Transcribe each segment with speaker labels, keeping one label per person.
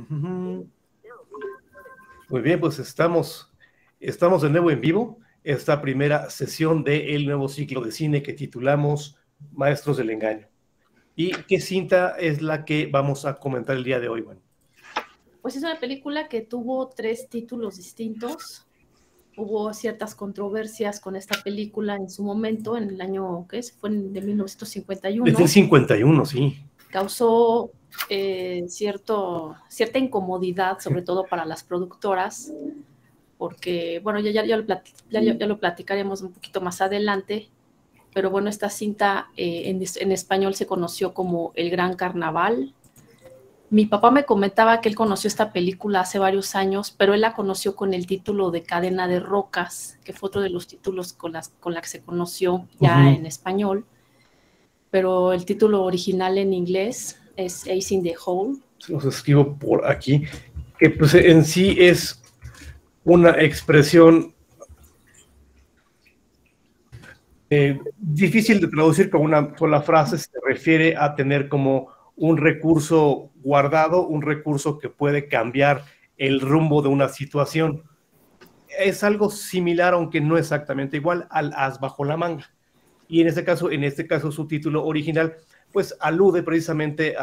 Speaker 1: Ujú. Muy bien, pues estamos de nuevo en vivo, esta primera sesión del nuevo ciclo de cine que titulamos Maestros del Engaño. ¿Y qué cinta es la que vamos a comentar el día de hoy, Juan?
Speaker 2: Pues es una película que tuvo 3 títulos distintos. Hubo ciertas controversias con esta película en su momento, en el año, ¿qué es? Fue de 1951.
Speaker 1: Desde el 51, sí.
Speaker 2: Causó cierta incomodidad, sobre todo para las productoras, porque, bueno, ya lo platicaremos un poquito más adelante, pero bueno, esta cinta en español se conoció como El Gran Carnaval. Mi papá me comentaba que él conoció esta película hace varios años, pero él la conoció con el título de Cadena de Rocas, que fue otro de los títulos con la que se conoció ya en español, pero el título original en inglés es Ace in the Hole.
Speaker 1: Los escribo por aquí, que pues en sí es una expresión difícil de traducir con una sola frase. Se refiere a tener como un recurso guardado, un recurso que puede cambiar el rumbo de una situación. Es algo similar, aunque no exactamente igual, al as bajo la manga. Y en este caso su título original, pues alude precisamente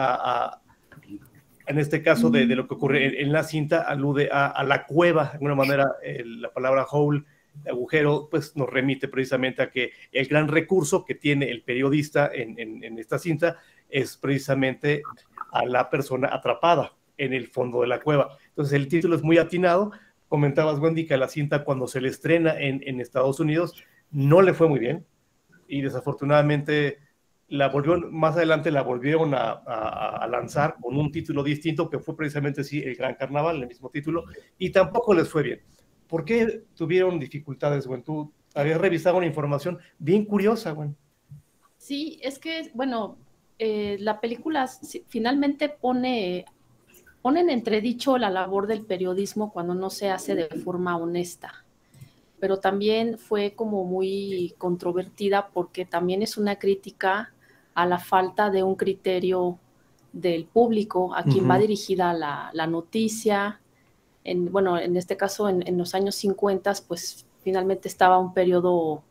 Speaker 1: en este caso de lo que ocurre en la cinta, alude a la cueva. De alguna manera, la palabra hole, agujero, pues nos remite precisamente a que el gran recurso que tiene el periodista en esta cinta es precisamente a la persona atrapada en el fondo de la cueva. Entonces el título es muy atinado. Comentabas, Wendy, que la cinta cuando se le estrena en Estados Unidos no le fue muy bien, y desafortunadamente más adelante la volvieron a lanzar con un título distinto, que fue precisamente sí, El Gran Carnaval, el mismo título, y tampoco les fue bien. ¿Por qué tuvieron dificultades, Gwen? Tú habías revisado una información bien curiosa, Gwen.
Speaker 2: Sí, es que, bueno, la película finalmente pone en entredicho la labor del periodismo cuando no se hace de forma honesta, pero también fue como muy controvertida porque también es una crítica a la falta de un criterio del público, a quien va dirigida la noticia. Bueno, en este caso, en los años 50, pues finalmente estaba un periodo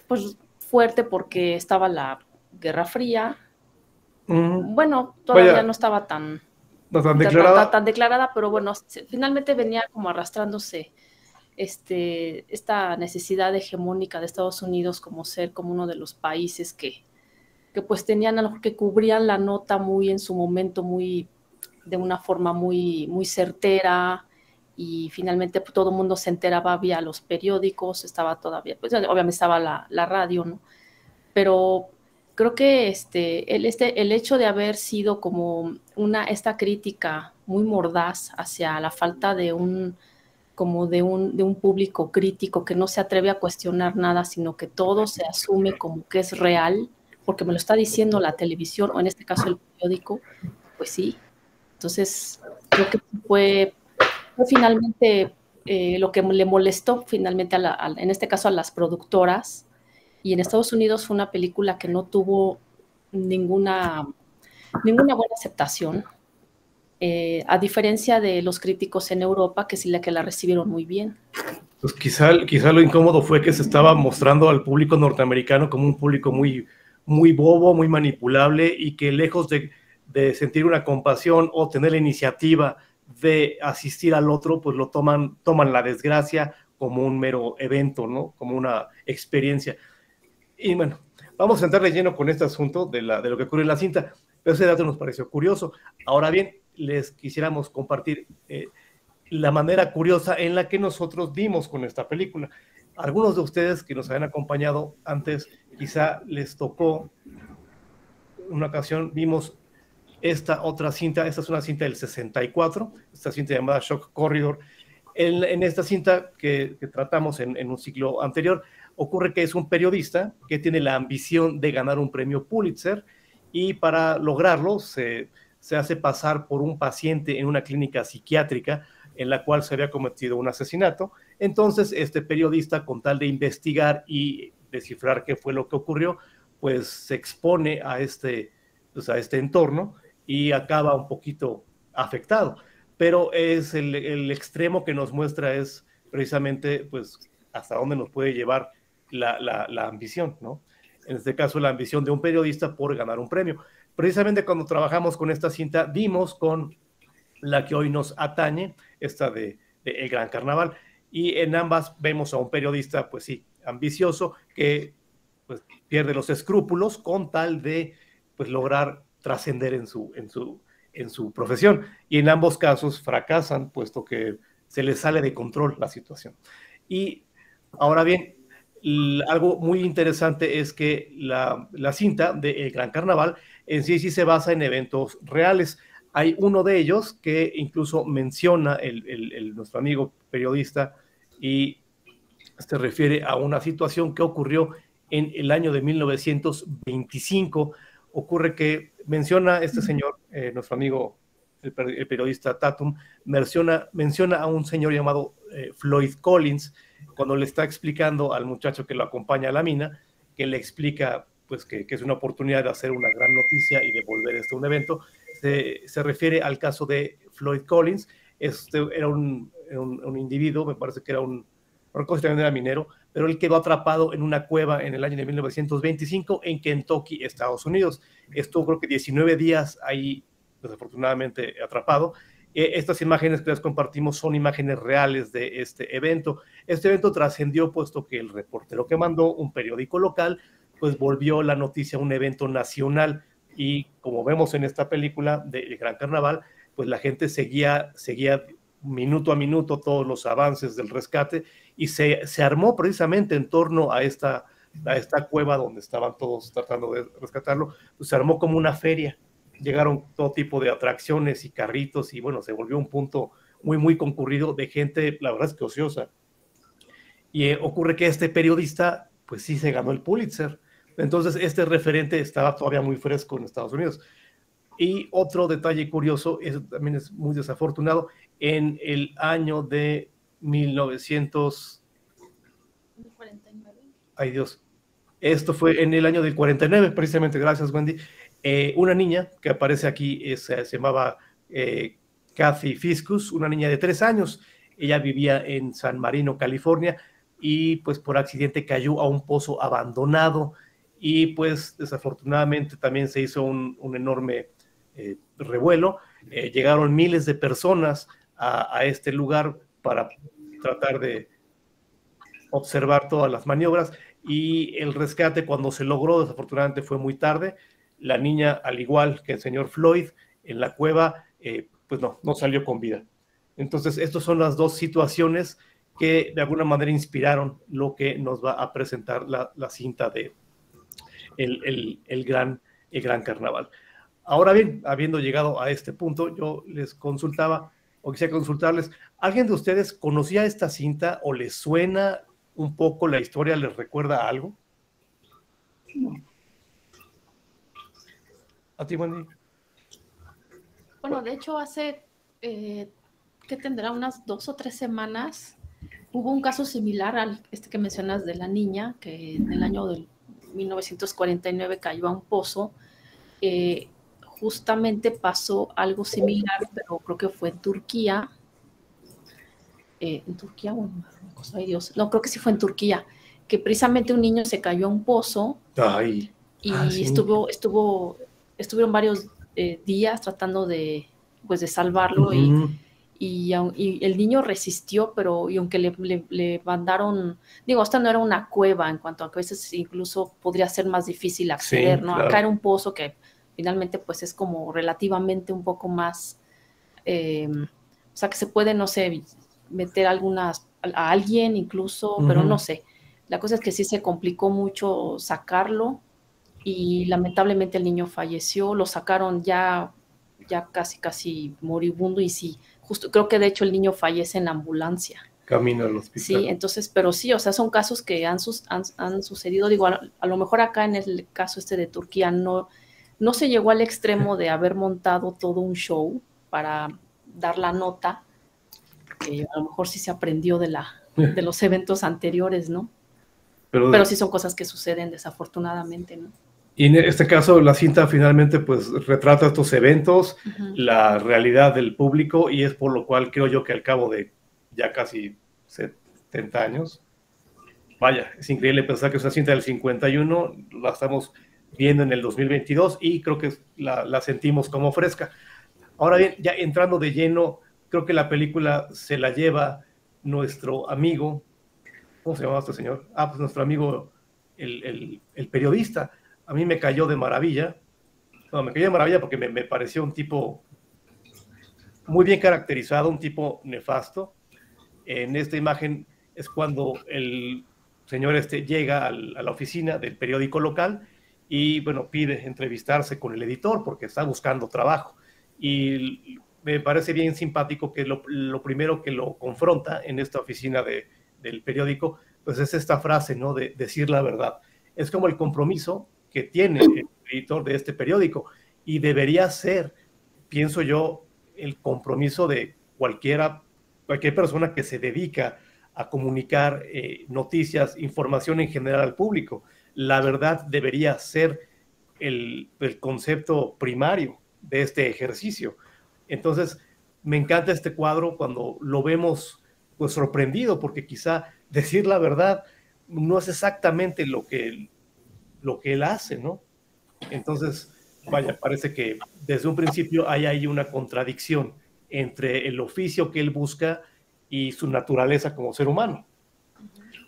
Speaker 2: pues, fuerte porque estaba la Guerra Fría. Bueno, todavía no estaba tan declarada, pero bueno, finalmente venía como arrastrándose esta necesidad hegemónica de Estados Unidos como ser como uno de los países que pues tenían a lo mejor que cubrían la nota muy en su momento, muy de una forma muy, muy certera, y finalmente pues, todo el mundo se enteraba vía los periódicos, estaba todavía, pues obviamente estaba la radio, ¿no? Pero creo que el hecho de haber sido como esta crítica muy mordaz hacia la falta de un público crítico que no se atreve a cuestionar nada, sino que todo se asume como que es real, porque me lo está diciendo la televisión, o en este caso el periódico, pues sí. Entonces, creo que fue finalmente lo que le molestó finalmente, en este caso a las productoras, y en Estados Unidos fue una película que no tuvo ninguna buena aceptación, a diferencia de los críticos en Europa, que sí la recibieron muy bien.
Speaker 1: Pues quizá lo incómodo fue que se estaba mostrando al público norteamericano como un público muy, muy bobo, muy manipulable, y que lejos de sentir una compasión o tener la iniciativa de asistir al otro, pues lo toman la desgracia como un mero evento, ¿no? Como una experiencia. Y bueno, vamos a entrar de lleno con este asunto de lo que ocurre en la cinta, pero ese dato nos pareció curioso. Ahora bien, les quisiéramos compartir la manera curiosa en la que nosotros dimos con esta película. Algunos de ustedes que nos habían acompañado antes, quizá les tocó una ocasión, vimos esta otra cinta. Esta es una cinta del 64, esta cinta llamada Shock Corridor. En esta cinta que tratamos en un ciclo anterior, ocurre que es un periodista que tiene la ambición de ganar un premio Pulitzer, y para lograrlo se hace pasar por un paciente en una clínica psiquiátrica en la cual se había cometido un asesinato. Entonces este periodista, con tal de investigar y descifrar qué fue lo que ocurrió, pues se expone a este entorno y acaba un poquito afectado. pero es el extremo que nos muestra es precisamente pues hasta dónde nos puede llevar la ambición, ¿no? En este caso, la ambición de un periodista por ganar un premio. Precisamente cuando trabajamos con esta cinta, dimos con la que hoy nos atañe, esta de El Gran Carnaval, y en ambas vemos a un periodista, pues sí, ambicioso, que pues pierde los escrúpulos con tal de pues lograr trascender en su profesión, y en ambos casos fracasan, puesto que se les sale de control la situación. Y ahora bien, algo muy interesante es que la cinta de El Gran Carnaval en sí se basa en eventos reales. Hay uno de ellos que incluso menciona nuestro amigo periodista y se refiere a una situación que ocurrió en el año de 1925. Ocurre que menciona este señor, nuestro amigo el periodista Tatum, menciona a un señor llamado Floyd Collins, cuando le está explicando al muchacho que lo acompaña a la mina, que le explica pues que es una oportunidad de hacer una gran noticia y de volver a un evento. Se refiere al caso de Floyd Collins. Era un individuo, me parece que era no recuerdo si también era minero, pero él quedó atrapado en una cueva en el año de 1925 en Kentucky, Estados Unidos. Estuvo creo que 19 días ahí, desafortunadamente atrapado. Estas imágenes que les compartimos son imágenes reales de este evento. Este evento trascendió puesto que el reportero que mandó, un periódico local, pues volvió la noticia a un evento nacional, y como vemos en esta película de El Gran Carnaval, pues la gente seguía minuto a minuto todos los avances del rescate, y se armó precisamente en torno a esta cueva donde estaban todos tratando de rescatarlo. Pues se armó como una feria, llegaron todo tipo de atracciones y carritos, y bueno, se volvió un punto muy, muy concurrido de gente, la verdad es que ociosa. Y ocurre que este periodista, pues sí se ganó el Pulitzer. Entonces, este referente estaba todavía muy fresco en Estados Unidos. Y otro detalle curioso, eso también es muy desafortunado, en el año de 1949. Ay Dios, esto fue en el año del 49, precisamente, gracias Wendy. Una niña que aparece aquí se llamaba Kathy Fiscus, una niña de 3 años. Ella vivía en San Marino, California, y pues por accidente cayó a un pozo abandonado, y pues desafortunadamente también se hizo un enorme revuelo. Llegaron miles de personas a este lugar para tratar de observar todas las maniobras, y el rescate, cuando se logró, desafortunadamente fue muy tarde. La niña, al igual que el señor Floyd, en la cueva, pues no salió con vida. Entonces, estas son las dos situaciones que de alguna manera inspiraron lo que nos va a presentar la cinta de el gran Carnaval. Ahora bien, habiendo llegado a este punto, yo les consultaba, o quisiera consultarles, ¿alguien de ustedes conocía esta cinta o les suena un poco la historia, les recuerda algo? ¿A ti, Wendy?
Speaker 2: Bueno, de hecho, hace, ¿qué tendrá? Unas 2 o 3 semanas, hubo un caso similar al que mencionas de la niña, que en el año del 1949 cayó a un pozo. Justamente pasó algo similar, pero creo que fue en Turquía. ¿En Turquía o en Marruecos? Ay Dios, no, creo que sí fue en Turquía, que precisamente un niño se cayó a un pozo.
Speaker 1: Ay.
Speaker 2: Sí. Estuvieron varios días tratando de salvarlo. Y el niño resistió, pero y aunque le mandaron, digo, esta no era una cueva, en cuanto a que a veces incluso podría ser más difícil acceder, sí, ¿no? Claro. Acá era un pozo que finalmente pues es como relativamente un poco más, o sea, que se puede, no sé, meter a alguien incluso, pero no sé. La cosa es que sí se complicó mucho sacarlo, y lamentablemente el niño falleció. Lo sacaron ya casi moribundo, y sí, justo creo que de hecho el niño fallece en ambulancia.
Speaker 1: Camino al hospital.
Speaker 2: Sí, entonces, pero sí, o sea, son casos que han sucedido. Digo, a lo mejor acá en el caso de Turquía no se llegó al extremo de haber montado todo un show para dar la nota, que a lo mejor sí se aprendió de los eventos anteriores, ¿no? Pero sí son cosas que suceden desafortunadamente, ¿no?
Speaker 1: Y en este caso, la cinta finalmente pues retrata estos eventos, la realidad del público, y es por lo cual creo yo que al cabo de ya casi 70 años, vaya, es increíble pensar que es una cinta del 51, la estamos viendo en el 2022 y creo que la sentimos como fresca. Ahora bien, ya entrando de lleno, creo que la película se la lleva nuestro amigo, ¿cómo se llama este señor? Ah, pues nuestro amigo, el periodista. A mí me cayó de maravilla. No, me cayó de maravilla porque me pareció un tipo muy bien caracterizado, un tipo nefasto. En esta imagen es cuando el señor llega a la oficina del periódico local y, bueno, pide entrevistarse con el editor porque está buscando trabajo. Y me parece bien simpático que lo primero que lo confronta en esta oficina del periódico, pues es esta frase, ¿no? De decir la verdad. Es como el compromiso que tiene el editor de este periódico y debería ser, pienso yo, el compromiso de cualquier persona que se dedica a comunicar noticias, información en general al público. La verdad debería ser el concepto primario de este ejercicio. Entonces, me encanta este cuadro cuando lo vemos pues sorprendido, porque quizá decir la verdad no es exactamente lo que él hace, ¿no? Entonces, vaya, parece que desde un principio hay ahí una contradicción entre el oficio que él busca y su naturaleza como ser humano.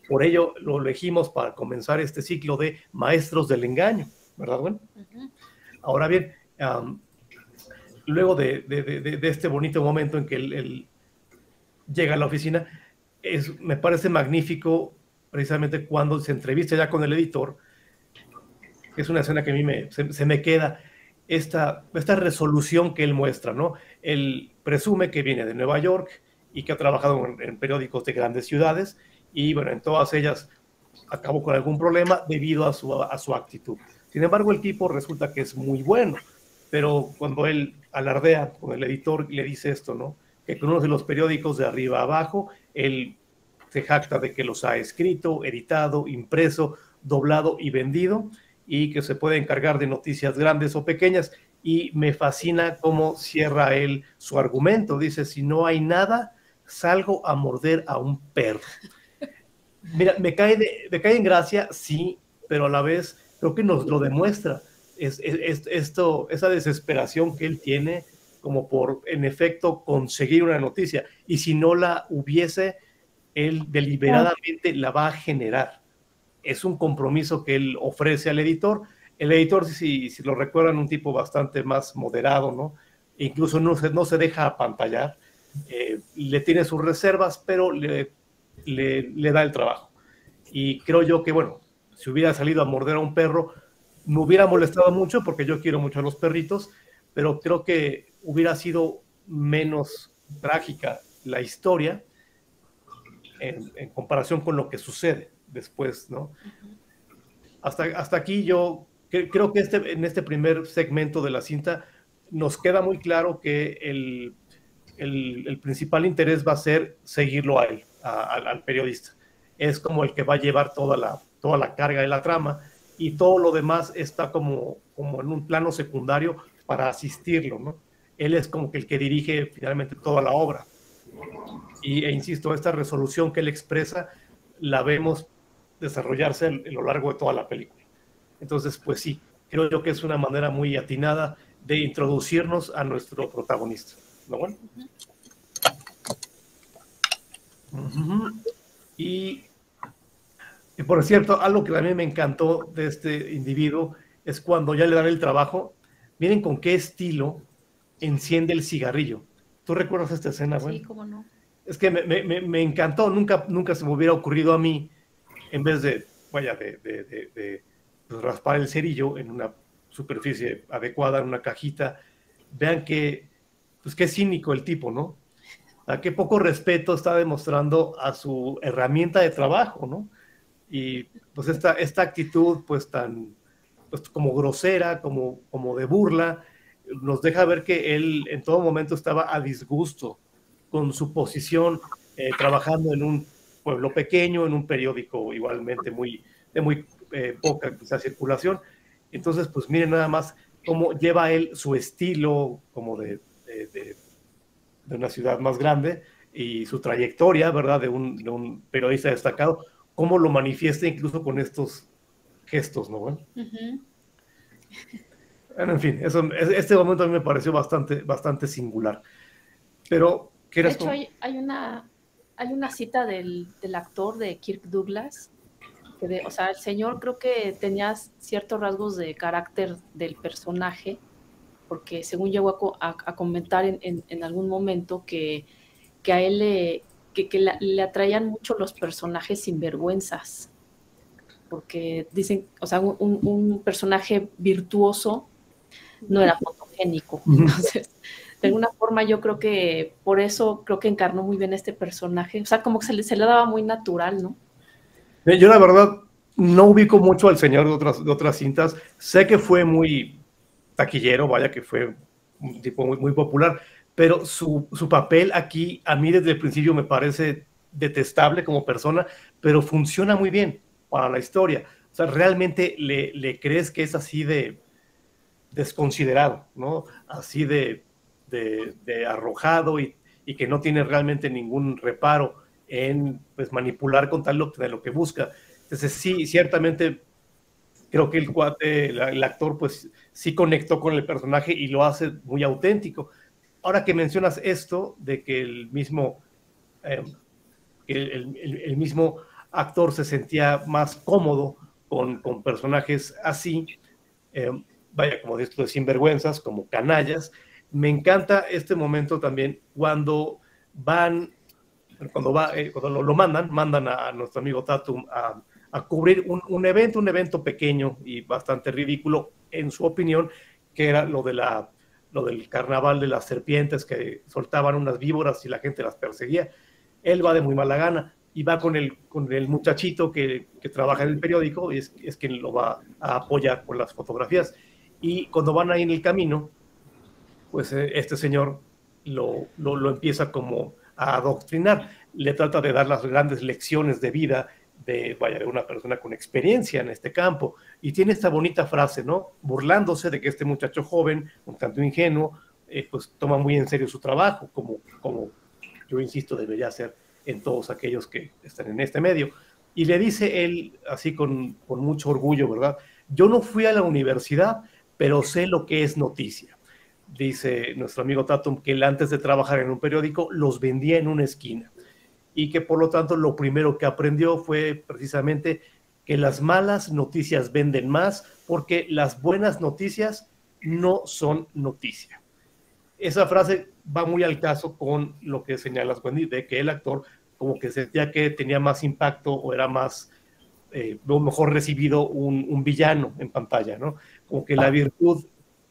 Speaker 1: Por ello lo elegimos para comenzar este ciclo de maestros del engaño, ¿verdad, Gwen? Ahora bien, luego de este bonito momento en que él llega a la oficina, me parece magnífico precisamente cuando se entrevista ya con el editor. Es una escena que a mí se me queda esta resolución que él muestra, ¿no? Él presume que viene de Nueva York y que ha trabajado en periódicos de grandes ciudades y, bueno, en todas ellas acabó con algún problema debido a su actitud. Sin embargo, el tipo resulta que es muy bueno, pero cuando él alardea con el editor, le dice esto, ¿no? Que conoce los periódicos de arriba a abajo, él se jacta de que los ha escrito, editado, impreso, doblado y vendido, y que se puede encargar de noticias grandes o pequeñas. Y me fascina cómo cierra él su argumento. Dice, si no hay nada, salgo a morder a un perro. Mira, me cae en gracia, sí, pero a la vez creo que nos lo demuestra. Esa desesperación que él tiene como por, en efecto, conseguir una noticia. Y si no la hubiese, él deliberadamente la va a generar. Es un compromiso que él ofrece al editor. El editor, si lo recuerdan, un tipo bastante más moderado, ¿no? E incluso no se deja apantallar, le tiene sus reservas, pero le da el trabajo. Y creo yo que, bueno, si hubiera salido a morder a un perro, me hubiera molestado mucho porque yo quiero mucho a los perritos, pero creo que hubiera sido menos trágica la historia en comparación con lo que sucede después, ¿no? Hasta aquí yo creo que en este primer segmento de la cinta nos queda muy claro que el principal interés va a ser seguirlo a él, al periodista. Es como el que va a llevar toda la carga de la trama y todo lo demás está como en un plano secundario para asistirlo, ¿no? Él es como que el que dirige finalmente toda la obra. E insisto, esta resolución que él expresa la vemos desarrollarse a lo largo de toda la película. Entonces, pues sí, creo yo que es una manera muy atinada de introducirnos a nuestro protagonista. ¿No, bueno? Y por cierto, algo que también me encantó de este individuo es cuando ya le dan el trabajo, miren con qué estilo enciende el cigarrillo. ¿Tú recuerdas esta escena, güey?
Speaker 2: Sí, cómo no.
Speaker 1: Es que me encantó, nunca se me hubiera ocurrido a mí, en vez de, vaya, de raspar el cerillo en una superficie adecuada, en una cajita. Vean pues qué cínico el tipo, ¿no? A qué poco respeto está demostrando a su herramienta de trabajo, ¿no? Y pues esta actitud pues tan, pues como grosera, como de burla, nos deja ver que él en todo momento estaba a disgusto con su posición, trabajando en un pueblo pequeño, en un periódico igualmente de muy poca quizá circulación. Entonces, pues miren nada más cómo lleva él su estilo como de una ciudad más grande y su trayectoria, ¿verdad? De un periodista destacado, cómo lo manifiesta incluso con estos gestos, ¿no? Bueno, en fin, este momento a mí me pareció bastante singular. Pero,
Speaker 2: de hecho, hay una cita del actor de Kirk Douglas, o sea, el señor creo que tenía ciertos rasgos de carácter del personaje, porque según llegó a comentar en algún momento que a él le atraían mucho los personajes sinvergüenzas, porque dicen, o sea, un personaje virtuoso no era fotogénico. Entonces, de alguna forma yo creo que por eso creo que encarnó muy bien este personaje. O sea, como que se le daba muy natural, ¿no?
Speaker 1: Yo la verdad no ubico mucho al señor de otras cintas. Sé que fue muy taquillero, vaya que fue un tipo muy popular, pero su papel aquí a mí desde el principio me parece detestable como persona, pero funciona muy bien para la historia. O sea, realmente le crees que es así de desconsiderado, ¿no? Así de arrojado y que no tiene realmente ningún reparo en pues, manipular con tal de lo que busca. Entonces sí, ciertamente creo que el cuate, el actor, pues sí conectó con el personaje y lo hace muy auténtico. Ahora que mencionas esto de que el mismo actor se sentía más cómodo con personajes así, eh, vaya, como de esto de sinvergüenzas, como canallas. Me encanta este momento también cuando cuando lo mandan a nuestro amigo Tatum a cubrir un evento pequeño y bastante ridículo, en su opinión, que era lo del carnaval de las serpientes que soltaban unas víboras y la gente las perseguía. Él va de muy mala gana y va con el muchachito que trabaja en el periódico y es quien lo va a apoyar con las fotografías. Y cuando van ahí en el camino, pues este señor lo empieza como a adoctrinar, le trata de dar las grandes lecciones de vida de una persona con experiencia en este campo, y tiene esta bonita frase, ¿no? Burlándose de que este muchacho joven, un tanto ingenuo, pues toma muy en serio su trabajo, como yo insisto, debería ser en todos aquellos que están en este medio. Y le dice él, así con mucho orgullo, ¿verdad? Yo no fui a la universidad, pero sé lo que es noticia. Dice nuestro amigo Tatum que él antes de trabajar en un periódico los vendía en una esquina y que por lo tanto lo primero que aprendió fue precisamente que las malas noticias venden más porque las buenas noticias no son noticia. Esa frase va muy al caso con lo que señalas, Wendy, de que el actor como que sentía que tenía más impacto o era más mejor recibido un villano en pantalla, ¿no? Como que la virtud,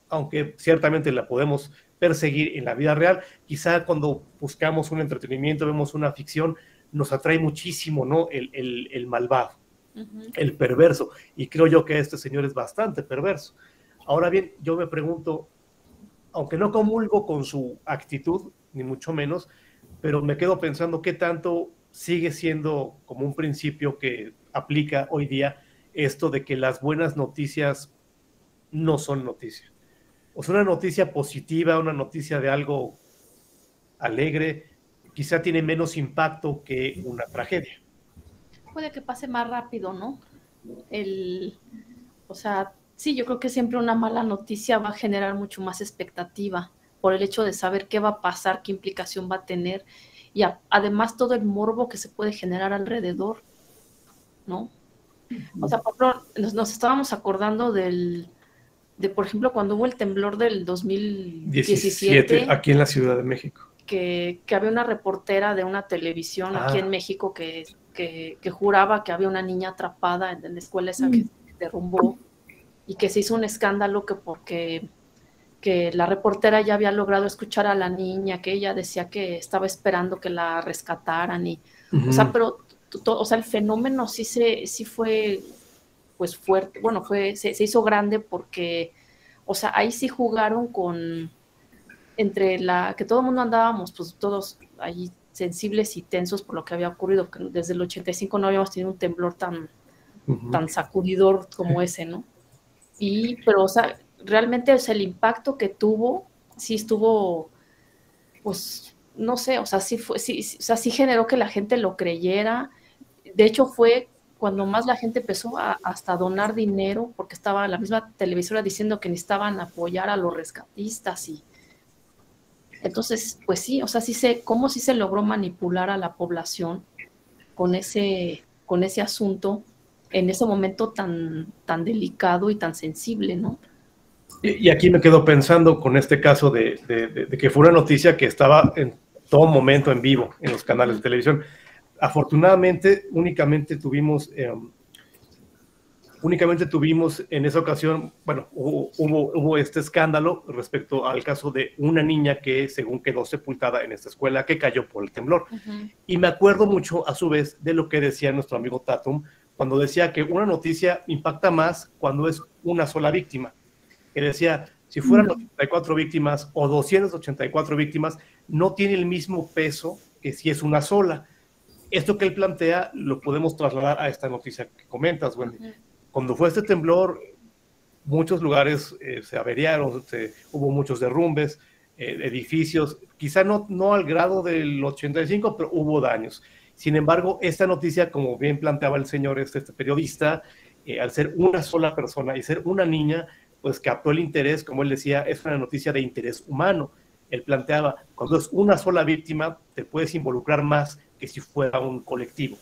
Speaker 1: aunque ciertamente la podemos perseguir en la vida real, quizá cuando buscamos un entretenimiento, vemos una ficción, nos atrae muchísimo, ¿no? El malvado, el perverso, y creo yo que este señor es bastante perverso. Ahora bien, yo me pregunto, aunque no comulgo con su actitud, ni mucho menos, pero me quedo pensando qué tanto sigue siendo como un principio que aplica hoy día esto de que las buenas noticias no son noticias. O sea, una noticia positiva, una noticia de algo alegre, quizá tiene menos impacto que una tragedia.
Speaker 2: Puede que pase más rápido, ¿no? O sea, sí, yo creo que siempre una mala noticia va a generar mucho más expectativa por el hecho de saber qué va a pasar, qué implicación va a tener y además todo el morbo que se puede generar alrededor, ¿no? O sea, por ejemplo, nos estábamos acordando por ejemplo, cuando hubo el temblor del 2017
Speaker 1: aquí en la Ciudad de México.
Speaker 2: Que había una reportera de una televisión aquí en México que juraba que había una niña atrapada en la escuela esa que derrumbó y que se hizo un escándalo porque la reportera ya había logrado escuchar a la niña, que ella decía que estaba esperando que la rescataran o sea, pero o sea, el fenómeno sí fue pues fuerte, bueno, se hizo grande porque, o sea, ahí sí jugaron entre que todo el mundo andábamos, pues todos ahí sensibles y tensos por lo que había ocurrido, que desde el 85 no habíamos tenido un temblor tan sacudidor como ese, ¿no? Pero, o sea, realmente, o sea, el impacto que tuvo, sí estuvo, pues, no sé, o sea, o sea, sí generó que la gente lo creyera. De hecho, fue cuando más la gente empezó a hasta donar dinero, porque estaba la misma televisora diciendo que necesitaban apoyar a los rescatistas y entonces, pues sí, o sea, cómo sí se logró manipular a la población con ese asunto en ese momento tan delicado y tan sensible, ¿no?
Speaker 1: Y aquí me quedo pensando con este caso de que fue una noticia que estaba en todo momento en vivo en los canales de televisión. Afortunadamente, únicamente tuvimos en esa ocasión, bueno, hubo este escándalo respecto al caso de una niña que según quedó sepultada en esta escuela que cayó por el temblor. Y me acuerdo mucho a su vez de lo que decía nuestro amigo Tatum cuando decía que una noticia impacta más cuando es una sola víctima, que decía, si fueran 84 víctimas o 284 víctimas, no tiene el mismo peso que si es una sola. Esto que él plantea lo podemos trasladar a esta noticia que comentas, Wendy. Cuando fue este temblor, muchos lugares se averiaron, hubo muchos derrumbes, edificios, quizá no al grado del 85, pero hubo daños. Sin embargo, esta noticia, como bien planteaba el señor este periodista, al ser una sola persona y ser una niña, pues captó el interés, como él decía, es una noticia de interés humano. Él planteaba, cuando es una sola víctima, te puedes involucrar más que si fuera un colectivo.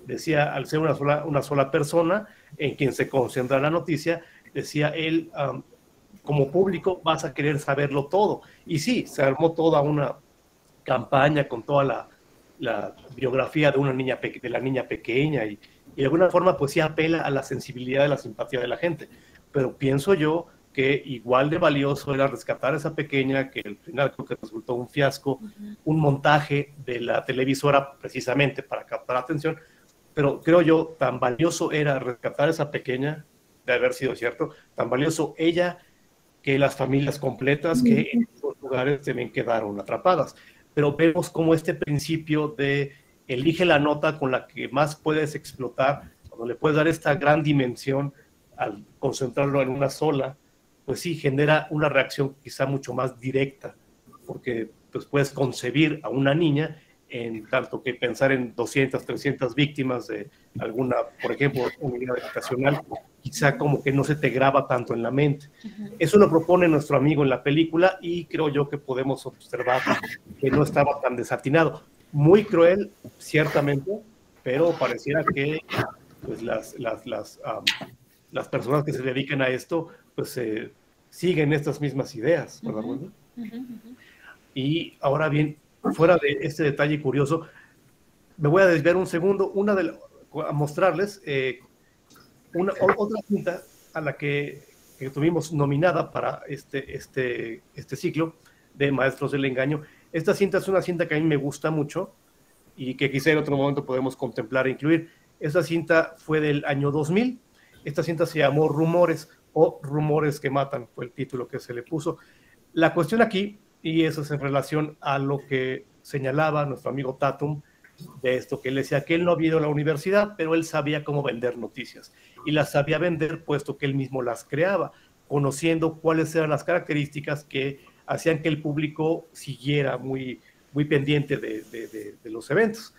Speaker 1: Decía, al ser una sola persona en quien se concentra la noticia, decía él, como público vas a querer saberlo todo. Y sí, se armó toda una campaña con toda la biografía de la niña pequeña y de alguna forma pues sí apela a la sensibilidad y la simpatía de la gente. Pero pienso yo que igual de valioso era rescatar a esa pequeña, que al final creo que resultó un fiasco, un montaje de la televisora precisamente para captar atención, pero creo yo tan valioso era rescatar a esa pequeña, de haber sido cierto, tan valioso ella que las familias completas que en esos lugares también quedaron atrapadas. Pero vemos como este principio de elige la nota con la que más puedes explotar, cuando le puedes dar esta gran dimensión al concentrarlo en una sola, pues sí, genera una reacción quizá mucho más directa, porque pues puedes concebir a una niña en tanto que pensar en 200, 300 víctimas de alguna, por ejemplo, unidad habitacional, quizá como que no se te graba tanto en la mente. Eso lo propone nuestro amigo en la película y creo yo que podemos observar que no estaba tan desatinado. Muy cruel, ciertamente, pero pareciera que pues, las personas que se dedican a esto pues siguen estas mismas ideas, ¿verdad? Y ahora bien, fuera de este detalle curioso, me voy a desviar un segundo, a mostrarles otra cinta a la que tuvimos nominada para este ciclo de Maestros del Engaño. Esta cinta es una cinta que a mí me gusta mucho y que quizá en otro momento podemos contemplar e incluir. Esta cinta fue del año 2000. Esta cinta se llamó Rumores o Rumores que Matan, fue el título que se le puso. La cuestión aquí, y eso es en relación a lo que señalaba nuestro amigo Tatum, de esto que él decía que él no había ido a la universidad, pero él sabía cómo vender noticias y las sabía vender puesto que él mismo las creaba, conociendo cuáles eran las características que hacían que el público siguiera muy, muy pendiente de los eventos.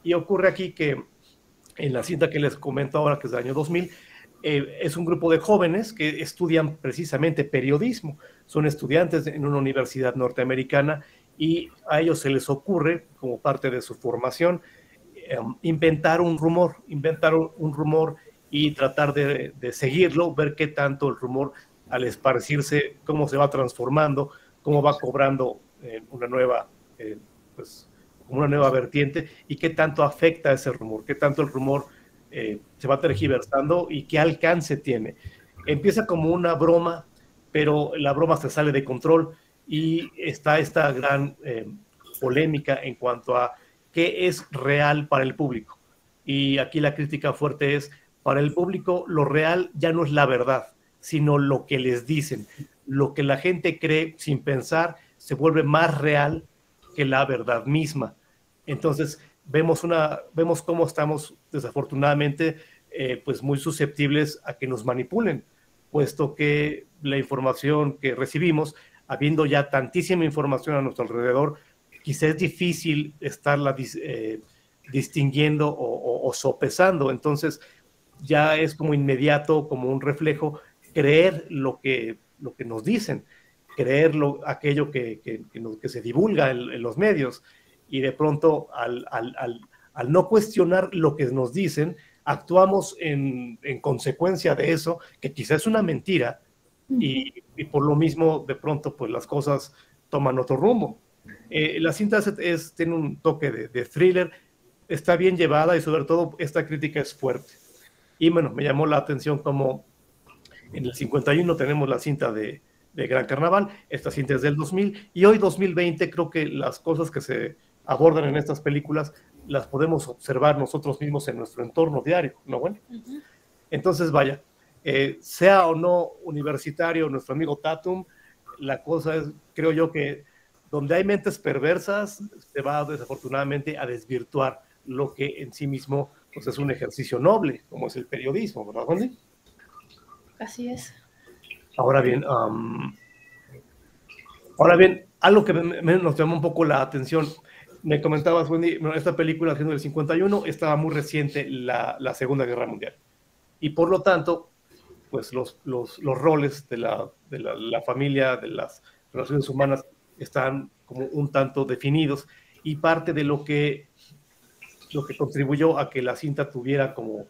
Speaker 1: Y ocurre aquí que en la cinta que les comento ahora, que es del año 2000, es un grupo de jóvenes que estudian precisamente periodismo, son estudiantes en una universidad norteamericana y a ellos se les ocurre, como parte de su formación, inventar un rumor y tratar de seguirlo, ver qué tanto el rumor al esparcirse, cómo se va transformando, cómo va cobrando una nueva vertiente y qué tanto afecta ese rumor, qué tanto el rumor se va tergiversando y qué alcance tiene. Empieza como una broma, pero la broma se sale de control y está esta gran polémica en cuanto a qué es real para el público. Y aquí la crítica fuerte es, para el público lo real ya no es la verdad, sino lo que les dicen. Lo que la gente cree sin pensar se vuelve más real que la verdad misma. Entonces, vemos cómo estamos desafortunadamente pues muy susceptibles a que nos manipulen, puesto que la información que recibimos, habiendo ya tantísima información a nuestro alrededor, quizá es difícil estarla distinguiendo o sopesando. Entonces ya es como inmediato, como un reflejo, creer lo que nos dicen, creer aquello que se divulga en los medios, y de pronto al no cuestionar lo que nos dicen, actuamos en consecuencia de eso, que quizás es una mentira, y por lo mismo de pronto pues las cosas toman otro rumbo. La cinta tiene un toque de thriller, está bien llevada, y sobre todo esta crítica es fuerte. Y bueno, me llamó la atención como en el 51 tenemos la cinta de Gran Carnaval, esta cinta es del 2000, y hoy 2020 creo que las cosas que se abordan en estas películas las podemos observar nosotros mismos en nuestro entorno diario, ¿no? Bueno, entonces vaya, sea o no universitario nuestro amigo Tatum, la cosa es, creo yo, que donde hay mentes perversas se va desafortunadamente a desvirtuar lo que en sí mismo pues, es un ejercicio noble, como es el periodismo, ¿verdad, Wendy?
Speaker 2: Así es.
Speaker 1: Ahora bien, algo que nos llamó un poco la atención, me comentabas, Wendy, esta película siendo del 51, estaba muy reciente la Segunda Guerra Mundial, y por lo tanto, pues los roles de la familia, de las relaciones humanas, están como un tanto definidos, y parte de lo que contribuyó a que la cinta tuviera como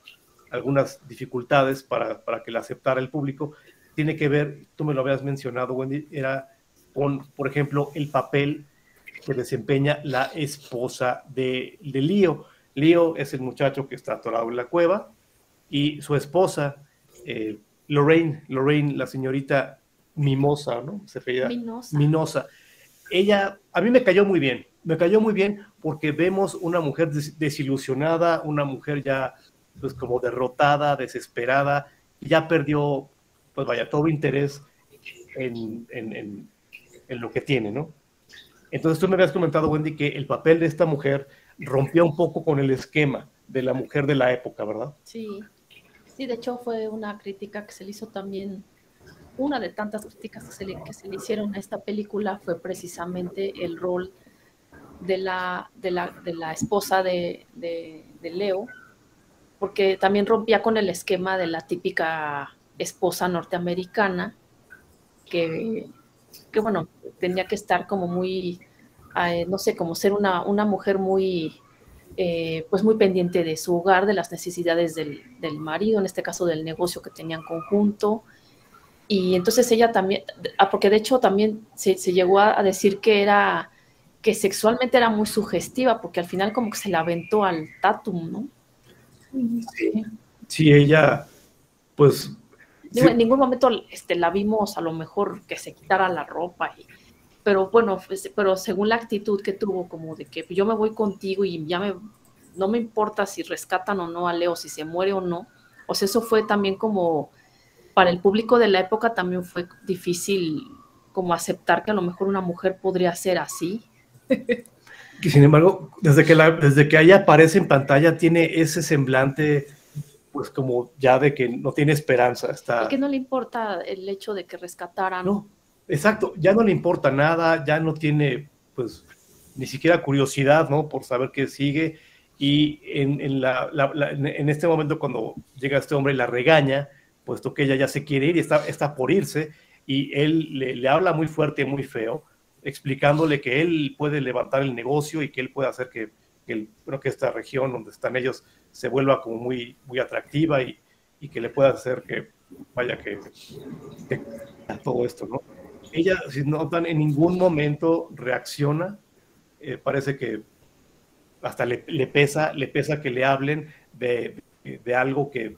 Speaker 1: algunas dificultades para que la aceptara el público, tiene que ver, tú me lo habías mencionado, Wendy, era con, por ejemplo, el papel que desempeña la esposa de Leo. Leo es el muchacho que está atorado en la cueva, y su esposa, Lorraine, la señorita Mimosa, ¿no? Se apellida Minosa. Ella, a mí me cayó muy bien porque vemos una mujer desilusionada, una mujer ya pues como derrotada, desesperada, ya perdió, pues vaya, todo interés en lo que tiene, ¿no? Entonces tú me habías comentado, Wendy, que el papel de esta mujer rompía un poco con el esquema de la mujer de la época, ¿verdad?
Speaker 2: Sí, de hecho fue una crítica que se le hizo también, una de tantas críticas que se le hicieron a esta película fue precisamente el rol de la esposa de Leo, porque también rompía con el esquema de la típica esposa norteamericana que bueno, tenía que estar como muy, no sé, como ser una mujer muy, pues muy pendiente de su hogar, de las necesidades del marido, en este caso del negocio que tenían conjunto. Y entonces ella también, porque de hecho también se llegó a decir que sexualmente era muy sugestiva, porque al final como que se la aventó al Tatum, ¿no?
Speaker 1: Sí, ella, pues...
Speaker 2: Digo, sí. En ningún momento la vimos a lo mejor que se quitara la ropa, pero bueno, pero según la actitud que tuvo, como de que yo me voy contigo y ya no me importa si rescatan o no a Leo, si se muere o no. O sea, eso fue también como, para el público de la época también fue difícil como aceptar que a lo mejor una mujer podría ser así.
Speaker 1: Y sin embargo, desde que ella aparece en pantalla, tiene ese semblante, pues como ya de que no tiene esperanza.
Speaker 2: Y que no le importa el hecho de que rescataran.
Speaker 1: No, exacto, ya no le importa nada, ya no tiene, pues, ni siquiera curiosidad, ¿no? Por saber qué sigue. Y en este momento, cuando llega este hombre y la regaña, puesto que ella ya se quiere ir y está por irse, y él le habla muy fuerte, muy feo, explicándole que él puede levantar el negocio y que él puede hacer que esta región donde están ellos se vuelva como muy, muy atractiva, y que le pueda hacer que vaya que todo esto, ¿no? Ella, si notan, en ningún momento reacciona, parece que hasta le pesa que le hablen de algo que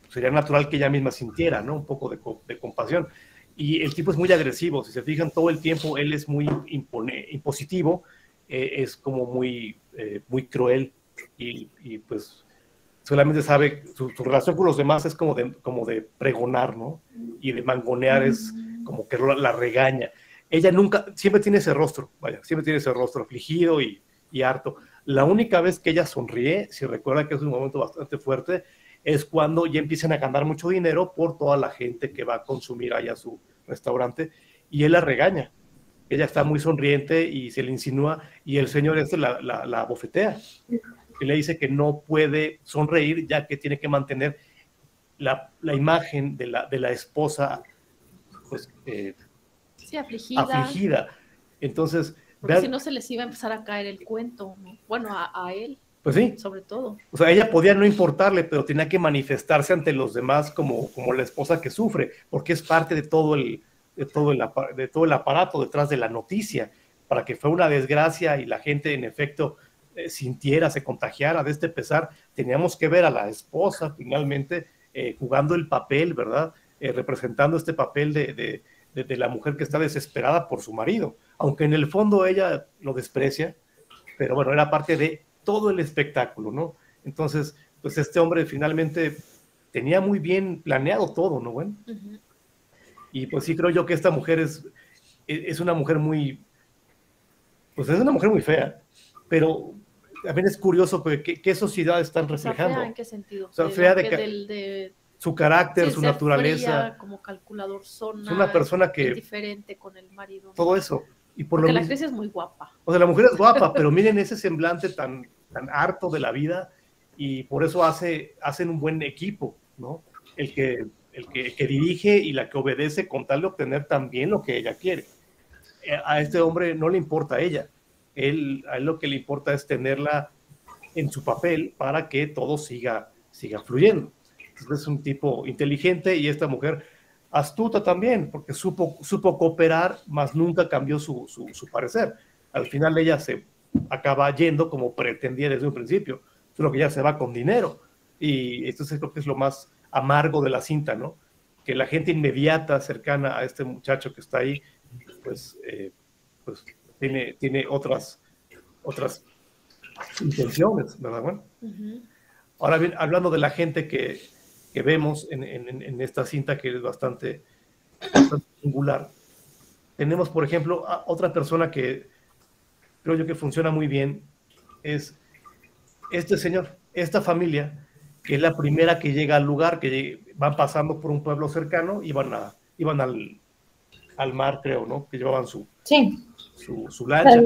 Speaker 1: sería natural que ella misma sintiera, ¿no? Un poco de compasión. Y el tipo es muy agresivo, si se fijan todo el tiempo, él es muy impositivo, es como muy cruel, y pues solamente sabe, su relación con los demás es como de pregonar, ¿no? Y de mangonear, es como que la regaña. Ella siempre tiene ese rostro, afligido y harto. La única vez que ella sonríe, si recuerda que es un momento bastante fuerte, es cuando ya empiezan a ganar mucho dinero por toda la gente que va a consumir allá a su restaurante, y él la regaña. Ella está muy sonriente y se le insinúa, y el señor la bofetea, y le dice que no puede sonreír ya que tiene que mantener la imagen de la esposa, pues,
Speaker 2: sí,
Speaker 1: afligida. Entonces,
Speaker 2: porque si no se les iba a empezar a caer el cuento, ¿no? Bueno, a él,
Speaker 1: pues sí,
Speaker 2: sobre todo.
Speaker 1: O sea, ella podía no importarle, pero tenía que manifestarse ante los demás como la esposa que sufre, porque es parte de todo el aparato detrás de la noticia, para que fue una desgracia y la gente en efecto sintiera, se contagiara de este pesar. Teníamos que ver a la esposa finalmente jugando el papel, ¿verdad? Representando este papel de la mujer que está desesperada por su marido, aunque en el fondo ella lo desprecia, pero bueno, era parte de todo el espectáculo, ¿no? Entonces, pues este hombre finalmente tenía muy bien planeado todo, ¿no? Bueno, y pues sí creo yo que esta mujer es una mujer muy, pues es una mujer muy fea, pero también es curioso qué sociedad están reflejando.
Speaker 2: ¿Fea en qué sentido?
Speaker 1: O sea, fea de su carácter, su naturaleza.
Speaker 2: Fría, como calculador, zona,
Speaker 1: es una persona que
Speaker 2: indiferente con el marido.
Speaker 1: Todo eso. Y
Speaker 2: porque la actriz es muy guapa.
Speaker 1: O sea, la mujer es guapa, pero miren ese semblante tan harto de la vida, y por eso hacen un buen equipo, ¿no? El que dirige y la que obedece con tal de obtener también lo que ella quiere. A este hombre no le importa a ella. A él lo que le importa es tenerla en su papel para que todo siga fluyendo. Entonces es un tipo inteligente, y esta mujer astuta también, porque supo cooperar, mas nunca cambió su parecer. Al final ella se acaba yendo como pretendía desde un principio, solo que ya se va con dinero, y esto creo que es lo más amargo de la cinta, ¿no? Que la gente inmediata, cercana a este muchacho que está ahí, pues tiene otras intenciones, ¿verdad? Bueno. Ahora bien, hablando de la gente que vemos en esta cinta, que es bastante singular, tenemos, por ejemplo, a otra persona que creo yo que funciona muy bien, es este señor, esta familia, que es la primera que llega al lugar, que van pasando por un pueblo cercano, iban al mar, creo, ¿no? Que llevaban su lancha.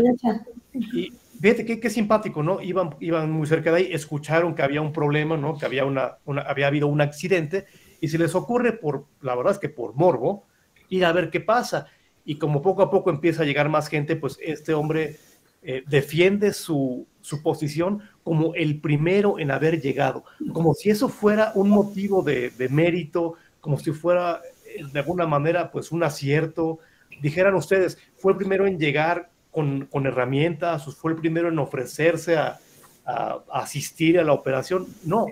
Speaker 1: Y fíjate qué simpático, ¿no? Iban muy cerca de ahí, escucharon que había un problema, ¿no? Que había habido un accidente, y se les ocurre, la verdad es que por morbo, ir a ver qué pasa. Y como poco a poco empieza a llegar más gente, pues este hombre defiende su posición como el primero en haber llegado, como si eso fuera un motivo de mérito, como si fuera de alguna manera pues un acierto. Dijeran ustedes, fue el primero en llegar con herramientas, fue el primero en ofrecerse a asistir a la operación. No,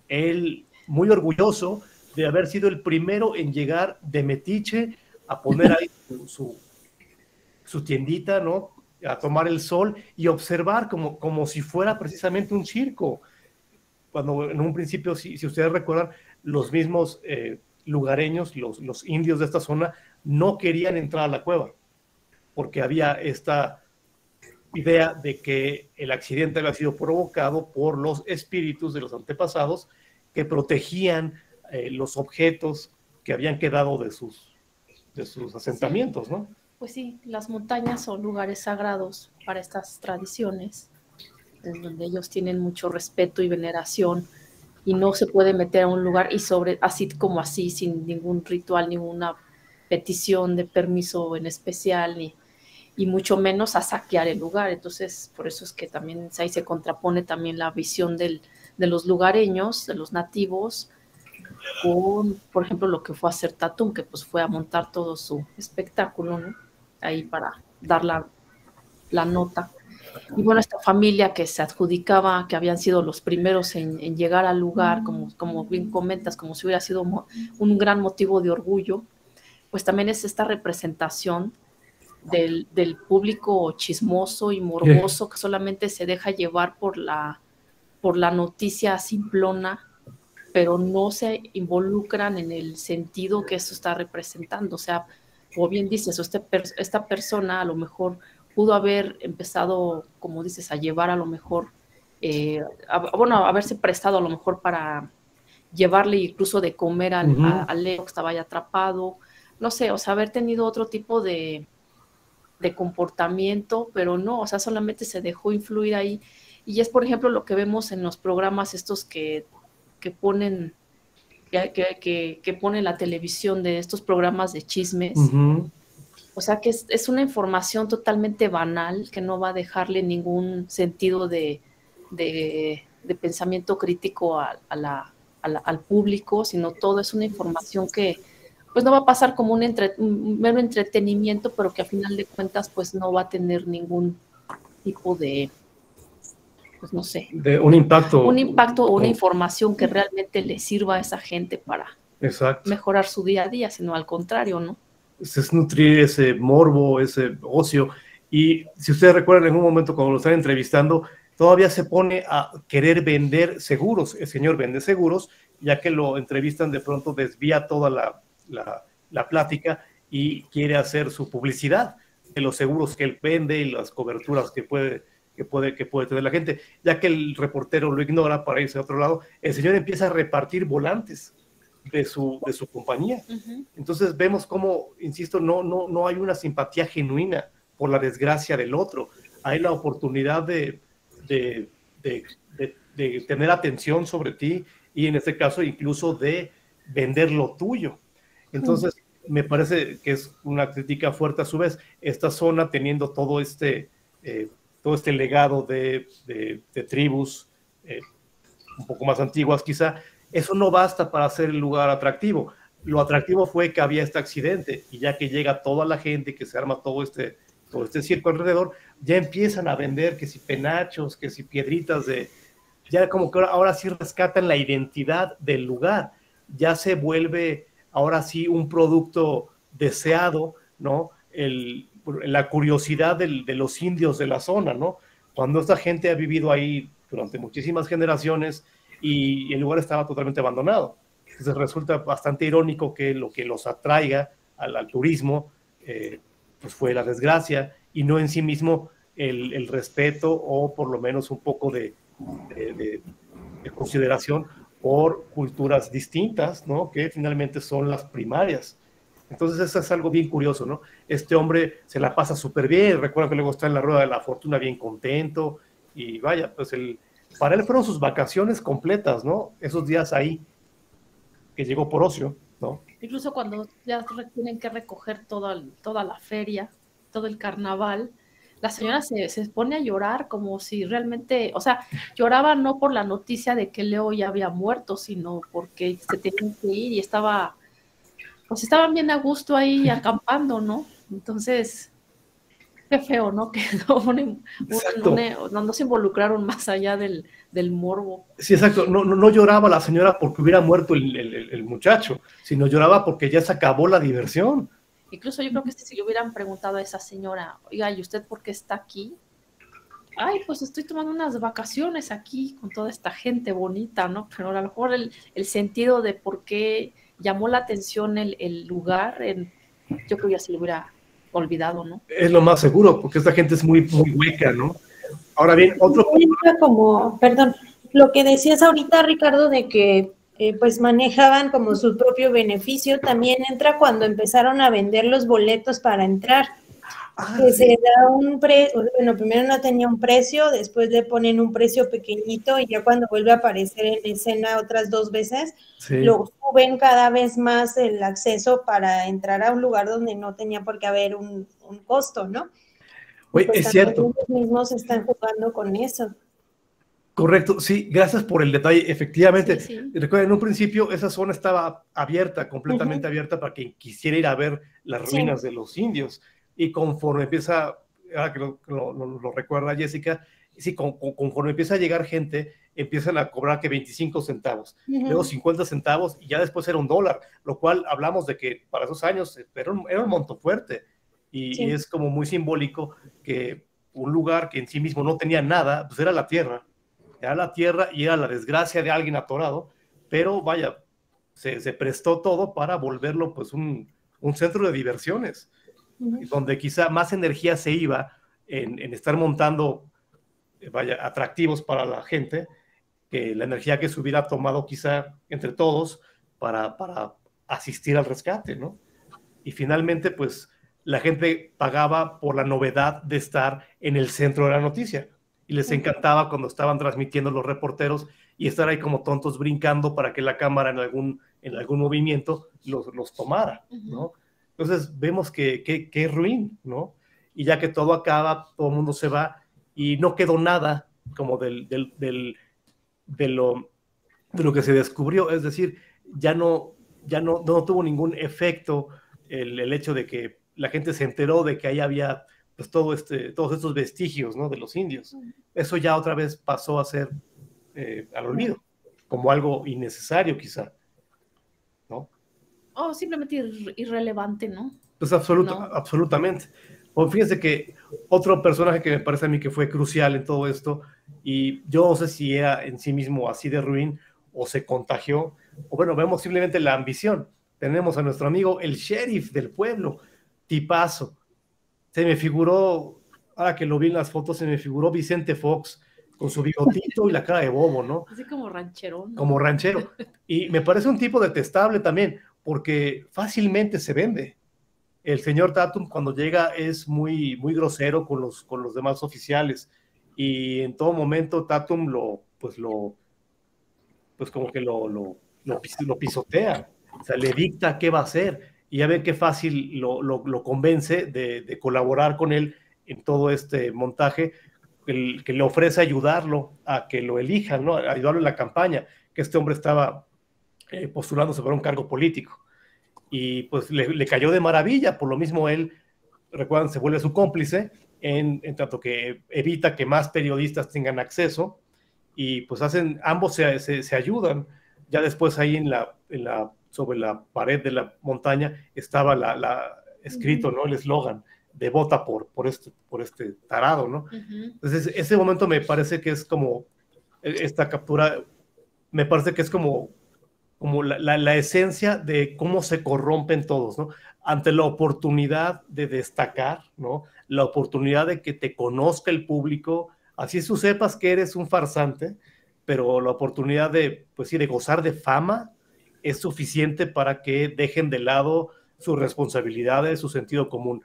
Speaker 1: él muy orgulloso de haber sido el primero en llegar de metiche a poner ahí su tiendita, ¿no? A tomar el sol y observar como si fuera precisamente un circo. Cuando en un principio, si ustedes recuerdan, los mismos lugareños, los indios de esta zona, no querían entrar a la cueva, porque había esta idea de que el accidente había sido provocado por los espíritus de los antepasados que protegían los objetos que habían quedado de sus asentamientos, ¿no?
Speaker 2: Pues sí, las montañas son lugares sagrados para estas tradiciones, en donde ellos tienen mucho respeto y veneración, y no se puede meter a un lugar y así como así, sin ningún ritual, ninguna petición de permiso en especial, y mucho menos a saquear el lugar. Entonces, por eso es que también ahí se contrapone también la visión de los lugareños, de los nativos, con, por ejemplo, lo que fue a hacer Tatum, que pues fue a montar todo su espectáculo, ¿no? Ahí para dar la nota. Y bueno, esta familia que se adjudicaba que habían sido los primeros en llegar al lugar, como bien comentas, como si hubiera sido un gran motivo de orgullo, pues también es esta representación del público chismoso y morboso que solamente se deja llevar por la noticia simplona, pero no se involucran en el sentido que eso está representando. O sea, como bien dices, esta persona a lo mejor pudo haber empezado, como dices, a llevar a lo mejor, haberse prestado a lo mejor para llevarle incluso de comer al Leo que estaba ahí atrapado, no sé, o sea, haber tenido otro tipo de comportamiento, pero no, o sea, solamente se dejó influir ahí. Y es, por ejemplo, lo que vemos en los programas estos que ponen que pone la televisión, de estos programas de chismes. O sea que es una información totalmente banal que no va a dejarle ningún sentido de pensamiento crítico al público, sino todo es una información que pues no va a pasar como un mero entretenimiento, pero que a final de cuentas pues no va a tener ningún tipo de, pues no sé,
Speaker 1: de un impacto
Speaker 2: o una información que realmente le sirva a esa gente para mejorar su día a día, sino al contrario, ¿no?
Speaker 1: Es nutrir ese morbo, ese ocio. Y si ustedes recuerdan, en un momento cuando lo están entrevistando, todavía se pone a querer vender seguros. El señor vende seguros, ya que lo entrevistan, de pronto desvía toda la plática y quiere hacer su publicidad de los seguros que él vende y las coberturas que puede tener la gente. Ya que el reportero lo ignora para irse a otro lado, el señor empieza a repartir volantes de su compañía. Entonces vemos cómo, insisto, no hay una simpatía genuina por la desgracia del otro. Hay la oportunidad de tener atención sobre ti y en este caso incluso de vender lo tuyo. Entonces me parece que es una crítica fuerte a su vez. Esta zona, teniendo todo este legado de tribus un poco más antiguas quizá, eso no basta para hacer el lugar atractivo. Lo atractivo fue que había este accidente, y ya que llega toda la gente, que se arma todo este circo alrededor, ya empiezan a vender que si penachos, que si piedritas ya como que ahora sí rescatan la identidad del lugar, ya se vuelve ahora sí un producto deseado, ¿no? La curiosidad de los indios de la zona, ¿no? Cuando esta gente ha vivido ahí durante muchísimas generaciones, y el lugar estaba totalmente abandonado. Entonces resulta bastante irónico que lo que los atraiga al turismo pues fue la desgracia y no en sí mismo el respeto, o por lo menos un poco de consideración por culturas distintas, ¿no? Que finalmente son las primarias. Entonces eso es algo bien curioso, ¿no? Este hombre se la pasa súper bien, recuerda que luego está en la rueda de la fortuna bien contento, y vaya, pues para él fueron sus vacaciones completas, ¿no? Esos días ahí que llegó por ocio, ¿no?
Speaker 2: Incluso cuando ya tienen que recoger toda la feria, todo el carnaval, la señora se pone a llorar como si realmente, o sea, lloraba no por la noticia de que Leo ya había muerto, sino porque se tenían que ir y estaban bien a gusto ahí acampando, ¿no? Entonces, qué feo, ¿no? Que no se involucraron más allá del morbo.
Speaker 1: Sí, exacto. No lloraba la señora porque hubiera muerto el muchacho, sino lloraba porque ya se acabó la diversión.
Speaker 2: Incluso yo creo que si le hubieran preguntado a esa señora, oiga, ¿y usted por qué está aquí? Ay, pues estoy tomando unas vacaciones aquí con toda esta gente bonita, ¿no? Pero a lo mejor el sentido de por qué llamó la atención el lugar, yo creo que ya se le hubiera olvidado, ¿no?
Speaker 1: Es lo más seguro, porque esta gente es muy, muy hueca, ¿no? Ahora bien,
Speaker 3: perdón, lo que decías ahorita, Ricardo, de que pues manejaban como su propio beneficio, también entra cuando empezaron a vender los boletos para entrar. Que se da un precio, bueno, primero no tenía un precio, después le ponen un precio pequeñito, y ya cuando vuelve a aparecer en escena otras 2 veces, lo suben cada vez más el acceso para entrar a un lugar donde no tenía por qué haber un costo, ¿no?
Speaker 1: Oye, pues es cierto.
Speaker 3: Ellos mismos están jugando con eso.
Speaker 1: Correcto, sí, gracias por el detalle. Efectivamente, recuerden, en un principio esa zona estaba abierta, completamente abierta, para quien quisiera ir a ver las ruinas de los indios. Y conforme empieza, ahora que lo recuerda Jessica, sí, conforme empieza a llegar gente, empiezan a cobrar que 25 centavos, luego 50 centavos, y ya después era $1, lo cual hablamos de que para esos años era un monto fuerte, y es como muy simbólico que un lugar que en sí mismo no tenía nada, pues era la tierra y era la desgracia de alguien atorado, pero vaya, se prestó todo para volverlo pues un centro de diversiones, donde quizá más energía se iba en estar montando, vaya, atractivos para la gente, que la energía que se hubiera tomado quizá entre todos para asistir al rescate, ¿no? Y finalmente, pues, la gente pagaba por la novedad de estar en el centro de la noticia. Y les encantaba cuando estaban transmitiendo los reporteros y estar ahí como tontos brincando para que la cámara en algún movimiento los tomara, ¿no? Entonces vemos que ruin, ¿no? Y ya que todo acaba, todo el mundo se va y no quedó nada como de lo que se descubrió. Es decir, ya no tuvo ningún efecto el hecho de que la gente se enteró de que ahí había pues todos estos vestigios, ¿no? De los indios. Eso ya otra vez pasó a ser al olvido, como algo innecesario quizá, ¿no?
Speaker 2: O simplemente irrelevante, ¿no?
Speaker 1: Pues absolutamente. O fíjense que otro personaje que me parece a mí que fue crucial en todo esto, y yo no sé si era en sí mismo así de ruin o se contagió, o bueno, vemos simplemente la ambición. Tenemos a nuestro amigo el sheriff del pueblo, tipazo. Se me figuró, ahora que lo vi en las fotos, se me figuró Vicente Fox con su bigotito y la cara de bobo, ¿no?
Speaker 2: Así como ranchero, ¿no?
Speaker 1: Como ranchero. Y me parece un tipo detestable también, porque fácilmente se vende. El señor Tatum cuando llega es muy, muy grosero con los demás oficiales y en todo momento Tatum como que lo pisotea, o sea, le dicta qué va a hacer y ya ve qué fácil lo convence de colaborar con él en todo este montaje, que le ofrece ayudarlo a que lo elijan, ¿no? Ayudarlo en la campaña, que este hombre estaba postulándose para un cargo político. Y pues le cayó de maravilla, por lo mismo él, recuerdan, se vuelve su cómplice, en tanto que evita que más periodistas tengan acceso, y pues ambos se ayudan. Ya después ahí sobre la pared de la montaña estaba escrito, ¿no? El eslogan de vota por este tarado, ¿no? Entonces ese momento me parece que es como, esta captura, me parece que es como la esencia de cómo se corrompen todos, ¿no? Ante la oportunidad de destacar, ¿no? La oportunidad de que te conozca el público, así tú sepas que eres un farsante, pero la oportunidad pues sí, de gozar de fama es suficiente para que dejen de lado sus responsabilidades, su sentido común,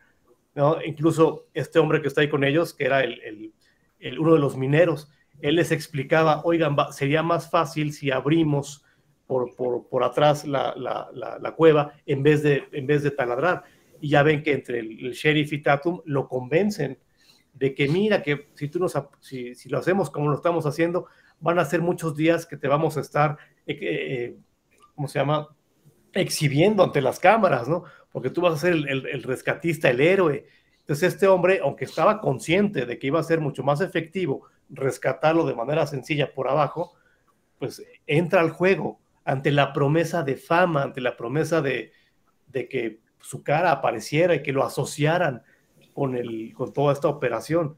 Speaker 1: ¿no? Incluso este hombre que está ahí con ellos, que era uno de los mineros, él les explicaba, oigan, sería más fácil si abrimos por atrás la cueva en vez de taladrar. Y ya ven que entre el sheriff y Tatum lo convencen de que mira, que si lo hacemos como lo estamos haciendo, van a ser muchos días que te vamos a estar, ¿cómo se llama?, exhibiendo ante las cámaras, ¿no? Porque tú vas a ser el rescatista, el héroe. Entonces este hombre, aunque estaba consciente de que iba a ser mucho más efectivo rescatarlo de manera sencilla por abajo, pues entra al juego ante la promesa de fama, ante la promesa de que su cara apareciera y que lo asociaran con toda esta operación.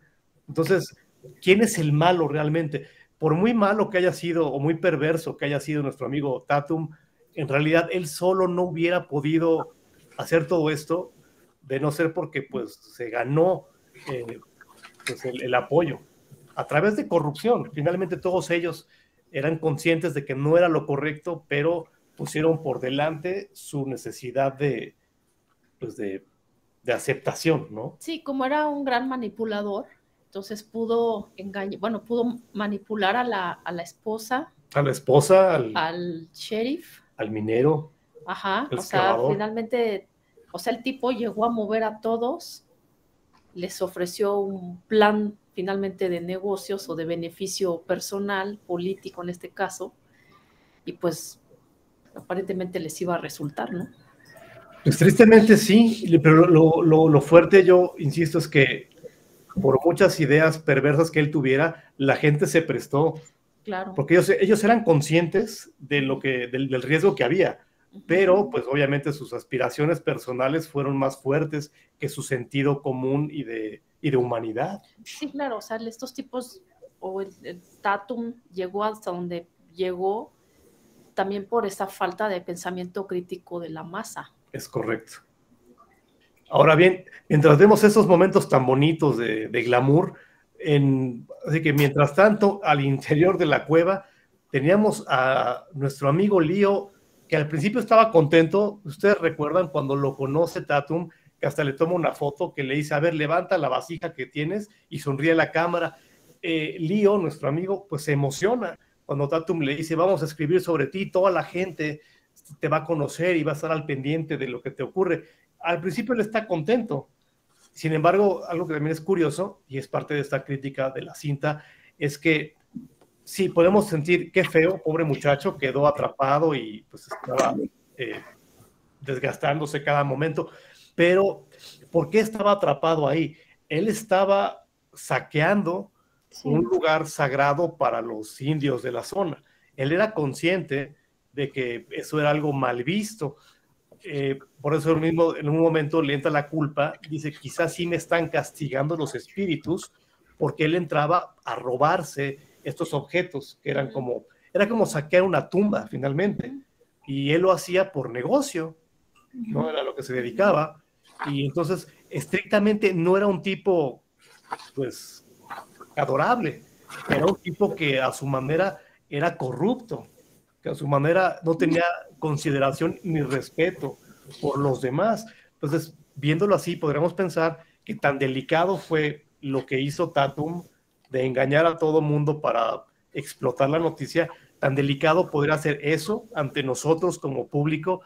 Speaker 1: Entonces, ¿quién es el malo realmente? Por muy malo que haya sido o muy perverso que haya sido nuestro amigo Tatum, en realidad él solo no hubiera podido hacer todo esto de no ser porque pues se ganó pues, el apoyo a través de corrupción. Finalmente todos ellos eran conscientes de que no era lo correcto, pero pusieron por delante su necesidad de aceptación, ¿no?
Speaker 2: Sí, como era un gran manipulador, entonces pudo manipular a la esposa.
Speaker 1: A la esposa,
Speaker 2: al sheriff.
Speaker 1: Al minero.
Speaker 2: Ajá, o sea, finalmente, el tipo llegó a mover a todos, les ofreció un plan finalmente de negocios o de beneficio personal, político en este caso, y pues aparentemente les iba a resultar, ¿no?
Speaker 1: Pues tristemente sí, pero lo fuerte, yo insisto, es que por muchas ideas perversas que él tuviera, la gente se prestó.
Speaker 2: Claro.
Speaker 1: Porque ellos eran conscientes del riesgo que había, pero pues obviamente sus aspiraciones personales fueron más fuertes que su sentido común y de humanidad.
Speaker 2: Sí, claro, o sea, estos tipos, o el Tatum llegó hasta donde llegó también por esa falta de pensamiento crítico de la masa.
Speaker 1: Es correcto. Ahora bien, mientras vemos esos momentos tan bonitos de glamour, así que mientras tanto, al interior de la cueva, teníamos a nuestro amigo Leo, que al principio estaba contento. Ustedes recuerdan cuando lo conoce Tatum, que hasta le toma una foto que le dice, a ver, levanta la vasija que tienes y sonríe a la cámara. Leo, nuestro amigo, pues se emociona cuando Tatum le dice, vamos a escribir sobre ti, toda la gente te va a conocer y va a estar al pendiente de lo que te ocurre. Al principio él está contento. Sin embargo, algo que también es curioso, y es parte de esta crítica de la cinta, es que sí, podemos sentir qué feo, pobre muchacho, quedó atrapado y pues estaba desgastándose cada momento, pero ¿por qué estaba atrapado ahí? Él estaba saqueando un lugar sagrado para los indios de la zona. Él era consciente de que eso era algo mal visto. Por eso mismo, en un momento le entra la culpa, dice, quizás sí me están castigando los espíritus, porque él entraba a robarse estos objetos, que eran era como saquear una tumba, finalmente, y él lo hacía por negocio, no era lo que se dedicaba, y entonces, estrictamente, no era un tipo, pues, adorable, era un tipo que a su manera era corrupto, que a su manera no tenía consideración ni respeto por los demás. Entonces, viéndolo así, podríamos pensar que tan delicado fue lo que hizo Tatum de engañar a todo mundo para explotar la noticia, tan delicado podría ser eso ante nosotros como público,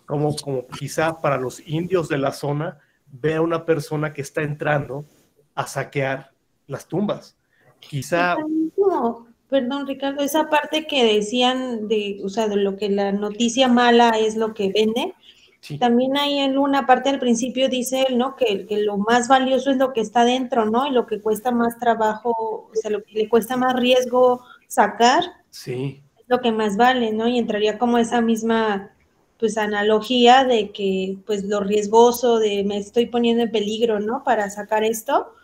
Speaker 1: como quizá para los indios de la zona, ver a una persona que está entrando a saquear las tumbas. Quizá...
Speaker 3: Perdón, Ricardo, esa parte que decían o sea, de lo que la noticia mala es lo que vende, sí. También hay en una parte al principio dice él, ¿no? Que lo más valioso es lo que está dentro, ¿no? Y lo que cuesta más trabajo, o sea, lo que le cuesta más riesgo sacar,
Speaker 1: sí,
Speaker 3: es lo que más vale, ¿no? Y entraría como esa misma, pues, analogía de que, pues, lo riesgoso de me estoy poniendo en peligro, ¿no? Para sacar esto,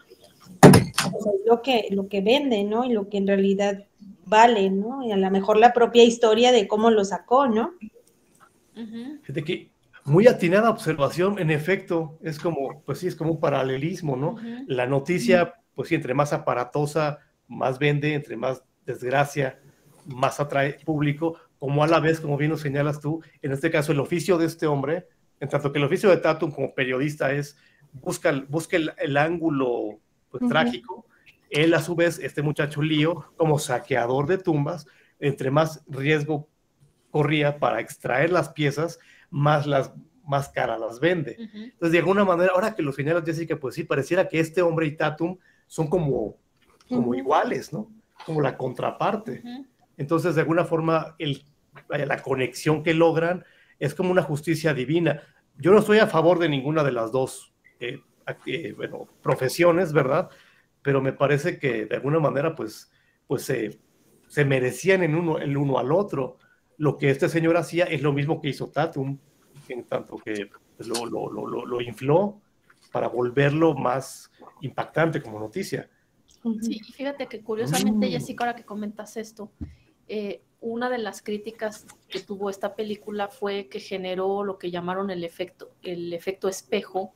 Speaker 3: o sea, es lo que vende, ¿no? Y lo que en realidad vale, ¿no? Y a lo mejor la propia historia de cómo lo sacó, ¿no?
Speaker 1: Fíjate que muy atinada observación, en efecto, es como, pues sí, es como un paralelismo, ¿no? La noticia, pues sí, entre más aparatosa, más vende, entre más desgracia, más atrae público, como a la vez, como bien lo señalas tú, en este caso el oficio de este hombre, en tanto que el oficio de Tatum como periodista es, busca el ángulo pues, trágico, él a su vez, este muchacho Leo, como saqueador de tumbas, entre más riesgo corría para extraer las piezas, más caras las vende. Entonces, de alguna manera, ahora que lo señalas, Jessica, pues sí, pareciera que este hombre y Tatum son como iguales, ¿no? Como la contraparte. Entonces, de alguna forma, la conexión que logran es como una justicia divina. Yo no estoy a favor de ninguna de las dos profesiones, ¿verdad? Pero me parece que de alguna manera, pues se merecían el uno al otro. Lo que este señor hacía es lo mismo que hizo Tatum, en tanto que pues, lo infló para volverlo más impactante como noticia.
Speaker 2: Sí, y fíjate que curiosamente, Jessica, ahora que comentas esto, una de las críticas que tuvo esta película fue que generó lo que llamaron el efecto espejo,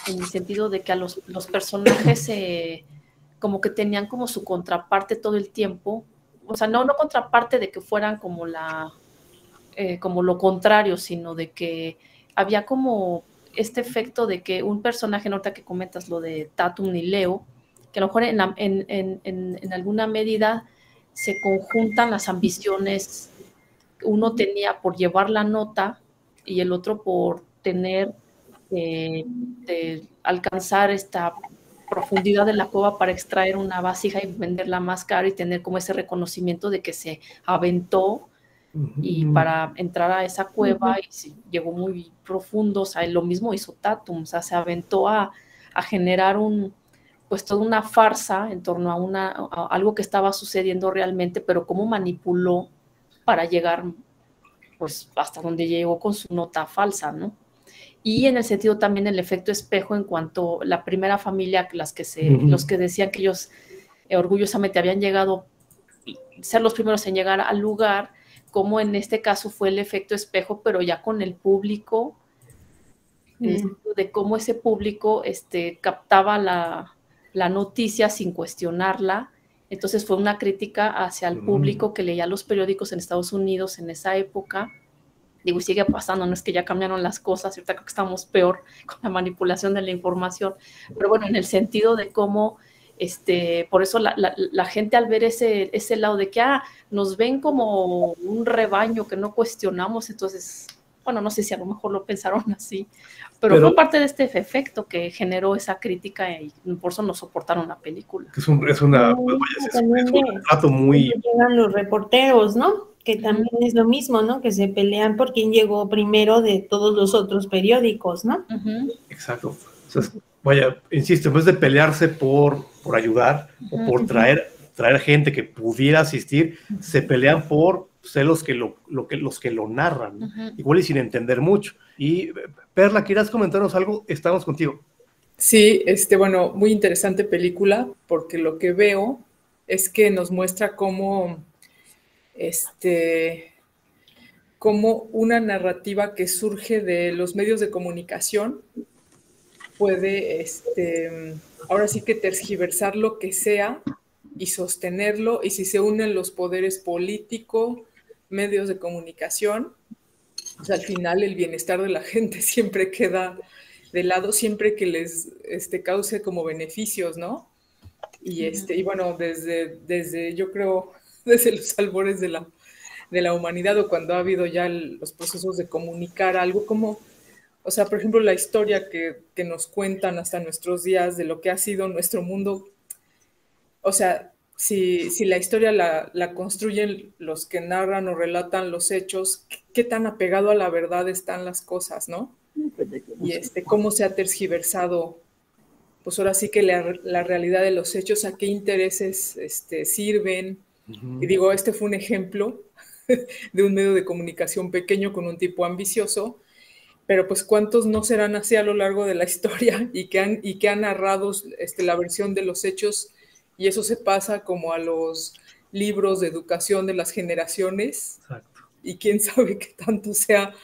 Speaker 2: en el sentido de que a los personajes como que tenían como su contraparte todo el tiempo, o sea, no contraparte de que fueran como como lo contrario, sino de que había como este efecto de que un personaje, nota que comentas lo de Tatum y Leo, que a lo mejor en alguna medida se conjuntan las ambiciones que uno tenía por llevar la nota y el otro por tener, de alcanzar esta profundidad de la cueva para extraer una vasija y venderla más caro y tener como ese reconocimiento de que se aventó y para entrar a esa cueva y llegó muy profundo. O sea, lo mismo hizo Tatum, o sea, se aventó a generar pues toda una farsa en torno a algo que estaba sucediendo realmente, pero cómo manipuló para llegar pues hasta donde llegó con su nota falsa, ¿no? Y en el sentido también el efecto espejo en cuanto a la primera familia, los que decían que ellos orgullosamente habían llegado, ser los primeros en llegar al lugar, como en este caso fue el efecto espejo, pero ya con el público, de cómo ese público captaba la noticia sin cuestionarla Entonces fue una crítica hacia el público que leía los periódicos en Estados Unidos en esa época. Digo, y sigue pasando, no es que ya cambiaron las cosas, ahorita creo que estamos peor con la manipulación de la información, pero bueno, en el sentido de cómo, por eso la gente al ver ese lado de que nos ven como un rebaño que no cuestionamos, entonces, bueno, no sé si a lo mejor lo pensaron así, pero fue parte de este efecto que generó esa crítica y por eso no soportaron la película.
Speaker 1: Es un trato muy...
Speaker 3: Llegan los reporteros, ¿no? Que también es lo mismo, ¿no? Que se pelean por quién llegó primero de todos los otros periódicos, ¿no?
Speaker 1: Exacto. O sea, vaya, insisto, en vez de pelearse por ayudar o por traer gente que pudiera asistir, se pelean por ser los que lo narran, ¿no? Igual y sin entender mucho. Y Perla, ¿quieras comentarnos algo? Estamos contigo.
Speaker 4: Sí, bueno, muy interesante película, porque lo que veo es que nos muestra cómo como una narrativa que surge de los medios de comunicación puede, ahora sí que tergiversar lo que sea y sostenerlo, y si se unen los poderes político, medios de comunicación, pues al final el bienestar de la gente siempre queda de lado, siempre que les cause como beneficios, ¿no? Y bueno, desde yo creo, desde los albores de la humanidad, o cuando ha habido ya los procesos de comunicar algo, como, o sea, por ejemplo, la historia que nos cuentan hasta nuestros días de lo que ha sido nuestro mundo. O sea, si la historia la construyen los que narran o relatan los hechos, ¿qué tan apegado a la verdad están las cosas, no? Y cómo se ha tergiversado, pues ahora sí que la realidad de los hechos, a qué intereses sirven. Y digo, fue un ejemplo de un medio de comunicación pequeño con un tipo ambicioso, pero pues cuántos no serán así a lo largo de la historia y que han narrado la versión de los hechos, y eso se pasa como a los libros de educación de las generaciones. Exacto. Y quién sabe qué tanto sea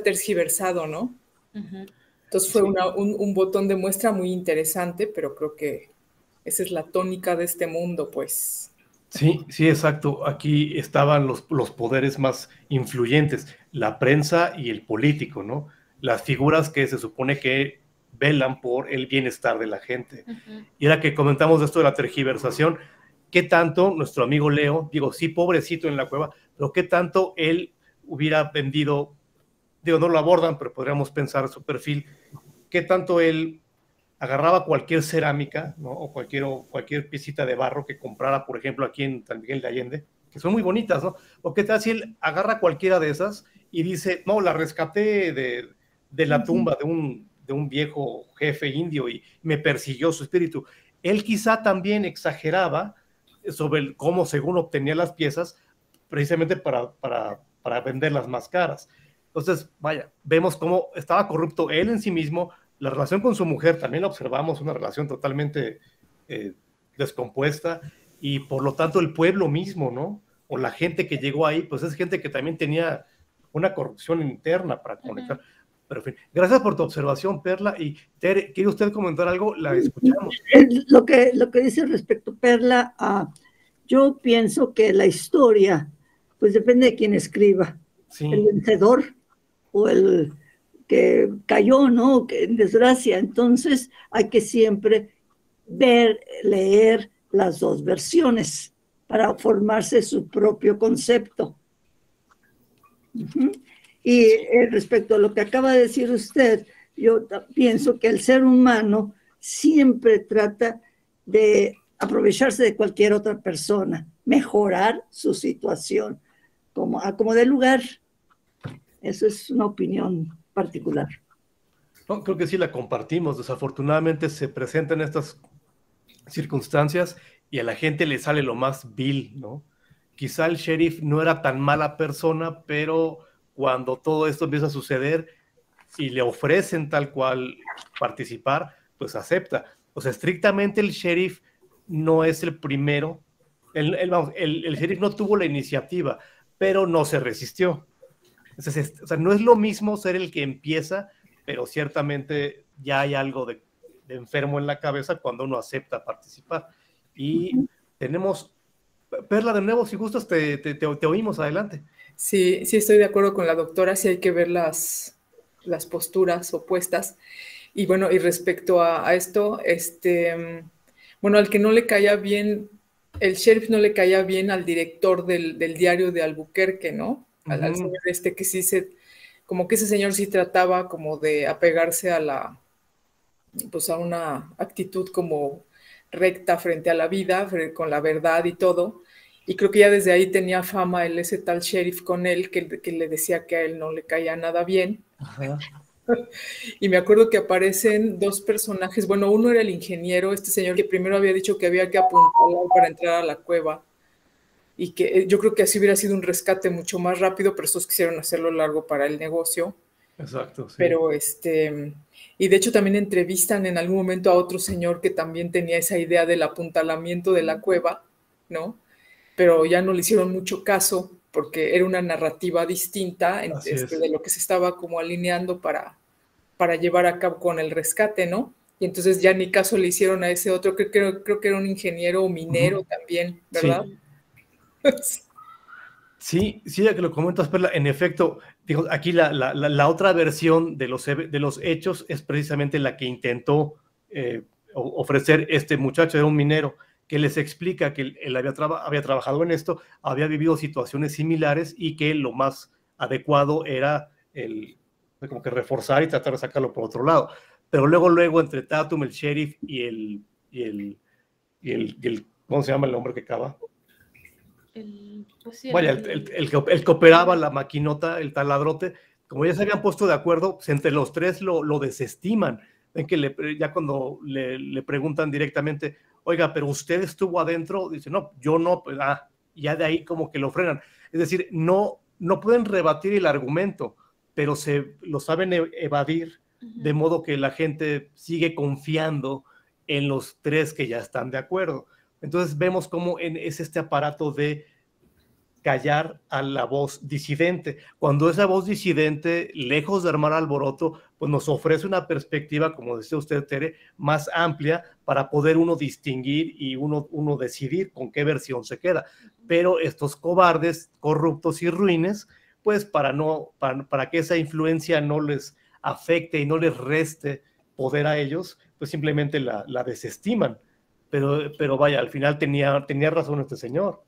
Speaker 4: tergiversado, ¿no? Entonces fue un botón de muestra muy interesante, pero creo que esa es la tónica de este mundo, pues.
Speaker 1: Sí, exacto. Aquí estaban los poderes más influyentes, la prensa y el político, ¿no? Las figuras que se supone que velan por el bienestar de la gente. Y ahora que comentamos de esto de la tergiversación, ¿qué tanto nuestro amigo Leo, digo, sí, pobrecito en la cueva, pero qué tanto él hubiera vendido, digo, no lo abordan, pero podríamos pensar su perfil, qué tanto él agarraba cualquier cerámica, ¿no? O cualquier piecita de barro que comprara, por ejemplo, aquí en San Miguel de Allende, que son muy bonitas, ¿no? O qué tal si él agarra cualquiera de esas y dice, no, la rescaté de la tumba de un viejo jefe indio y me persiguió su espíritu. Él quizá también exageraba sobre cómo según obtenía las piezas, precisamente para venderlas más caras. Entonces, vaya, vemos cómo estaba corrupto él en sí mismo. La relación con su mujer también la observamos, una relación totalmente descompuesta, y por lo tanto el pueblo mismo, ¿no? O la gente que llegó ahí, pues es gente que también tenía una corrupción interna para conectar. Pero en fin, gracias por tu observación, Perla. Y Tere, ¿quiere usted comentar algo? La escuchamos.
Speaker 5: Lo que dice respecto, Perla, yo pienso que la historia, pues depende de quién escriba. Sí. El vencedor o el que cayó, ¿no? Que en desgracia. Entonces hay que siempre leer las dos versiones para formarse su propio concepto. Y respecto a lo que acaba de decir usted, yo pienso que el ser humano siempre trata de aprovecharse de cualquier otra persona, mejorar su situación, como de lugar. Eso es una opinión particular.
Speaker 1: No, creo que sí la compartimos. Desafortunadamente se presentan estas circunstancias y a la gente le sale lo más vil, ¿no? Quizá el sheriff no era tan mala persona, pero cuando todo esto empieza a suceder y le ofrecen tal cual participar, pues acepta. O sea, estrictamente el sheriff no es el primero. El sheriff no tuvo la iniciativa, pero no se resistió. Entonces, o sea, no es lo mismo ser el que empieza, pero ciertamente ya hay algo de enfermo en la cabeza cuando uno acepta participar. Y tenemos, Perla, de nuevo, si gustas, te oímos, adelante.
Speaker 4: Sí, sí estoy de acuerdo con la doctora, sí hay que ver las posturas opuestas. Y bueno, y respecto a esto, bueno, al que no le caía bien, el sheriff no le caía bien al director del diario de Albuquerque, ¿no? Al señor que sí como que ese señor sí trataba como de apegarse a pues a una actitud como recta frente a la vida, con la verdad y todo. Y creo que ya desde ahí tenía fama ese tal sheriff con él, que le decía que a él no le caía nada bien.
Speaker 1: Ajá.
Speaker 4: Y me acuerdo que aparecen dos personajes. Bueno, uno era el ingeniero, este señor que primero había dicho que había que apuntalar para entrar a la cueva. Y que yo creo que así hubiera sido un rescate mucho más rápido, pero estos quisieron hacerlo largo para el negocio.
Speaker 1: Exacto, sí.
Speaker 4: Pero y de hecho también entrevistan en algún momento a otro señor que también tenía esa idea del apuntalamiento de la cueva, ¿no? Pero ya no le hicieron mucho caso porque era una narrativa distinta de lo que se estaba como alineando para llevar a cabo con el rescate, ¿no? Y entonces ya ni caso le hicieron a ese otro, creo que era un ingeniero minero también, ¿verdad?
Speaker 1: Sí, ya que lo comentas, Perla, en efecto, digo, aquí la otra versión de los hechos es precisamente la que intentó ofrecer este muchacho, era un minero, que les explica que él había trabajado en esto, había vivido situaciones similares y que lo más adecuado era como que reforzar y tratar de sacarlo por otro lado. Pero luego entre Tatum, el sheriff y el ¿cómo se llama el hombre que cava? El que operaba la maquinota, el taladrote, como ya se habían puesto de acuerdo, pues entre los tres lo desestiman. Ven que ya cuando le preguntan directamente, oiga, pero usted estuvo adentro, dice, no, yo no, pues, ya de ahí como que lo frenan. Es decir, no pueden rebatir el argumento, pero lo saben evadir, de modo que la gente sigue confiando en los tres que ya están de acuerdo. Entonces vemos cómo es este aparato de callar a la voz disidente. Cuando esa voz disidente, lejos de armar alboroto, pues nos ofrece una perspectiva, como decía usted, Tere, más amplia para poder uno distinguir y uno decidir con qué versión se queda. Pero estos cobardes, corruptos y ruines, pues para que esa influencia no les afecte y no les reste poder a ellos, pues simplemente la desestiman. Pero vaya, al final tenía razón este señor.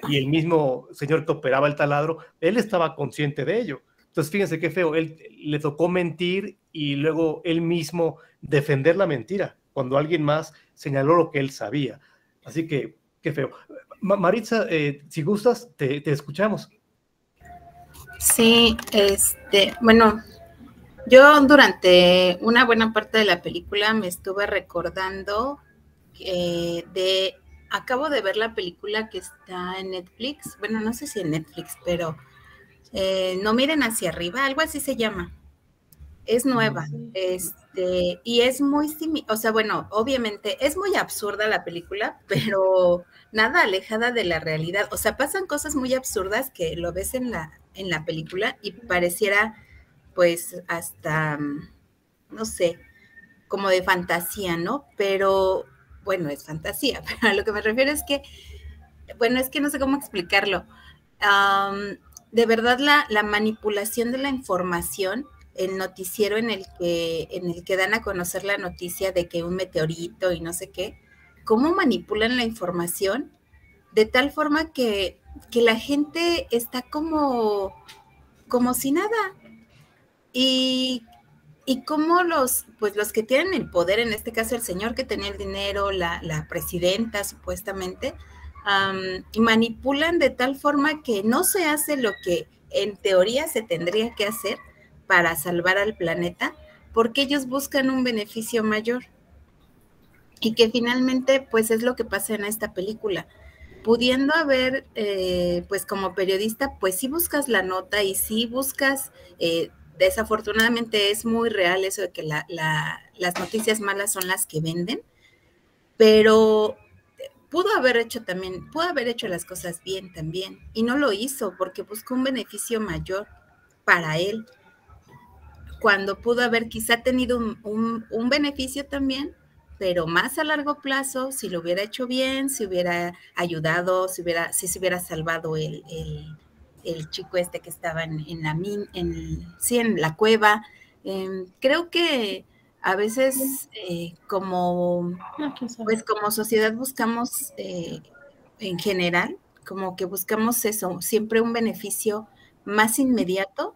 Speaker 1: Y el mismo señor que operaba el taladro, él estaba consciente de ello. Entonces, fíjense qué feo, él le tocó mentir y luego él mismo defender la mentira, cuando alguien más señaló lo que él sabía. Así que, qué feo. Maritza, si gustas, te escuchamos.
Speaker 6: Sí, bueno, yo durante una buena parte de la película me estuve recordando acabo de ver la película que está en Netflix, bueno, no sé si en Netflix, pero No miren hacia arriba, algo así se llama. Es nueva, y es muy o sea, bueno, obviamente es muy absurda la película, pero nada alejada de la realidad. O sea, pasan cosas muy absurdas que lo ves en la película y pareciera, pues, hasta, no sé, como de fantasía, ¿no? Pero, bueno, es fantasía, pero a lo que me refiero es que, bueno, es que no sé cómo explicarlo. De verdad, la manipulación de la información, el noticiero en el que dan a conocer la noticia de que un meteorito y no sé qué, cómo manipulan la información de tal forma que la gente está como si nada. Y cómo los que tienen el poder, en este caso el señor que tenía el dinero, la presidenta supuestamente, manipulan de tal forma que no se hace lo que en teoría se tendría que hacer para salvar al planeta, porque ellos buscan un beneficio mayor. Y que finalmente, pues, es lo que pasa en esta película. Pudiendo haber, pues, como periodista, pues sí buscas la nota y sí buscas, desafortunadamente es muy real eso de que las noticias malas son las que venden, pero pudo haber hecho las cosas bien también, y no lo hizo porque buscó un beneficio mayor para él, cuando pudo haber quizá tenido un beneficio también, pero más a largo plazo, si lo hubiera hecho bien, si hubiera ayudado, si se hubiera salvado el chico este que estaba en la cueva. Creo que a veces como sociedad buscamos en general, como que buscamos eso, siempre un beneficio más inmediato,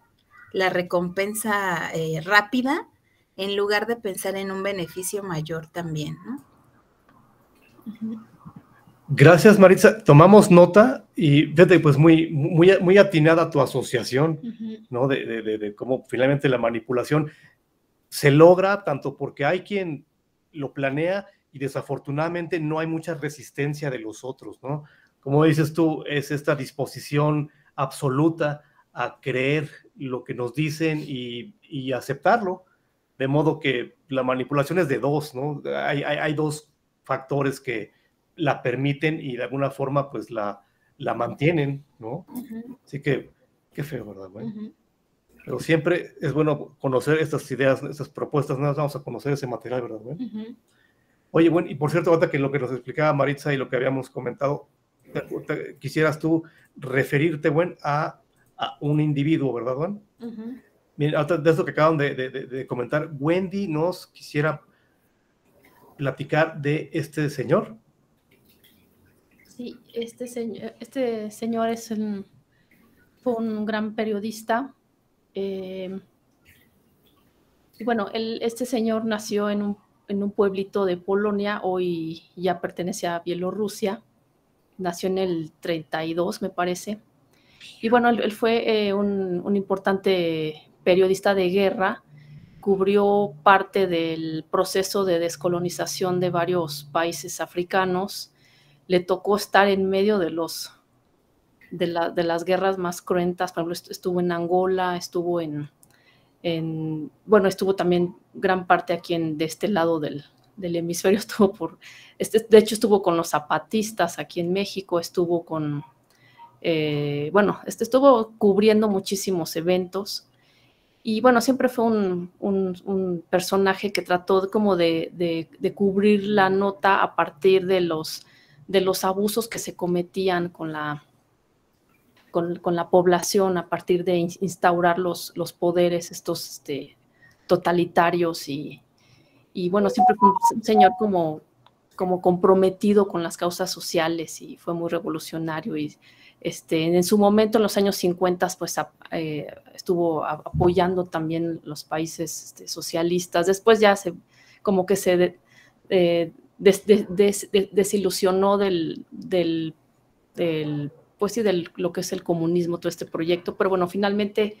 Speaker 6: la recompensa rápida, en lugar de pensar en un beneficio mayor también, ¿no?
Speaker 1: Gracias, Maritza. Tomamos nota y fíjate, pues muy atinada tu asociación, ¿no? De cómo finalmente la manipulación se logra tanto porque hay quien lo planea y desafortunadamente no hay mucha resistencia de los otros, ¿no? Como dices tú, es esta disposición absoluta a creer lo que nos dicen y aceptarlo, de modo que la manipulación es de dos, ¿no? Hay dos factores que la permiten y de alguna forma pues la mantienen, ¿no? Así que, qué feo, ¿verdad, güey? Pero siempre es bueno conocer estas ideas, estas propuestas, no vamos a conocer ese material, ¿verdad, güey? Oye, bueno, y por cierto, ahorita que lo que nos explicaba Maritza y lo que habíamos comentado, quisieras tú referirte, güey, a un individuo, ¿verdad, güey? Bien, de esto que acaban de comentar, Wendy nos quisiera platicar de este señor.
Speaker 2: Sí, este señor fue un gran periodista. Bueno, este señor nació en un pueblito de Polonia, hoy ya pertenece a Bielorrusia. Nació en el 32, me parece. Y bueno, él fue un importante periodista de guerra. Cubrió parte del proceso de descolonización de varios países africanos. Le tocó estar en medio de las guerras más cruentas. Por ejemplo, estuvo en Angola, estuvo estuvo también gran parte aquí de este lado del hemisferio, de hecho estuvo con los zapatistas aquí en México, estuvo estuvo cubriendo muchísimos eventos. Y bueno, siempre fue un personaje que trató como de cubrir la nota a partir de los abusos que se cometían con la población, a partir de instaurar los poderes estos totalitarios. Y bueno, siempre fue un señor como comprometido con las causas sociales y fue muy revolucionario. Y en su momento, en los años 50, pues estuvo apoyando también los países socialistas. Después ya se desilusionó de lo que es el comunismo, todo este proyecto. Pero bueno, finalmente,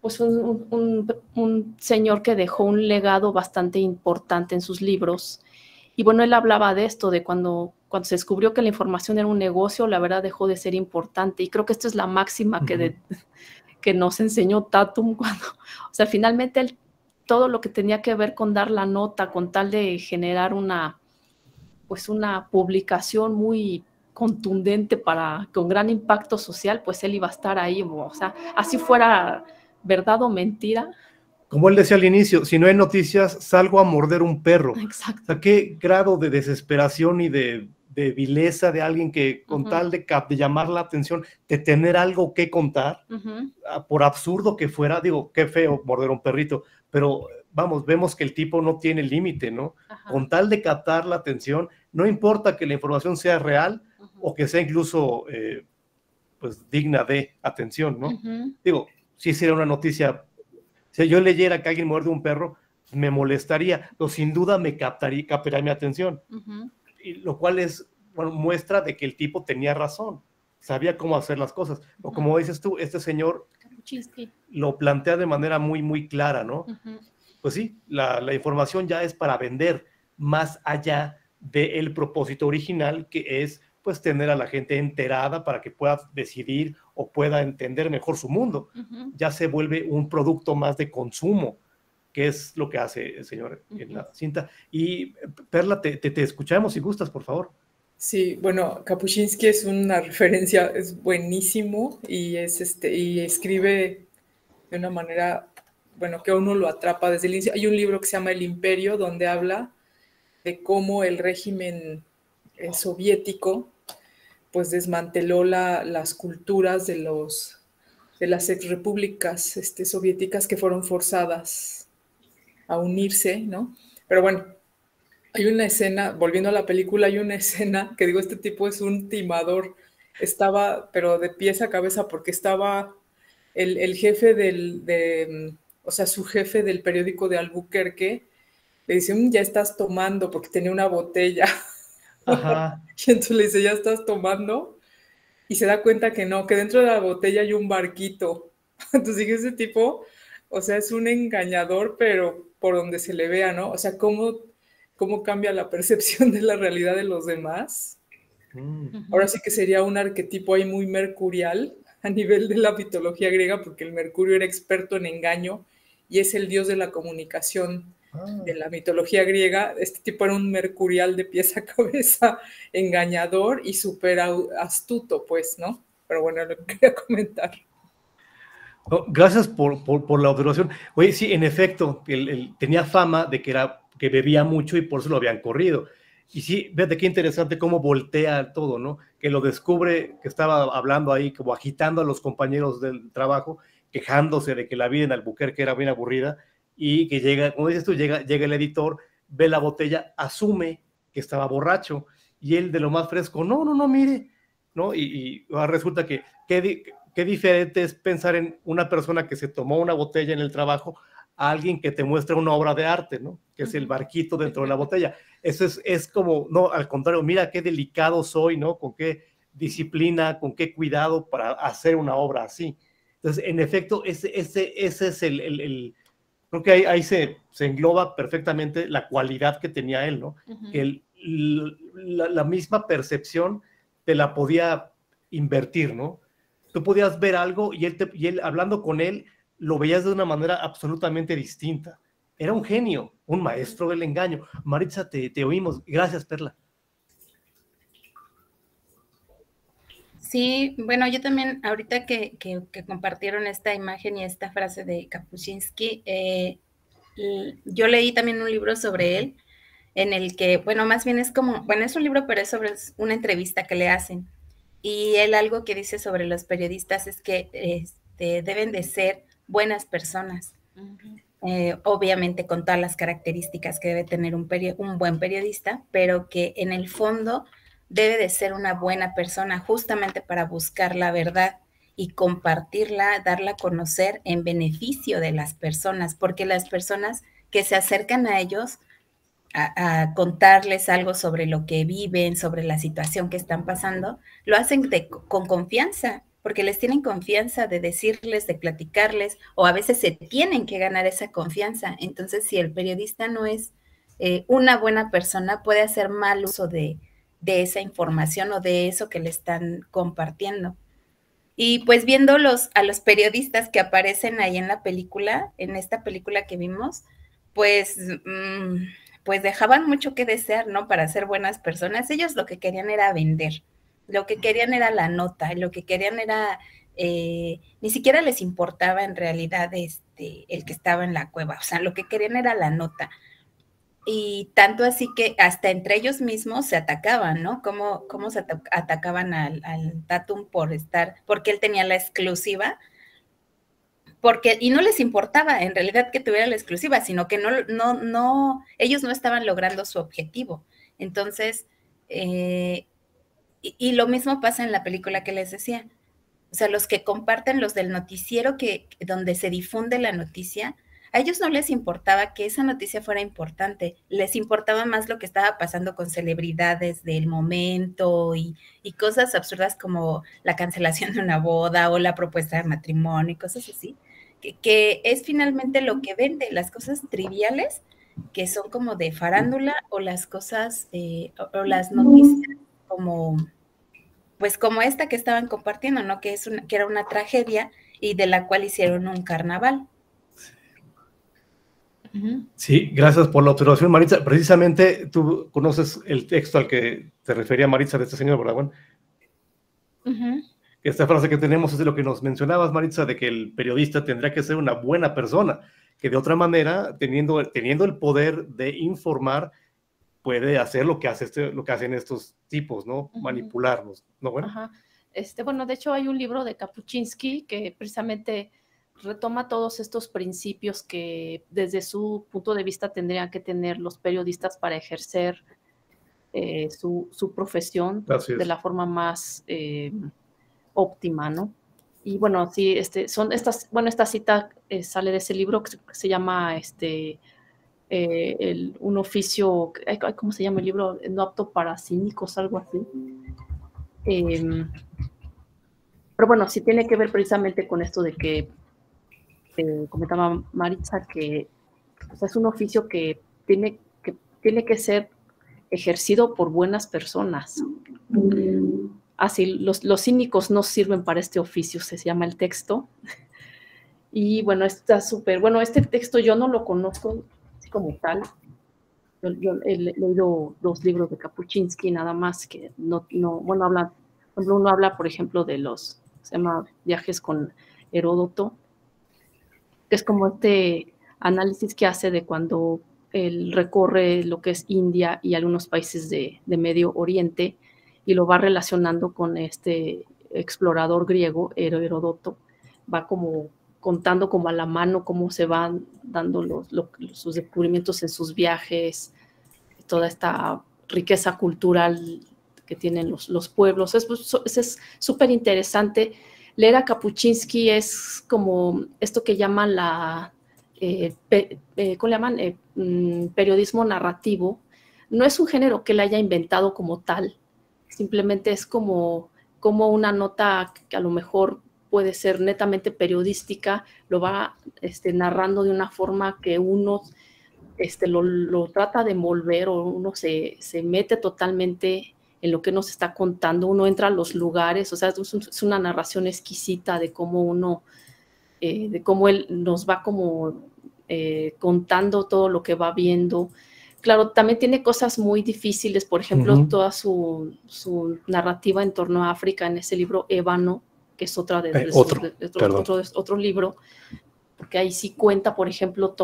Speaker 2: pues un señor que dejó un legado bastante importante en sus libros. Y bueno, él hablaba de esto, de cuando se descubrió que la información era un negocio, la verdad dejó de ser importante. Y creo que esto es la máxima que nos enseñó Tatum o sea, finalmente todo lo que tenía que ver con dar la nota, con tal de generar una publicación muy contundente con gran impacto social, pues él iba a estar ahí, o sea, así fuera verdad o mentira.
Speaker 1: Como él decía al inicio, si no hay noticias, salgo a morder un perro.
Speaker 2: Exacto.
Speaker 1: O sea, qué grado de desesperación y de vileza de alguien que con tal de llamar la atención, de tener algo que contar, por absurdo que fuera, digo, qué feo morder un perrito, pero vamos, vemos que el tipo no tiene límite, ¿no? Con tal de captar la atención, no importa que la información sea real o que sea incluso pues digna de atención, ¿no? Digo, si sería una noticia. Si yo leyera que alguien muerde un perro, me molestaría, pero sin duda me captaría mi atención. Y lo cual muestra de que el tipo tenía razón, sabía cómo hacer las cosas. O como dices tú, este señor lo plantea de manera muy, muy clara, ¿no? Pues sí, la información ya es para vender, más allá del propósito original, que es pues tener a la gente enterada para que pueda decidir o pueda entender mejor su mundo. Ya se vuelve un producto más de consumo, que es lo que hace el señor en la cinta. Y Perla, te escuchamos si gustas, por favor.
Speaker 4: Sí, bueno, Kapuscinski es una referencia, es buenísimo y y escribe de una manera, bueno, que a uno lo atrapa desde el inicio. Hay un libro que se llama El Imperio, donde habla de cómo el régimen soviético pues desmanteló las culturas de las exrepúblicas soviéticas que fueron forzadas a unirse, ¿no? Pero bueno, hay una escena, volviendo a la película, hay una escena que digo, este tipo es un timador, estaba, pero de pies a cabeza, porque estaba el jefe o sea, su jefe del periódico de Albuquerque, le dice, ya estás tomando, porque tenía una botella.
Speaker 1: Ajá.
Speaker 4: Y entonces le dice, ¿ya estás tomando? Y se da cuenta que no, que dentro de la botella hay un barquito. Entonces dije, ese tipo, o sea, es un engañador, pero por donde se le vea, ¿no? O sea, cómo cambia la percepción de la realidad de los demás. Ahora sí que sería un arquetipo ahí muy mercurial a nivel de la mitología griega, porque el Mercurio era experto en engaño y es el dios de la comunicación de la mitología griega. Este tipo era un mercurial de pies a cabeza, engañador y súper astuto, pues, ¿no? Pero bueno, lo quería comentar.
Speaker 1: Oh, gracias por la observación. Oye, sí, en efecto, él tenía fama de que bebía mucho y por eso lo habían corrido. Y sí, fíjate qué interesante cómo voltea todo, ¿no? Que lo descubre, que estaba hablando ahí, como agitando a los compañeros del trabajo, quejándose de que la vida en Albuquerque era bien aburrida, y que llega, como dices tú, llega el editor, ve la botella, asume que estaba borracho, y él de lo más fresco, no, mire, ¿no? Y resulta que qué diferente es pensar en una persona que se tomó una botella en el trabajo a alguien que te muestra una obra de arte, ¿no? Que es el barquito dentro de la botella. Eso es como, no, al contrario, mira qué delicado soy, ¿no? Con qué disciplina, con qué cuidado para hacer una obra así. Entonces, en efecto, ese es creo que ahí se engloba perfectamente la cualidad que tenía él, ¿no? Que la misma percepción te la podía invertir, ¿no? Tú podías ver algo y él hablando con él, lo veías de una manera absolutamente distinta. Era un genio, un maestro del engaño. Maritza, te oímos. Gracias, Perla.
Speaker 6: Sí, bueno, yo también, ahorita que compartieron esta imagen y esta frase de Kapuscinski, yo leí también un libro sobre él, en el que, bueno, más bien es como, bueno, es un libro, pero es sobre una entrevista que le hacen. Y él algo que dice sobre los periodistas es que deben de ser buenas personas, obviamente con todas las características que debe tener un buen periodista, pero que en el fondo debe de ser una buena persona justamente para buscar la verdad y compartirla, darla a conocer en beneficio de las personas, porque las personas que se acercan a ellos a contarles algo sobre lo que viven, sobre la situación que están pasando, lo hacen con confianza, porque les tienen confianza de decirles, de platicarles, o a veces se tienen que ganar esa confianza. Entonces, si el periodista no es una buena persona, puede hacer mal uso de esa información o de eso que le están compartiendo. Y pues viendo a los periodistas que aparecen ahí en la película, en esta película que vimos, pues dejaban mucho que desear, ¿no? Para ser buenas personas. Ellos lo que querían era vender, lo que querían era la nota, lo que querían era, ni siquiera les importaba en realidad el que estaba en la cueva, o sea, lo que querían era la nota. Y tanto así que hasta entre ellos mismos se atacaban, ¿no? Cómo se atacaban al Tatum porque él tenía la exclusiva, y no les importaba en realidad que tuviera la exclusiva, sino que ellos no estaban logrando su objetivo. Entonces, y lo mismo pasa en la película que les decía. O sea, los que comparten, los del noticiero donde se difunde la noticia, a ellos no les importaba que esa noticia fuera importante, les importaba más lo que estaba pasando con celebridades del momento y cosas absurdas como la cancelación de una boda o la propuesta de matrimonio y cosas así, que es finalmente lo que vende, las cosas triviales que son como de farándula o las cosas o las noticias como esta que estaban compartiendo, ¿no? Que era una tragedia y de la cual hicieron un carnaval.
Speaker 1: Sí, gracias por la observación, Maritza. Precisamente tú conoces el texto al que te refería Maritza de este señor Bordagón. Esta frase que tenemos es de lo que nos mencionabas, Maritza, de que el periodista tendrá que ser una buena persona, que de otra manera, teniendo el poder de informar, puede hacer lo que hacen estos tipos, ¿no? Manipularnos, ¿no? Bueno.
Speaker 2: Ajá. Bueno, de hecho hay un libro de Kapuczynski que precisamente retoma todos estos principios que desde su punto de vista tendrían que tener los periodistas para ejercer su profesión de la forma más óptima, ¿no? Y bueno, sí, esta cita sale de ese libro que se llama un oficio, ¿cómo se llama el libro? No apto para cínicos, algo así. Pero bueno, sí tiene que ver precisamente con esto de que comentaba Maritza, que es un oficio que tiene que ser ejercido por buenas personas. Así, los cínicos no sirven para este oficio, se llama el texto. Y bueno, está súper, bueno, este texto yo no lo conozco así como tal. Yo he leído 2 libros de Kapuczynski, nada más, que bueno, uno habla, por ejemplo, se llama Viajes con Heródoto, que es como este análisis que hace de cuando él recorre lo que es India y algunos países de Medio Oriente, y lo va relacionando con este explorador griego, Heródoto. Va como contando como a la mano cómo se van dando sus descubrimientos en sus viajes, toda esta riqueza cultural que tienen los pueblos. Es súper interesante. Leer a Kapuczynski es como esto que llaman ¿cómo le llaman? Periodismo narrativo. No es un género que él haya inventado como tal, simplemente es como una nota que a lo mejor puede ser netamente periodística, lo va narrando de una forma que uno lo trata de envolver, o uno se mete totalmente en lo que nos está contando, uno entra a los lugares, o sea, es una narración exquisita de cómo de cómo él nos va como contando todo lo que va viendo. Claro, también tiene cosas muy difíciles, por ejemplo, toda su narrativa en torno a África en ese libro Ébano, que es otro libro, porque ahí sí cuenta, por ejemplo,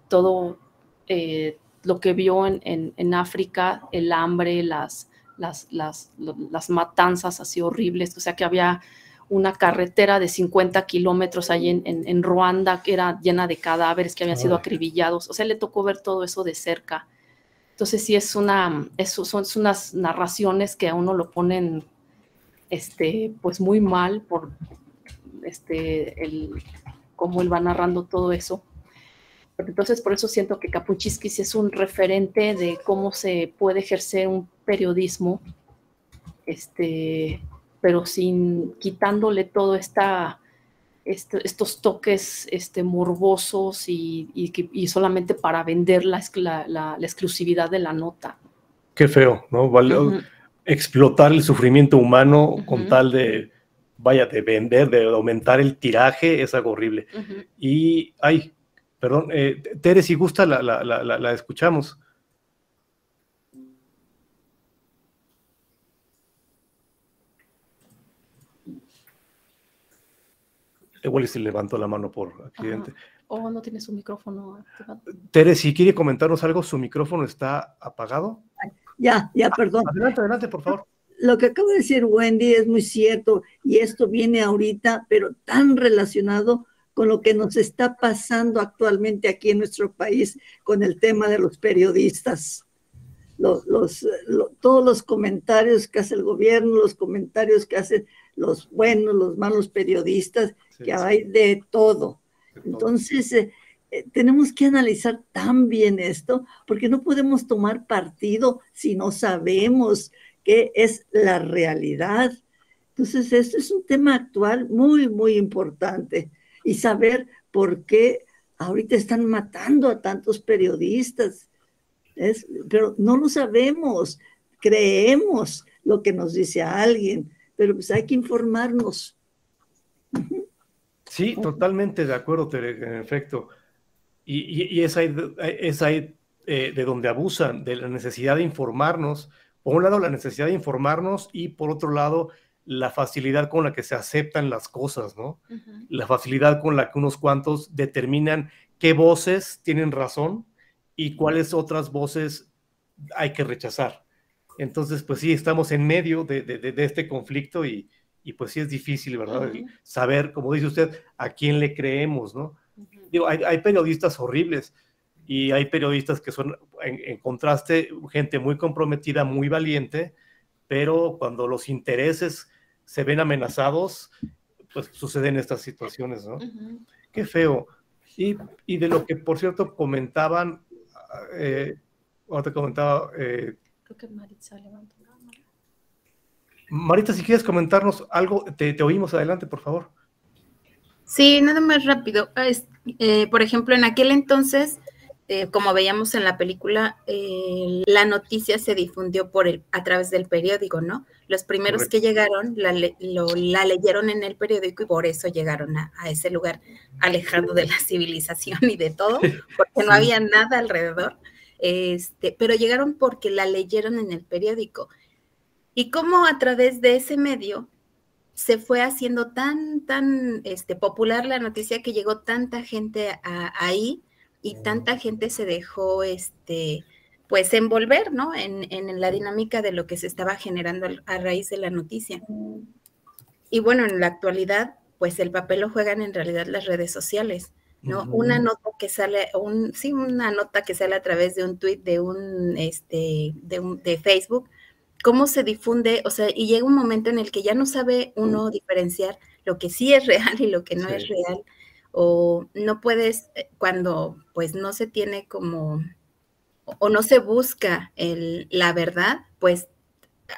Speaker 2: todo lo que vio en África, el hambre, las matanzas así horribles, o sea que había una carretera de 50 kilómetros ahí en Ruanda que era llena de cadáveres que habían sido acribillados, o sea, le tocó ver todo eso de cerca. Entonces sí son unas narraciones que a uno lo ponen pues muy mal por cómo él va narrando todo eso. Pero entonces por eso siento que Kapuczynski es un referente de cómo se puede ejercer un periodismo, pero sin quitándole todo estos toques morbosos y solamente para vender la exclusividad de la nota.
Speaker 1: Qué feo, ¿no? Explotar el sufrimiento humano con tal de vender, de aumentar el tiraje, es algo horrible. Y, perdón, Tere, si gusta, la escuchamos. Igual se levantó la mano por accidente.
Speaker 2: O no tiene su micrófono activado.
Speaker 1: Tere, si quiere comentarnos algo, su micrófono está apagado.
Speaker 5: Ya, perdón.
Speaker 1: Adelante, por favor.
Speaker 5: Lo que acaba de decir Wendy es muy cierto, y esto viene ahorita, pero tan relacionado con lo que nos está pasando actualmente aquí en nuestro país con el tema de los periodistas. Todos los comentarios que hace el gobierno, los comentarios que hacen los buenos, los malos periodistas, que hay de todo. Entonces, tenemos que analizar tan bien esto, porque no podemos tomar partido si no sabemos qué es la realidad. Entonces, esto es un tema actual muy, muy importante, y saber por qué ahorita están matando a tantos periodistas. Pero no lo sabemos, creemos lo que nos dice alguien, pero pues hay que informarnos.
Speaker 1: Sí, totalmente de acuerdo, Tere, en efecto. Y es ahí de donde abusan, de la necesidad de informarnos. Por un lado, la necesidad de informarnos, y por otro lado, la facilidad con la que se aceptan las cosas, ¿no? La facilidad con la que unos cuantos determinan qué voces tienen razón y cuáles otras voces hay que rechazar. Entonces, pues sí, estamos en medio de este conflicto y pues sí es difícil, ¿verdad? Saber, como dice usted, a quién le creemos, ¿no? Digo, hay periodistas horribles y hay periodistas que son, en contraste, gente muy comprometida, muy valiente, pero cuando los intereses se ven amenazados, pues suceden estas situaciones, ¿no? Qué feo. Y de lo que, por cierto, comentaban, o te comentaba...
Speaker 2: Creo que Maritza levantó la mano.
Speaker 1: Marita, si quieres comentarnos algo, te oímos, adelante, por favor.
Speaker 6: Sí, nada más rápido. Por ejemplo, en aquel entonces, como veíamos en la película, la noticia se difundió a través del periódico, ¿no? Los primeros que llegaron la leyeron en el periódico y por eso llegaron a ese lugar alejado de la civilización y de todo, porque no había nada alrededor. Pero llegaron porque la leyeron en el periódico. Y cómo a través de ese medio se fue haciendo tan popular la noticia que llegó tanta gente ahí y tanta gente se dejó pues envolver, ¿no? En la dinámica de lo que se estaba generando a raíz de la noticia. Y bueno, en la actualidad, pues el papel lo juegan en realidad las redes sociales, ¿no? Una nota que sale, una nota que sale a través de un tweet de Facebook, cómo se difunde, o sea, y llega un momento en el que ya no sabe uno diferenciar lo que sí es real y lo que no es real, o no puedes, cuando pues no se tiene como, o no se busca la verdad, pues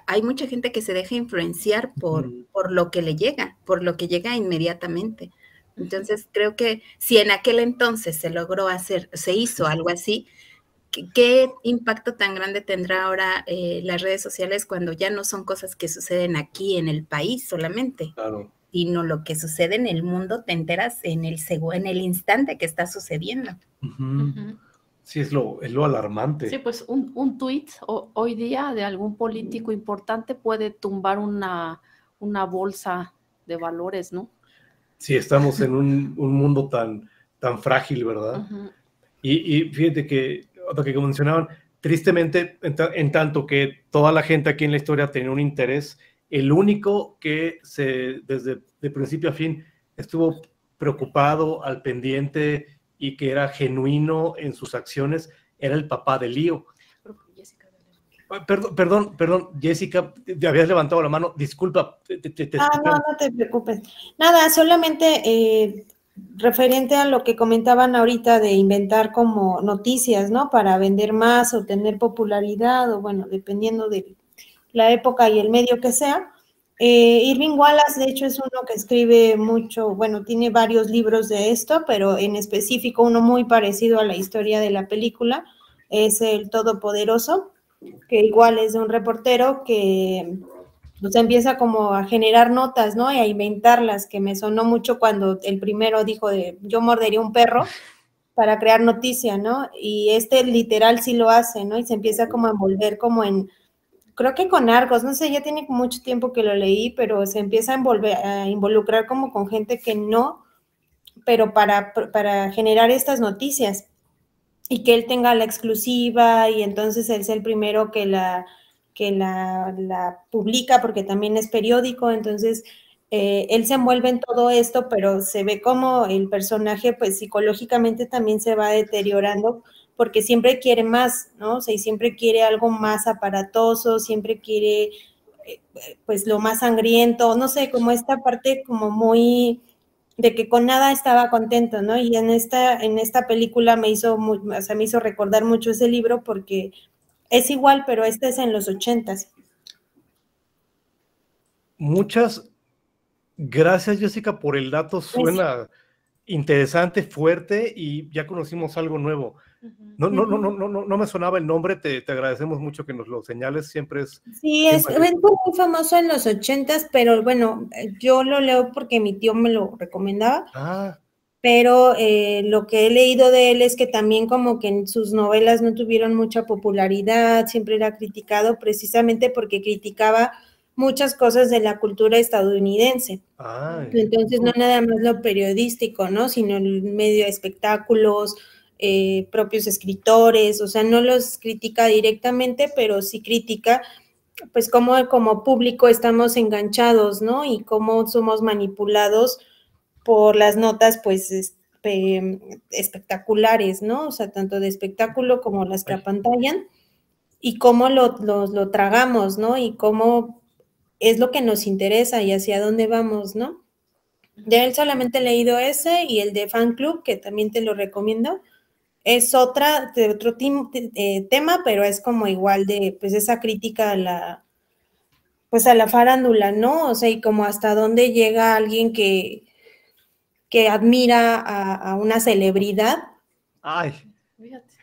Speaker 6: hay mucha gente que se deja influenciar por lo que le llega, por lo que llega inmediatamente. Entonces creo que si en aquel entonces se hizo algo así, ¿qué impacto tan grande tendrá ahora las redes sociales cuando ya no son cosas que suceden aquí en el país solamente?
Speaker 1: Claro.
Speaker 6: Sino lo que sucede en el mundo, te enteras en el instante que está sucediendo.
Speaker 1: Sí, es lo alarmante.
Speaker 2: Sí, pues un tuit hoy día de algún político importante puede tumbar una bolsa de valores, ¿no?
Speaker 1: Sí, estamos en un mundo tan frágil, ¿verdad? Y fíjate que, lo que mencionaban, tristemente, en tanto que toda la gente aquí en la historia tenía un interés, el único que desde de principio a fin estuvo preocupado, al pendiente y que era genuino en sus acciones, era el papá de Lío. Perdón, Jessica, te habías levantado la mano, disculpa.
Speaker 3: No te preocupes. Nada, solamente referente a lo que comentaban ahorita de inventar como noticias, ¿no? Para vender más o tener popularidad, o bueno, dependiendo de la época y el medio que sea. Irving Wallace, de hecho, es uno que escribe mucho, bueno, tiene varios libros de esto, pero en específico uno muy parecido a la historia de la película, es El Todopoderoso, que igual es de un reportero que pues empieza como a generar notas, ¿no? Y a inventarlas, que me sonó mucho cuando el primero dijo de yo mordería un perro para crear noticia, ¿no? Y literal sí lo hace, ¿no? Y se empieza como a envolver como en, creo que con Argos, no sé, ya tiene mucho tiempo que lo leí, pero se empieza a involucrar como con gente que no, pero para generar estas noticias y que él tenga la exclusiva y entonces él es el primero que la publica porque también es periódico, entonces él se envuelve en todo esto, pero se ve como el personaje pues psicológicamente también se va deteriorando porque siempre quiere más, ¿no? O sea, y siempre quiere algo más aparatoso, siempre quiere pues lo más sangriento, no sé, como esta parte como muy de que con nada estaba contento, ¿no? Y en esta película me hizo recordar mucho ese libro porque es igual, pero este es en los 80s.
Speaker 1: Muchas gracias, Jessica, por el dato. Suena interesante, fuerte, y ya conocimos algo nuevo. No me sonaba el nombre, te agradecemos mucho que nos lo señales, siempre es...
Speaker 3: Sí, es muy famoso en los 80s, pero bueno, yo lo leo porque mi tío me lo recomendaba. Pero lo que he leído de él es que también como que en sus novelas no tuvieron mucha popularidad, siempre era criticado precisamente porque criticaba muchas cosas de la cultura estadounidense. Entonces no nada más lo periodístico, ¿no? Sino el medio de espectáculos, propios escritores, o sea, no los critica directamente, pero sí critica pues cómo como público estamos enganchados, ¿no? Y cómo somos manipulados por las notas, pues, espectaculares, ¿no? O sea, tanto de espectáculo como las que apantallan, y cómo lo tragamos, ¿no? Y cómo es lo que nos interesa y hacia dónde vamos, ¿no? De él solamente he leído ese y el de Fan Club, que también te lo recomiendo. Es de otro tema, pero es como igual de, pues, esa crítica a la farándula, ¿no? O sea, y como hasta dónde llega alguien que admira a una celebridad.
Speaker 1: Ay.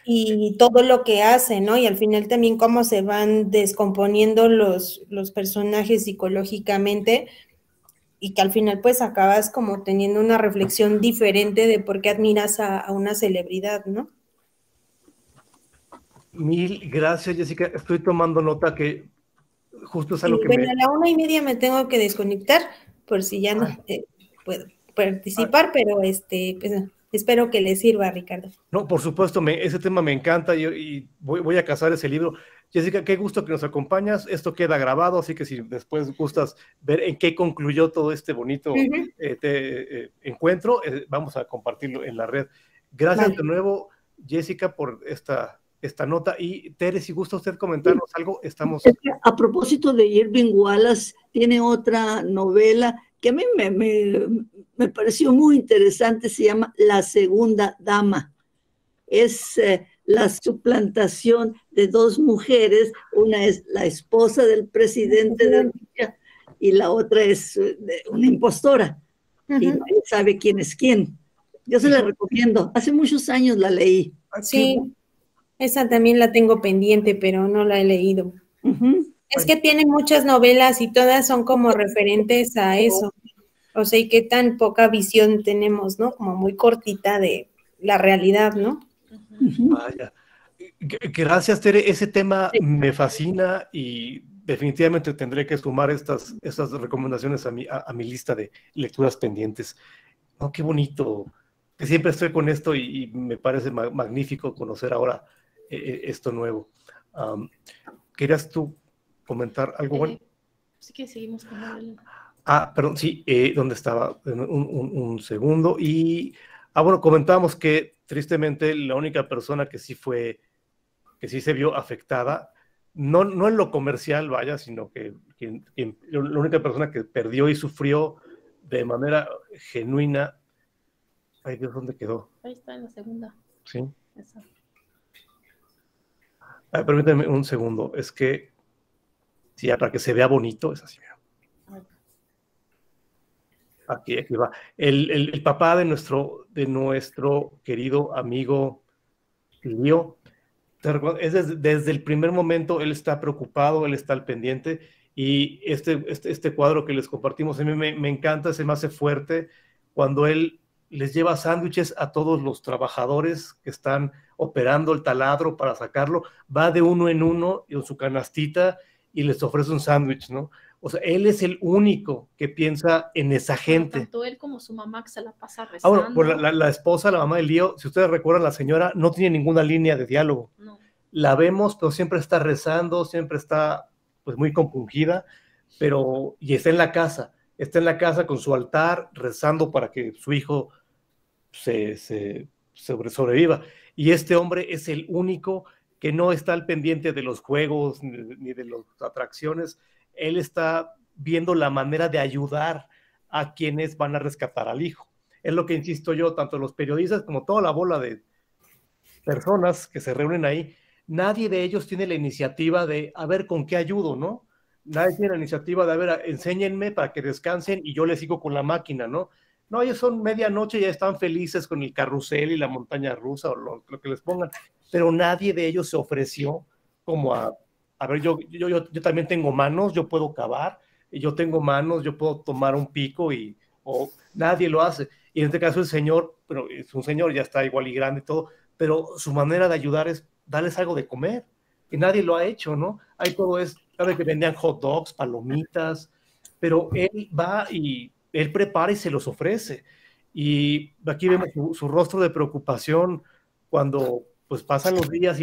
Speaker 3: Y todo lo que hace, ¿no? Y al final también cómo se van descomponiendo los personajes psicológicamente, y que al final pues acabas como teniendo una reflexión diferente de por qué admiras a una celebridad, ¿no?
Speaker 1: Mil gracias, Jessica. Estoy tomando nota que justo es algo que
Speaker 3: bueno, a la 1:30 me tengo que desconectar, por si ya no puedo participar, pero pues, espero que les sirva, Ricardo.
Speaker 1: No, por supuesto, ese tema me encanta y voy a cazar ese libro. Jessica, qué gusto que nos acompañas. Esto queda grabado, así que si después gustas ver en qué concluyó todo este bonito encuentro, vamos a compartirlo en la red. Gracias de nuevo, Jessica, por esta nota. Y Tere, si gusta usted comentarnos algo, estamos...
Speaker 5: A propósito de Irving Wallace, tiene otra novela que a mí me pareció muy interesante, se llama La Segunda Dama. Es la suplantación de dos mujeres, una es la esposa del presidente de Rusia y la otra es una impostora, y nadie sabe quién es quién. Yo se la recomiendo, hace muchos años la leí.
Speaker 3: Sí, esa también la tengo pendiente, pero no la he leído. Es que tiene muchas novelas y todas son como referentes a eso. O sea, y qué tan poca visión tenemos, ¿no? Como muy cortita de la realidad, ¿no?
Speaker 1: Vaya. Gracias, Tere. Ese tema me fascina y definitivamente tendré que sumar estas recomendaciones a mi lista de lecturas pendientes. Oh, qué bonito. Que siempre estoy con esto y me parece magnífico conocer ahora esto nuevo. ¿Querías tú comentar algo bueno?
Speaker 2: Sí que seguimos con el...
Speaker 1: Perdón, sí, ¿dónde estaba? Un segundo. Y, bueno, comentábamos que tristemente la única persona que sí se vio afectada, no en lo comercial, vaya, sino que la única persona que perdió y sufrió de manera genuina. Ay, Dios, ¿dónde quedó?
Speaker 2: Ahí está en la segunda.
Speaker 1: Sí. Permítame un segundo, es que sí, para que se vea bonito, es así. Aquí va. El papá de nuestro querido amigo Lío, desde el primer momento él está preocupado, él está al pendiente, y este cuadro que les compartimos a mí me encanta, se me hace fuerte cuando él les lleva sándwiches a todos los trabajadores que están operando el taladro para sacarlo, va de uno en uno en su canastita y les ofrece un sándwich, ¿no? O sea, él es el único que piensa en esa gente.
Speaker 2: Tanto él como su mamá que se la pasa rezando.
Speaker 1: Bueno, pues la esposa, la mamá de Lío, si ustedes recuerdan, la señora no tiene ninguna línea de diálogo.
Speaker 2: No.
Speaker 1: La vemos, pero siempre está rezando, siempre está pues muy compungida, y está en la casa con su altar, rezando para que su hijo sobreviva. Y este hombre es el único que no está al pendiente de los juegos ni de las atracciones. Él está viendo la manera de ayudar a quienes van a rescatar al hijo. Es lo que insisto yo, tanto los periodistas como toda la bola de personas que se reúnen ahí, nadie de ellos tiene la iniciativa de a ver con qué ayudo, ¿no? Nadie tiene la iniciativa de a ver, enséñenme para que descansen y yo les sigo con la máquina, ¿no? No, ellos son medianoche y ya están felices con el carrusel y la montaña rusa o lo que les pongan, pero nadie de ellos se ofreció como a ver, yo también tengo manos, yo puedo cavar, y yo tengo manos, yo puedo tomar un pico nadie lo hace. Y en este caso el señor, pero es un señor, ya está igual y grande y todo, pero su manera de ayudar es darles algo de comer, y nadie lo ha hecho, ¿no? Hay todo es, sabe que vendían hot dogs, palomitas, pero él va y él prepara y se los ofrece. Y aquí vemos su rostro de preocupación cuando pues pasan los días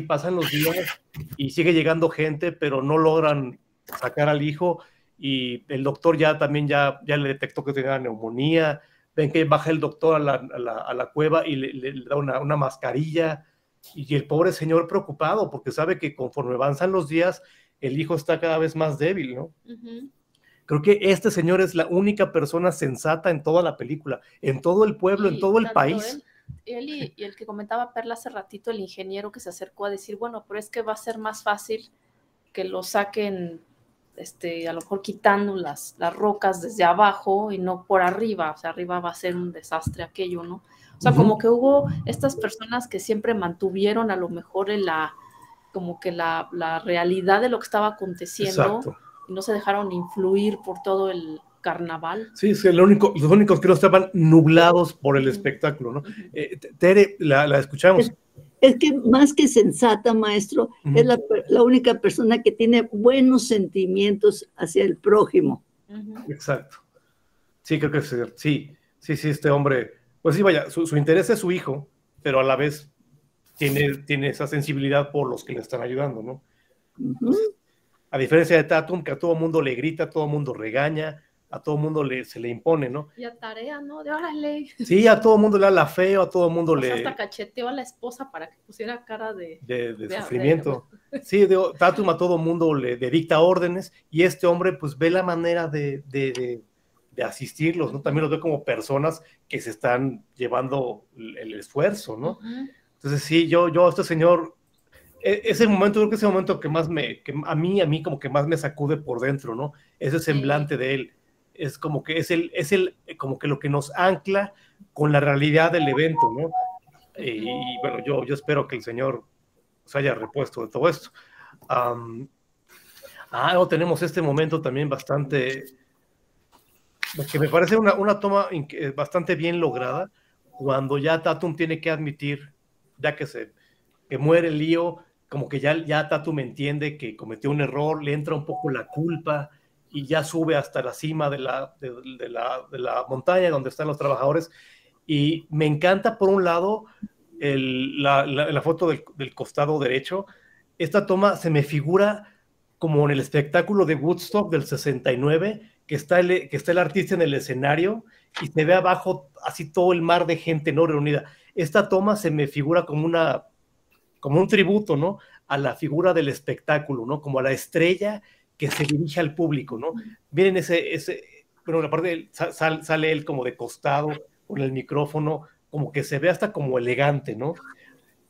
Speaker 1: y sigue llegando gente, pero no logran sacar al hijo, y el doctor ya le detectó que tenía neumonía. Ven que baja el doctor a la cueva y le da una mascarilla, y el pobre señor preocupado porque sabe que conforme avanzan los días el hijo está cada vez más débil, ¿no? Creo que este señor es la única persona sensata en toda la película, en todo el pueblo, en todo el país.
Speaker 2: Él y el que comentaba Perla hace ratito, el ingeniero que se acercó a decir, bueno, pero es que va a ser más fácil que lo saquen, a lo mejor quitando las rocas desde abajo y no por arriba, o sea, arriba va a ser un desastre aquello, ¿no? O sea, como que hubo estas personas que siempre mantuvieron a lo mejor como que la realidad de lo que estaba aconteciendo.
Speaker 1: Exacto.
Speaker 2: Y no se dejaron influir por todo el carnaval.
Speaker 1: Sí, es que los únicos que no estaban nublados por el espectáculo, ¿no? Tere, la escuchamos.
Speaker 5: Es que más que sensata, maestro, es la única persona que tiene buenos sentimientos hacia el prójimo.
Speaker 1: Exacto. Sí, creo que sí, este hombre, pues sí, vaya, su interés es su hijo, pero a la vez tiene esa sensibilidad por los que le están ayudando, ¿no? Entonces, a diferencia de Tatum, que a todo mundo le grita, a todo mundo regaña, a todo mundo se le impone, ¿no?
Speaker 2: Y a tarea, ¿no? De órale.
Speaker 1: Sí, a todo mundo le habla feo, a todo mundo le...
Speaker 2: Hasta cacheteó a la esposa para que pusiera cara de
Speaker 1: sufrimiento. Sí, Tatum a todo mundo le dicta órdenes, y este hombre pues ve la manera de asistirlos, ¿no? También los ve como personas que se están llevando el esfuerzo, ¿no? Entonces sí, yo a este señor... Ese momento, creo que es el momento que más a mí como que más me sacude por dentro, ¿no? Ese semblante de él, es como que como que lo que nos ancla con la realidad del evento, ¿no? Y bueno, yo espero que el Señor se haya repuesto de todo esto. Tenemos este momento también bastante, que me parece una toma bastante bien lograda, cuando ya Tatum tiene que admitir, ya que muere Leo, como que ya Tatum entiende que cometió un error, le entra un poco la culpa y ya sube hasta la cima de la montaña donde están los trabajadores. Y me encanta, por un lado, la foto del costado derecho. Esta toma se me figura como en el espectáculo de Woodstock del 69, que está el artista en el escenario y se ve abajo así todo el mar de gente no reunida. Esta toma se me figura como un tributo, ¿no? A la figura del espectáculo, ¿no? Como a la estrella que se dirige al público, ¿no? Miren bueno, la parte sale él como de costado, con el micrófono, como que se ve hasta como elegante, ¿no?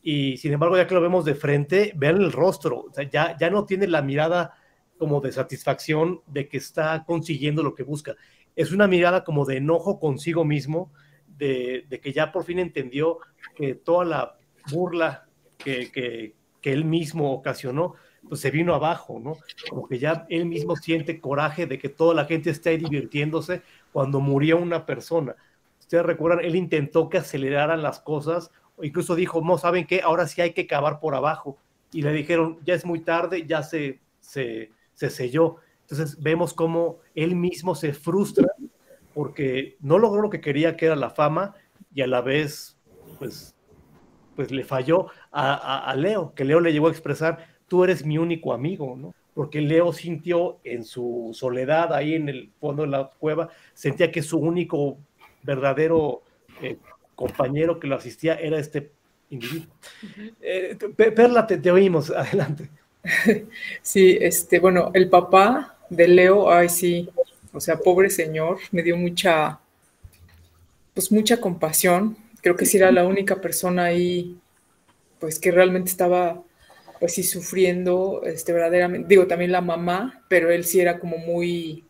Speaker 1: Y sin embargo, ya que lo vemos de frente, vean el rostro, o sea, ya no tiene la mirada como de satisfacción de que está consiguiendo lo que busca. Es una mirada como de enojo consigo mismo, de que ya por fin entendió que toda la burla que él mismo ocasionó, pues se vino abajo, ¿no? Como que ya él mismo siente coraje de que toda la gente esté divirtiéndose cuando murió una persona. Ustedes recuerdan, él intentó que aceleraran las cosas, o incluso dijo, no, ¿saben qué? Ahora sí hay que cavar por abajo. Y le dijeron, ya es muy tarde, ya se selló. Entonces vemos cómo él mismo se frustra porque no logró lo que quería, que era la fama, y a la vez, pues le falló a Leo, que Leo le llegó a expresar, tú eres mi único amigo, ¿no? Porque Leo sintió en su soledad, ahí en el fondo de la cueva, sentía que su único verdadero compañero que lo asistía era este individuo. Perla, te oímos, adelante.
Speaker 4: Sí, bueno, el papá de Leo, ay sí, o sea, pobre señor, me dio mucha compasión. Creo que sí era la única persona ahí, pues que realmente estaba, pues sí, sufriendo, verdaderamente. Digo, también la mamá, pero él sí era como muy,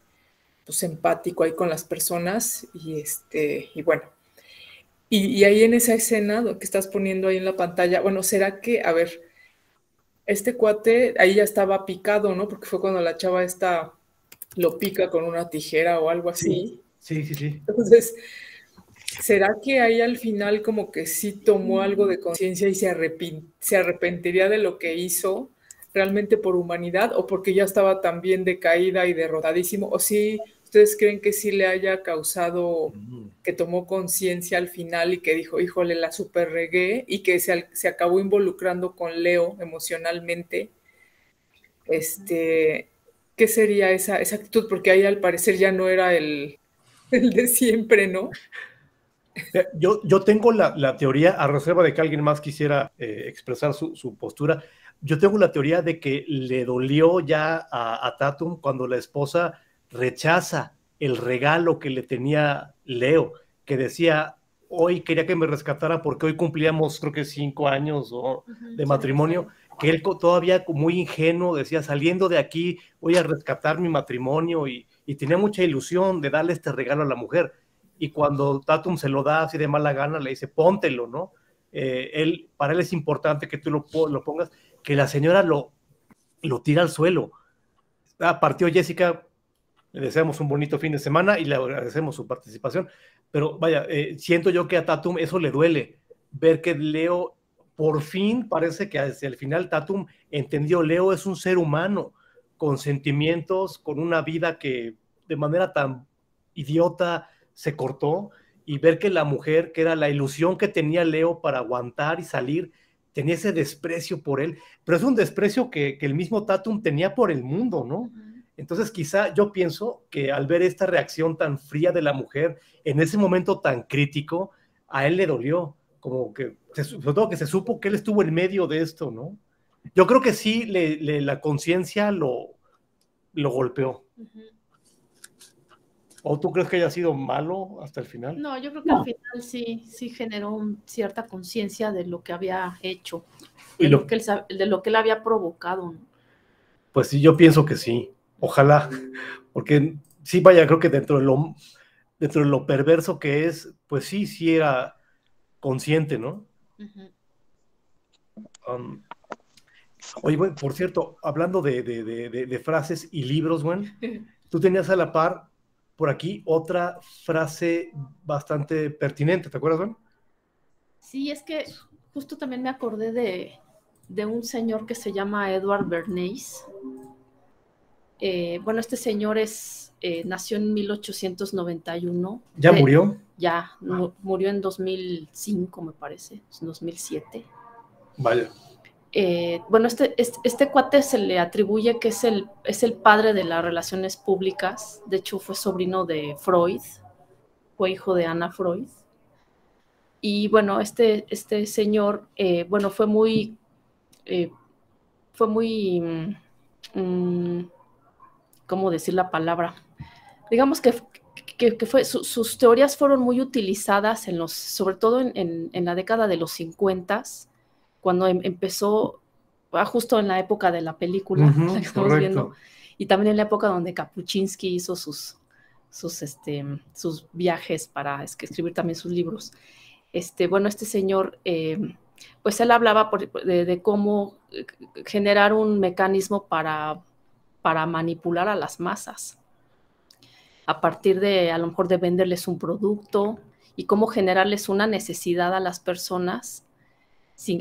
Speaker 4: pues, empático ahí con las personas y bueno. Y ahí en esa escena que estás poniendo ahí en la pantalla, bueno, ¿será que, a ver, este cuate ahí ya estaba picado, ¿no? Porque fue cuando la chava esta lo pica con una tijera o algo así.
Speaker 1: Sí.
Speaker 4: Entonces, ¿será que ahí al final como que sí tomó algo de conciencia y se arrepentiría de lo que hizo realmente por humanidad, o porque ya estaba tan bien decaída y derrotadísimo? ¿O sí ustedes creen que sí le haya causado que tomó conciencia al final y que dijo, híjole, la super regué, y que se acabó involucrando con Leo emocionalmente. ¿Qué sería esa actitud? Porque ahí al parecer ya no era el de siempre, ¿no?
Speaker 1: Yo tengo la teoría, a reserva de que alguien más quisiera expresar su postura, yo tengo la teoría de que le dolió ya a Tatum cuando la esposa rechaza el regalo que le tenía Leo, que decía, hoy quería que me rescatara porque hoy cumplíamos creo que 5 años de matrimonio, que él todavía muy ingenuo decía, saliendo de aquí voy a rescatar mi matrimonio, y tenía mucha ilusión de darle este regalo a la mujer. Y cuando Tatum se lo da así de mala gana, le dice, póntelo, ¿no? Para él es importante que tú lo pongas, que la señora lo tira al suelo. Partió Jessica, le deseamos un bonito fin de semana y le agradecemos su participación, pero vaya, siento yo que a Tatum eso le duele, ver que Leo, por fin parece que hacia el final Tatum entendió, Leo es un ser humano, con sentimientos, con una vida que de manera tan idiota se cortó, y ver que la mujer, que era la ilusión que tenía Leo para aguantar y salir, tenía ese desprecio por él, pero es un desprecio que el mismo Tatum tenía por el mundo, ¿no? Entonces quizá yo pienso que al ver esta reacción tan fría de la mujer, en ese momento tan crítico, a él le dolió, como que, sobre todo que se supo que él estuvo en medio de esto, ¿no? Yo creo que sí, la conciencia lo golpeó. ¿O tú crees que haya sido malo hasta el final?
Speaker 2: No, yo creo que al final sí generó cierta conciencia de lo que había hecho, de lo que él había provocado, ¿no?
Speaker 1: Pues sí, yo pienso que sí. Ojalá, porque sí, vaya, creo que dentro de lo perverso que es, pues sí era consciente, ¿no? Oye, bueno, por cierto, hablando de frases y libros, Gwen, tú tenías a la par por aquí otra frase bastante pertinente, ¿te acuerdas, Gwen?
Speaker 2: Sí, es que justo también me acordé de un señor que se llama Edward Bernays. Bueno, este señor nació en 1891.
Speaker 1: ¿Ya murió?
Speaker 2: Ya, murió en 2005, me parece, en 2007.
Speaker 1: Vaya.
Speaker 2: Bueno, este cuate se le atribuye que es el padre de las relaciones públicas. De hecho, fue sobrino de Freud, fue hijo de Anna Freud. Y bueno, este señor, bueno, fue muy ¿cómo decir la palabra? Digamos que sus teorías fueron muy utilizadas sobre todo en la década de los 50, cuando empezó, justo en la época de la película que estamos viendo, y también en la época donde Kapuscinski hizo sus viajes para escribir también sus libros. Bueno, este señor, pues él hablaba de cómo generar un mecanismo para manipular a las masas, a partir de, a lo mejor, de venderles un producto, y cómo generarles una necesidad a las personas,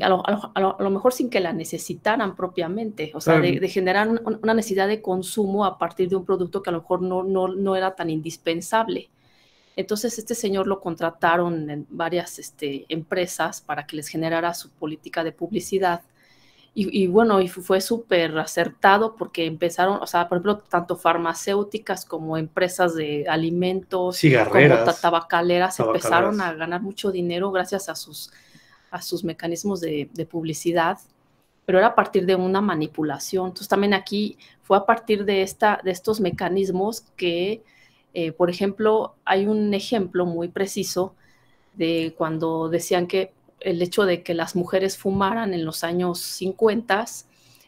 Speaker 2: a lo mejor sin que la necesitaran propiamente, o sea, de generar una necesidad de consumo a partir de un producto que a lo mejor no era tan indispensable. Entonces este señor lo contrataron en varias empresas para que les generara su política de publicidad. Y bueno, y fue súper acertado, porque empezaron, o sea, por ejemplo, tanto farmacéuticas como empresas de alimentos,
Speaker 1: cigarreras,
Speaker 2: como tabacaleras, empezaron a ganar mucho dinero gracias a sus mecanismos de publicidad, pero era a partir de una manipulación. Entonces también aquí fue a partir de estos mecanismos que, por ejemplo, hay un ejemplo muy preciso de cuando decían que el hecho de que las mujeres fumaran en los años 50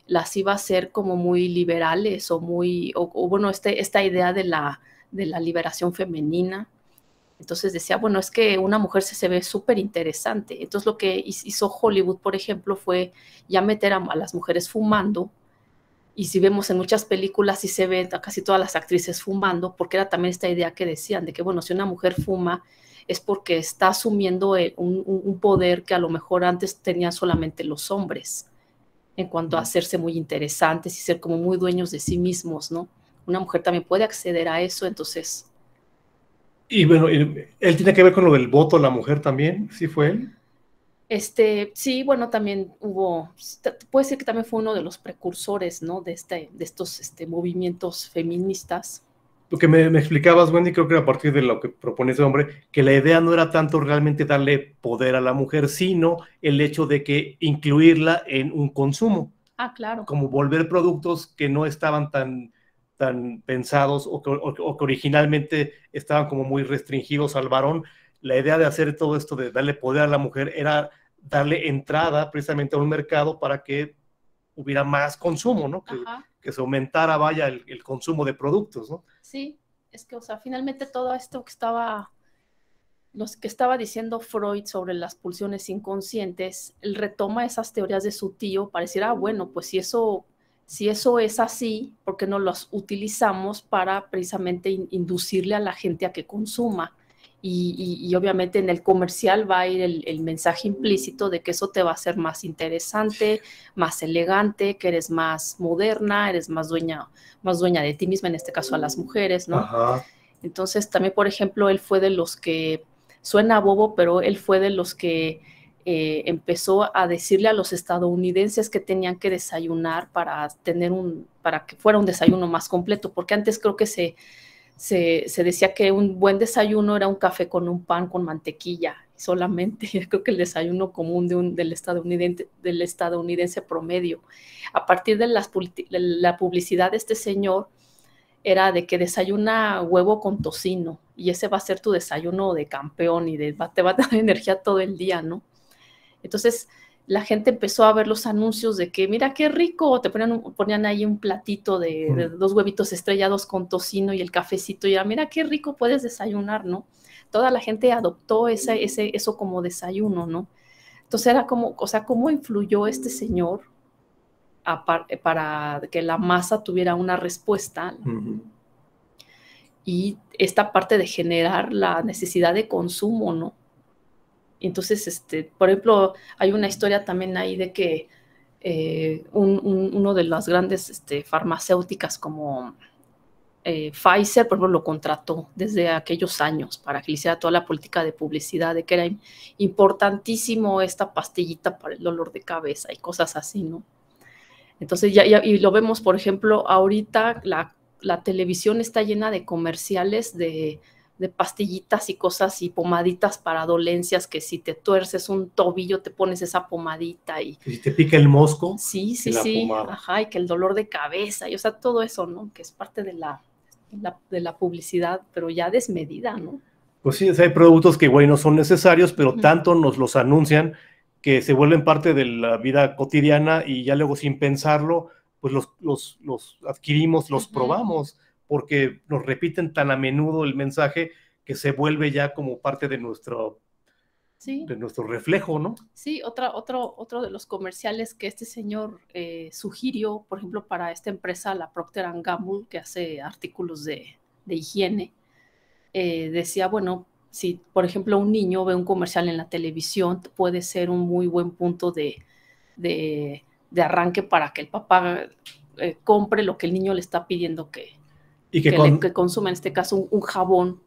Speaker 2: las iba a hacer como muy liberales, o bueno, esta idea de la liberación femenina. Entonces decía, bueno, es que una mujer se ve súper interesante. Entonces lo que hizo Hollywood, por ejemplo, fue ya meter a las mujeres fumando. Y si vemos en muchas películas, sí se ven a casi todas las actrices fumando, porque era también esta idea que decían de que, bueno, si una mujer fuma es porque está asumiendo un poder que a lo mejor antes tenían solamente los hombres, en cuanto a hacerse muy interesantes y ser como muy dueños de sí mismos, ¿no? Una mujer también puede acceder a eso. Entonces
Speaker 1: Y bueno, ¿él tiene que ver con lo del voto a la mujer también? ¿Sí fue él?
Speaker 2: Sí, bueno, también puede ser que también fue uno de los precursores, ¿no? De estos movimientos feministas.
Speaker 1: Lo que me explicabas, Wendy, creo que a partir de lo que propone ese hombre, que la idea no era tanto realmente darle poder a la mujer, sino el hecho de que incluirla en un consumo.
Speaker 2: Ah, claro.
Speaker 1: Como volver productos que no estaban tan pensados o que originalmente estaban como muy restringidos al varón. La idea de hacer todo esto de darle poder a la mujer era darle entrada precisamente a un mercado para que hubiera más consumo, ¿no? Que se aumentara, vaya, el consumo de productos, ¿no?
Speaker 2: Sí, es que, o sea, finalmente todo esto que estaba diciendo Freud sobre las pulsiones inconscientes, él retoma esas teorías de su tío para decir, bueno, pues si eso es así, ¿por qué no las utilizamos para precisamente inducirle a la gente a que consuma? Y obviamente en el comercial va a ir el mensaje implícito de que eso te va a hacer más interesante, más elegante, que eres más moderna, eres más dueña de ti misma, en este caso a las mujeres, ¿no?
Speaker 1: Ajá.
Speaker 2: Entonces también, por ejemplo, él fue de los que, suena bobo, pero él fue de los que empezó a decirle a los estadounidenses que tenían que desayunar para que fuera un desayuno más completo, porque antes creo que se decía que un buen desayuno era un café con un pan con mantequilla solamente. Creo que el desayuno común del estadounidense promedio. A partir de la publicidad de este señor era de que desayuna huevo con tocino y ese va a ser tu desayuno de campeón y te va a dar energía todo el día, ¿no? Entonces la gente empezó a ver los anuncios de que mira qué rico, te ponían ahí un platito de 2 huevitos estrellados con tocino y el cafecito, y mira qué rico puedes desayunar, ¿no? Toda la gente adoptó eso como desayuno, ¿no? Entonces era como, o sea, cómo influyó este señor para que la masa tuviera una respuesta. Y esta parte de generar la necesidad de consumo, ¿no? Entonces, por ejemplo, hay una historia también ahí de que uno de las grandes farmacéuticas como Pfizer, por ejemplo, lo contrató desde aquellos años para que le hiciera toda la política de publicidad, de que era importantísimo esta pastillita para el dolor de cabeza y cosas así, ¿no? Entonces, y lo vemos, por ejemplo, ahorita la televisión está llena de comerciales de pastillitas y cosas y pomaditas para dolencias, que si te tuerces un tobillo te pones esa pomadita y
Speaker 1: si te pica el mosco.
Speaker 2: Sí, ajá, y que el dolor de cabeza, y o sea, todo eso, ¿no? Que es parte de la publicidad, pero ya desmedida, ¿no?
Speaker 1: Pues sí, o sea, hay productos que, güey, no son necesarios, pero tanto nos los anuncian que se vuelven parte de la vida cotidiana y ya luego sin pensarlo, pues los adquirimos, los probamos, porque nos repiten tan a menudo el mensaje que se vuelve ya como parte de nuestro reflejo, ¿no?
Speaker 2: Sí, otro de los comerciales que este señor sugirió, por ejemplo, para esta empresa, la Procter & Gamble, que hace artículos de higiene, decía, bueno, si por ejemplo un niño ve un comercial en la televisión, puede ser un muy buen punto de arranque para que el papá compre lo que el niño le está pidiendo que consuma, en este caso un jabón,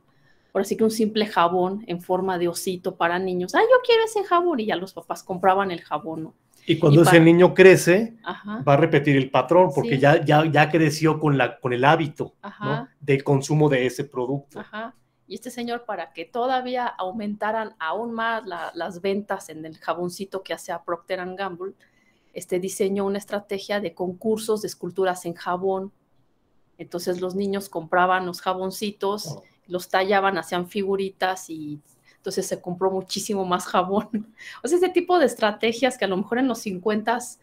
Speaker 2: ahora sí que un simple jabón en forma de osito para niños. Yo quiero ese jabón, y ya los papás compraban el jabón, ¿no?
Speaker 1: Y cuando ese niño crece, va a repetir el patrón, porque ya creció con el hábito, ¿no? Del consumo de ese producto.
Speaker 2: Y este señor, para que todavía aumentaran aún más las ventas en el jaboncito que hacía Procter & Gamble, diseñó una estrategia de concursos de esculturas en jabón. Entonces los niños compraban los jaboncitos, los tallaban, hacían figuritas, y entonces se compró muchísimo más jabón. O sea, ese tipo de estrategias que a lo mejor en los 50s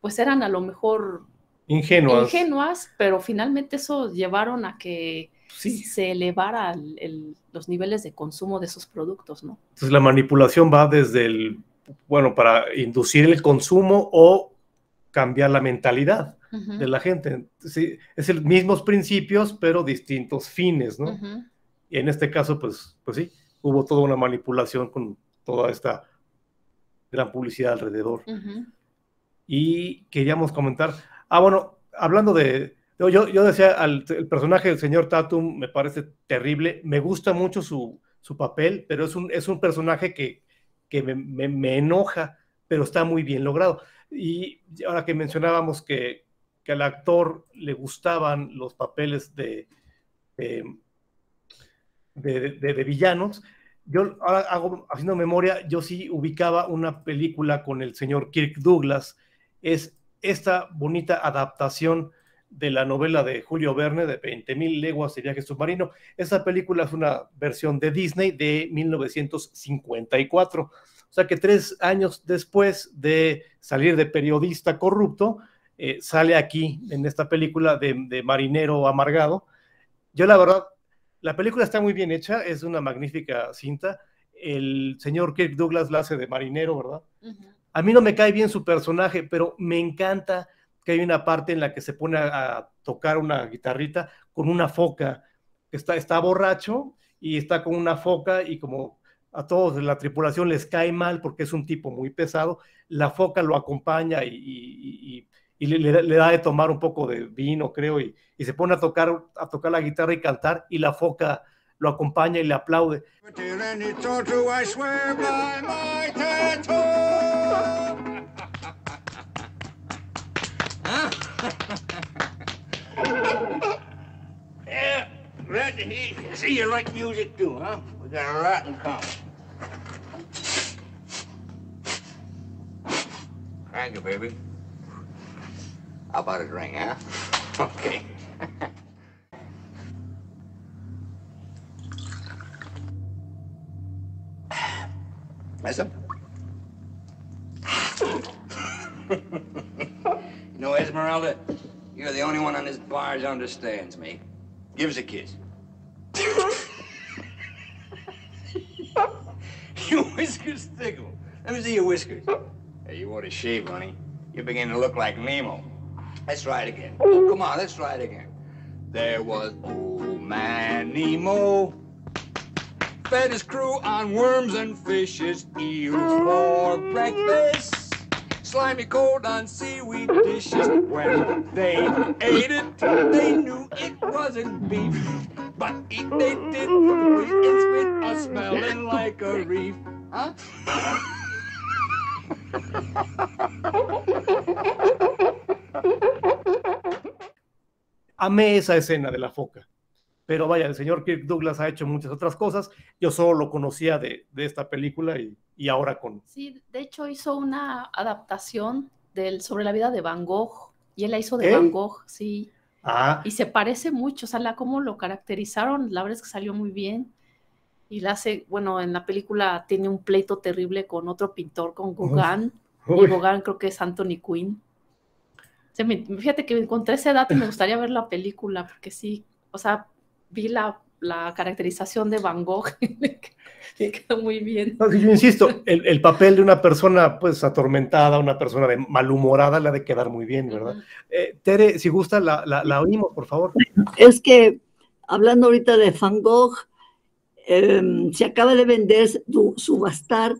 Speaker 2: pues eran a lo mejor ingenuas, pero finalmente eso llevaron a que se elevara los niveles de consumo de esos productos, ¿no?
Speaker 1: Entonces la manipulación va desde para inducir el consumo o cambiar la mentalidad de la gente. Sí, es los mismos principios, pero distintos fines, ¿no? Y en este caso, pues sí, hubo toda una manipulación con toda esta gran publicidad alrededor. Y queríamos comentar, hablando de Yo decía, el personaje del señor Tatum me parece terrible, me gusta mucho su papel, pero es un personaje que me enoja, pero está muy bien logrado. Y ahora que mencionábamos que al actor le gustaban los papeles de villanos, yo ahora haciendo memoria, yo sí ubicaba una película con el señor Kirk Douglas, es esta bonita adaptación de la novela de Julio Verne, de 20.000 leguas de viaje submarino. Esa película es una versión de Disney de 1954. O sea que 3 años después de salir de periodista corrupto, sale aquí en esta película de marinero amargado. Yo la verdad, la película está muy bien hecha, es una magnífica cinta. El señor Kirk Douglas la hace de marinero, ¿verdad? Uh-huh. A mí no me cae bien su personaje, pero me encanta que hay una parte en la que se pone a tocar una guitarrita con una foca. Está borracho y está con una foca, y como a todos de la tripulación les cae mal porque es un tipo muy pesado, la foca lo acompaña y le da de tomar un poco de vino, creo, y se pone a tocar la guitarra y cantar, y la foca lo acompaña y le aplaude.
Speaker 7: Yeah, glad to see you like music too, huh? We got a lot in common. Thank you, baby. How about a drink, huh? Okay. Mesa? You know, Esmeralda, you're the only one on this barge understands me. Give us a kiss. Your whiskers tickle. Let me see your whiskers. Hey, you want to shave, honey? You're beginning to look like Nemo. Let's try it again. Oh, come on, let's try it again. There was old man Nemo, fed his crew on worms and fishes, eels for breakfast, slimy cold on seaweed dishes. When they ate it, they knew it wasn't beef, but eat they did, it's with us smelling like a reef. Huh?
Speaker 1: Amé esa escena de la foca, pero vaya, el señor Kirk Douglas ha hecho muchas otras cosas. Yo solo lo conocía de esta película y ahora con...
Speaker 2: Sí, de hecho hizo una adaptación sobre la vida de Van Gogh, y él la hizo de Van Gogh, sí. Y se parece mucho, o sea, cómo lo caracterizaron, la verdad es que salió muy bien. Y la hace, bueno, en la película tiene un pleito terrible con otro pintor, con Gauguin, y Gauguin creo que es Anthony Quinn. O sea, fíjate que encontré ese dato y me gustaría ver la película, porque sí, o sea, vi la caracterización de Van Gogh, que quedó muy bien.
Speaker 1: No, yo insisto, el papel de una persona pues atormentada, una persona malhumorada, le ha de quedar muy bien, ¿verdad? Uh-huh. Tere, si gusta, la oímos, por favor.
Speaker 5: Es que, hablando ahorita de Van Gogh, se acaba de vender, subastar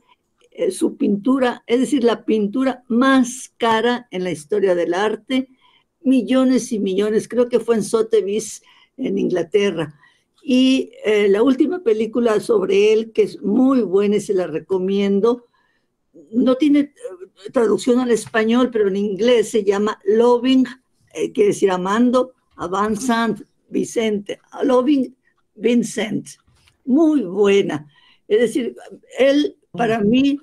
Speaker 5: su pintura, es decir, la pintura más cara en la historia del arte, millones y millones, creo que fue en Sotheby's, en Inglaterra. Y la última película sobre él, que es muy buena y se la recomiendo, no tiene traducción al español, pero en inglés se llama Loving, quiere decir amando, a Vincent, Loving Vincent, muy buena. Es decir, él para mí,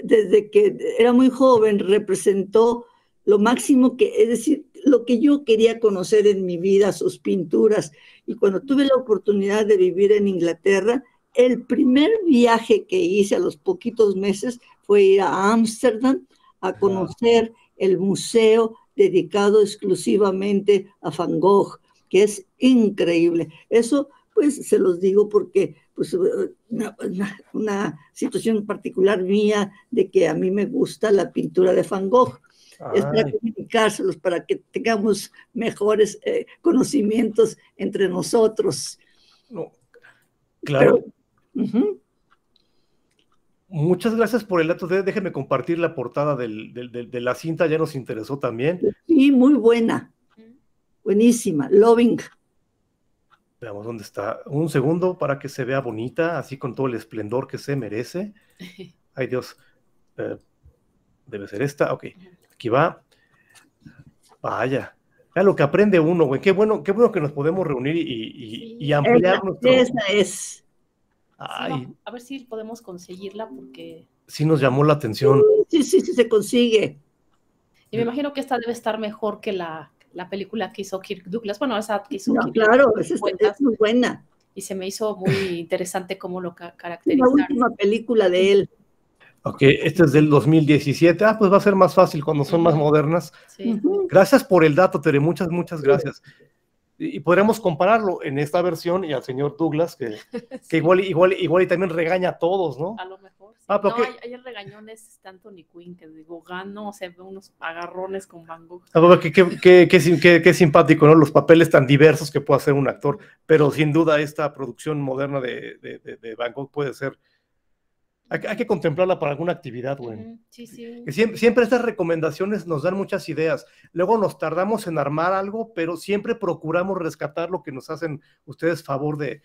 Speaker 5: desde que era muy joven, representó lo máximo es decir, lo que yo quería conocer en mi vida, sus pinturas. Y cuando tuve la oportunidad de vivir en Inglaterra, el primer viaje que hice a los poquitos meses fue ir a Ámsterdam a conocer el museo dedicado exclusivamente a Van Gogh, que es increíble. Eso, pues, se los digo porque pues, una situación particular mía de que a mí me gusta la pintura de Van Gogh. Es para comunicárselos, para que tengamos mejores conocimientos entre nosotros.
Speaker 1: No, claro.
Speaker 5: Pero,
Speaker 1: muchas gracias por el dato. Déjeme compartir la portada de la cinta, ya nos interesó también.
Speaker 5: Sí, muy buena. buenísima, Loving.
Speaker 1: Veamos dónde está. Un segundo para que se vea bonita, así con todo el esplendor que se merece. Ay, Dios. Debe ser esta. Ok, aquí va. Vaya. Ya lo que aprende uno, güey. Qué bueno que nos podemos reunir y ampliar nuestro...
Speaker 5: Esa es.
Speaker 1: Ay.
Speaker 2: Sí, a ver si podemos conseguirla porque...
Speaker 1: Sí nos llamó la atención.
Speaker 5: Sí, se consigue.
Speaker 2: Y me imagino que esta debe estar mejor que la película que hizo Kirk Douglas. Bueno, esa que hizo Kirk
Speaker 5: claro, esa es muy buena.
Speaker 2: Y se me hizo muy interesante cómo lo caracterizaron.
Speaker 5: Es la última película de él.
Speaker 1: Ok, este es del 2017. Pues va a ser más fácil cuando son más modernas.
Speaker 2: Sí.
Speaker 1: Gracias por el dato, Tere. Muchas gracias. Y podremos compararlo en esta versión y al señor Douglas, que igual y también regaña a todos, ¿no?
Speaker 2: A lo mejor. Sí.
Speaker 1: Pero
Speaker 2: hay el regañón es Anthony Quinn, que digo, gano, se ve unos agarrones con Van Gogh.
Speaker 1: Qué simpático, ¿no? Los papeles tan diversos que puede hacer un actor, pero sin duda esta producción moderna de Van Gogh puede ser. Hay que contemplarla para alguna actividad, güey.
Speaker 2: Sí.
Speaker 1: Siempre estas recomendaciones nos dan muchas ideas. Luego nos tardamos en armar algo, pero siempre procuramos rescatar lo que nos hacen ustedes favor de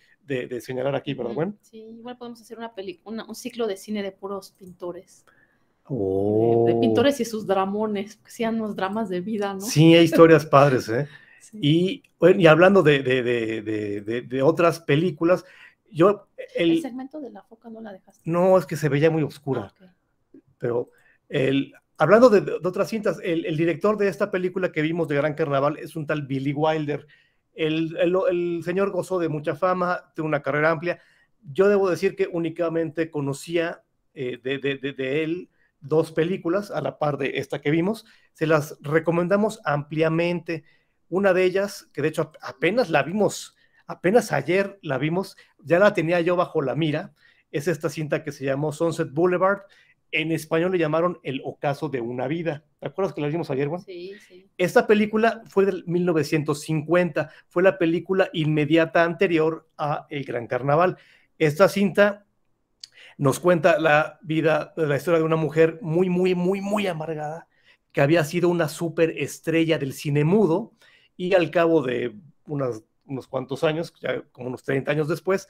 Speaker 1: señalar aquí, ¿verdad, güey?
Speaker 2: Sí, igual podemos hacer una película, un ciclo de cine de puros pintores.
Speaker 1: Oh.
Speaker 2: De pintores y sus dramones, que sean unos dramas de vida, ¿no?
Speaker 1: Sí, hay historias padres, ¿eh?
Speaker 2: Sí.
Speaker 1: Y hablando de otras películas,
Speaker 2: el segmento de la foca no la dejaste.
Speaker 1: No, es que se veía muy oscura.
Speaker 2: Okay.
Speaker 1: Pero hablando de otras cintas, el director de esta película que vimos de Gran Carnaval es un tal Billy Wilder. El señor gozó de mucha fama, tuvo una carrera amplia. Yo debo decir que únicamente conocía de él 2 películas a la par de esta que vimos. Se las recomendamos ampliamente. Una de ellas, que de hecho apenas ayer la vimos, ya la tenía yo bajo la mira, es esta cinta que se llamó Sunset Boulevard. En español le llamaron El ocaso de una vida. ¿Te acuerdas que la vimos ayer, Juan?
Speaker 2: Sí.
Speaker 1: Esta película fue del 1950, fue la película inmediata anterior a El Gran Carnaval. Esta cinta nos cuenta la historia de una mujer muy amargada, que había sido una superestrella del cine mudo, y al cabo de unos cuantos años, ya como unos 30 años después,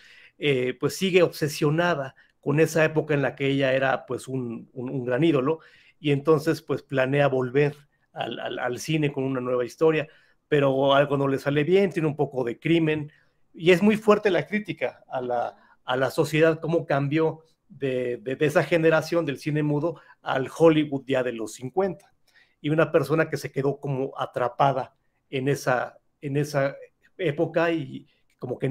Speaker 1: pues sigue obsesionada con esa época en la que ella era pues un gran ídolo, y entonces pues planea volver al cine con una nueva historia, pero algo no le sale bien, tiene un poco de crimen, y es muy fuerte la crítica a la sociedad, cómo cambió de esa generación del cine mudo al Hollywood ya de los 50, y una persona que se quedó como atrapada en esa época y como que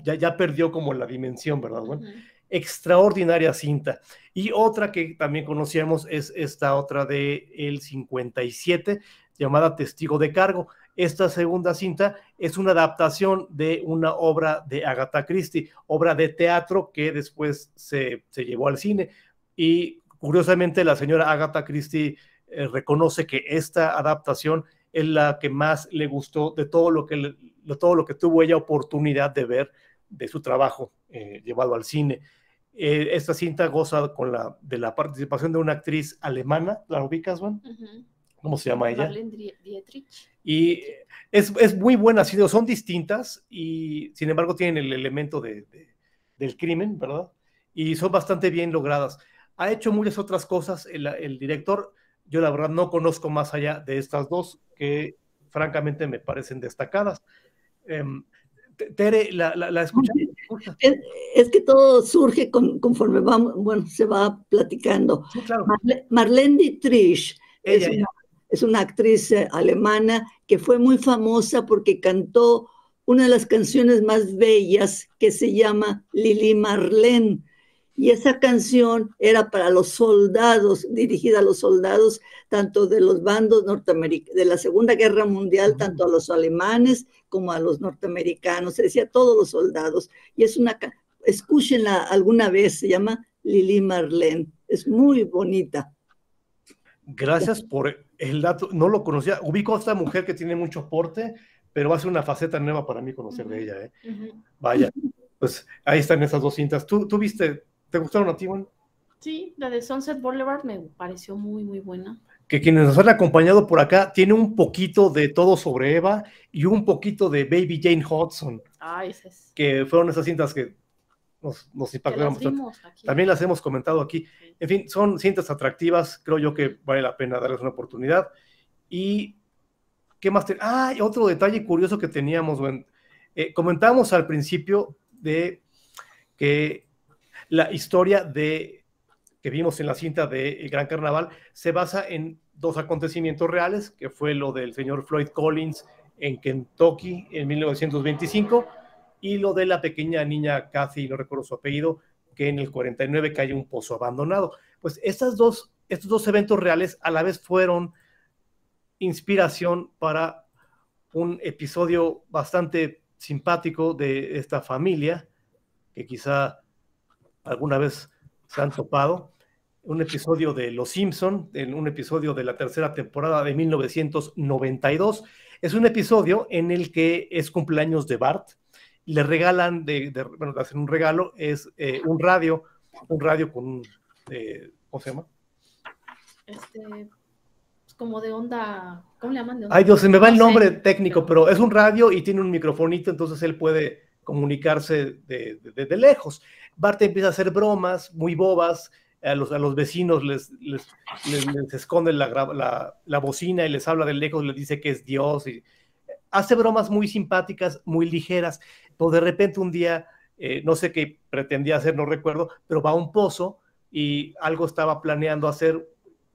Speaker 1: ya perdió como la dimensión, ¿verdad? Bueno, extraordinaria cinta. Y otra que también conocíamos es esta otra de el 57, llamada Testigo de Cargo. Esta segunda cinta es una adaptación de una obra de Agatha Christie, obra de teatro que después se llevó al cine, y curiosamente la señora Agatha Christie reconoce que esta adaptación es la que más le gustó de todo lo que tuvo ella oportunidad de ver de su trabajo llevado al cine. Esta cinta goza de la participación de una actriz alemana. ¿La ubicas, Juan? ¿Cómo se llama ella?
Speaker 2: Marlene Dietrich.
Speaker 1: Y es muy buena, son distintas y sin embargo tienen el elemento del crimen, ¿verdad? Y son bastante bien logradas. Ha hecho muchas otras cosas el director. Yo la verdad no conozco más allá de estas 2 que francamente me parecen destacadas. Tere, ¿la escuchas?
Speaker 5: Es que todo surge conforme se va platicando.
Speaker 1: Sí, claro.
Speaker 5: Marlene Dietrich es una actriz alemana que fue muy famosa porque cantó una de las canciones más bellas que se llama Lili Marlene. Y esa canción era para los soldados, dirigida a los soldados, tanto de los bandos norteamericanos, de la Segunda Guerra Mundial, tanto a los alemanes como a los norteamericanos. Se decía a todos los soldados. Y escúchenla alguna vez, se llama Lili Marlene. Es muy bonita.
Speaker 1: Gracias por el dato. No lo conocía. Ubico a esta mujer que tiene mucho porte, pero va a ser una faceta nueva para mí conocer de ella. Vaya, pues ahí están esas 2 cintas. ¿Tú viste? ¿Te gustaron a ti, Juan?
Speaker 2: Sí, la de Sunset Boulevard me pareció muy buena.
Speaker 1: que quienes nos han acompañado por acá tiene un poquito de Todo sobre Eva y un poquito de Baby Jane Hudson, que fueron esas cintas que nos impactaron bastante. También las hemos comentado aquí. En fin, son cintas atractivas, creo yo que vale la pena darles una oportunidad. Y, ¿qué más? Otro detalle curioso que teníamos, comentábamos al principio de que la historia que vimos en la cinta de El Gran Carnaval se basa en 2 acontecimientos reales, que fue lo del señor Floyd Collins en Kentucky en 1925 y lo de la pequeña niña Kathy, no recuerdo su apellido, que en el 49 cae un pozo abandonado. Pues estos dos eventos reales a la vez fueron inspiración para un episodio bastante simpático de esta familia, que quizá alguna vez se han topado, un episodio de Los Simpson, en un episodio de la 3ª temporada de 1992. Es un episodio en el que es cumpleaños de Bart, le regalan, bueno, hacen un regalo, es un radio con ¿cómo se llama?
Speaker 2: Como de onda, ¿cómo le llaman?
Speaker 1: Ay, Dios, se me va el nombre técnico, pero es un radio y tiene un microfonito, entonces él puede comunicarse de lejos. Bart empieza a hacer bromas muy bobas, a los vecinos les esconde la bocina y les habla de lejos, les dice que es Dios, y hace bromas muy simpáticas, muy ligeras, pero de repente un día, no sé qué pretendía hacer, no recuerdo, pero va a un pozo y algo estaba planeando hacer,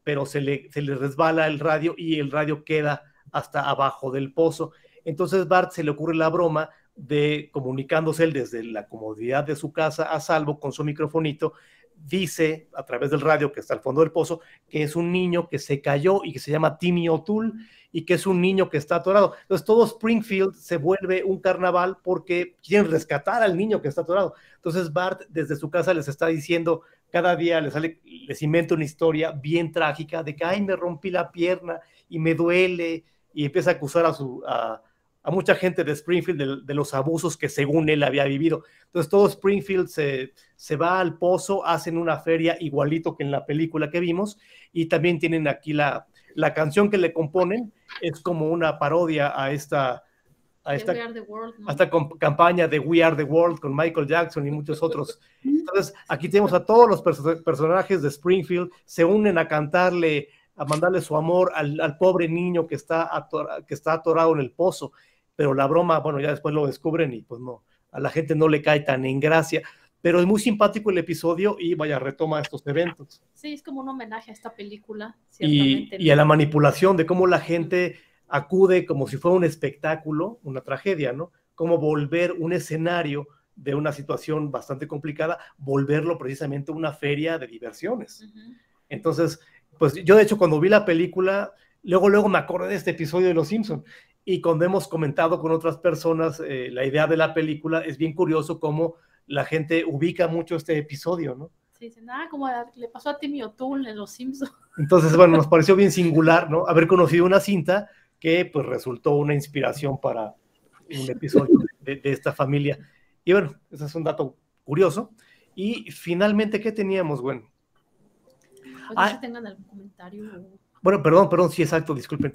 Speaker 1: pero se le resbala el radio y el radio queda hasta abajo del pozo. Entonces Bart se le ocurre la broma de, comunicándose él desde la comodidad de su casa a salvo con su microfonito, dice a través del radio que está al fondo del pozo que es un niño que se cayó y que se llama Timmy O'Toole y que es un niño que está atorado. Entonces todo Springfield se vuelve un carnaval porque quieren rescatar al niño que está atorado. Entonces Bart desde su casa les está diciendo, cada día les inventa una historia bien trágica de que ay, me rompí la pierna y me duele, y empieza a acusar a mucha gente de Springfield de los abusos que según él había vivido. Entonces todo Springfield se va al pozo, hacen una feria igualito que en la película que vimos, y también tienen aquí la canción que le componen, es como una parodia a esta
Speaker 2: World, ¿no?
Speaker 1: Campaña de We Are the World con Michael Jackson y muchos otros. Entonces aquí tenemos a todos los personajes de Springfield, se unen a cantarle, a mandarle su amor al pobre niño que está atorado en el pozo. Pero la broma, bueno, ya después lo descubren y pues no, a la gente no le cae tan en gracia, pero es muy simpático el episodio y vaya, retoma estos eventos.
Speaker 2: Sí, es como un homenaje a esta película,
Speaker 1: ciertamente. Y a la manipulación de cómo la gente acude como si fuera un espectáculo, una tragedia, ¿no? Cómo volver un escenario de una situación bastante complicada, volverlo precisamente una feria de diversiones. Uh-huh. Entonces, pues yo de hecho cuando vi la película, luego me acordé de este episodio de Los Simpson. Y cuando hemos comentado con otras personas la idea de la película, es bien curioso cómo la gente ubica mucho este episodio, ¿no?
Speaker 2: Sí, dicen, como le pasó a Timmy O'Toole en Los Simpsons.
Speaker 1: Entonces, bueno, nos pareció bien singular, ¿no? Haber conocido una cinta que pues resultó una inspiración para un episodio de esta familia. Y bueno, ese es un dato curioso. Y finalmente, ¿qué teníamos? Bueno.
Speaker 2: Pues no sé si tengan algún comentario.
Speaker 1: Bueno, perdón, sí, exacto, disculpen.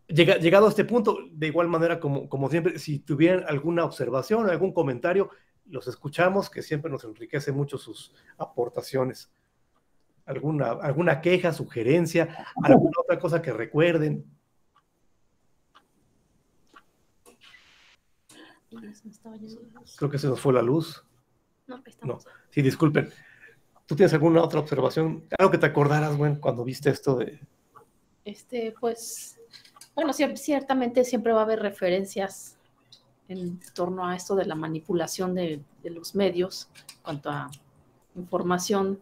Speaker 1: Llegado a este punto, de igual manera como siempre, si tuvieran alguna observación, algún comentario, los escuchamos, que siempre nos enriquece mucho sus aportaciones. Alguna queja, sugerencia, alguna otra cosa que recuerden. Creo que se nos fue la luz. No, sí, disculpen. ¿Tú tienes alguna otra observación? Algo que te acordaras, cuando viste esto de...
Speaker 2: Pues... Bueno, ciertamente siempre va a haber referencias en torno a esto de la manipulación de los medios en cuanto a información,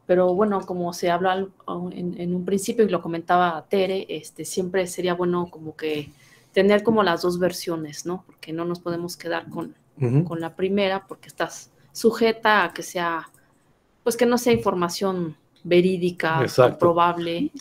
Speaker 2: pero bueno, como se habla en un principio y lo comentaba Tere, siempre sería bueno como que tener como las dos versiones, ¿no? Porque no nos podemos quedar con la primera, porque estás sujeta a que sea, pues que no sea información verídica, comprobable.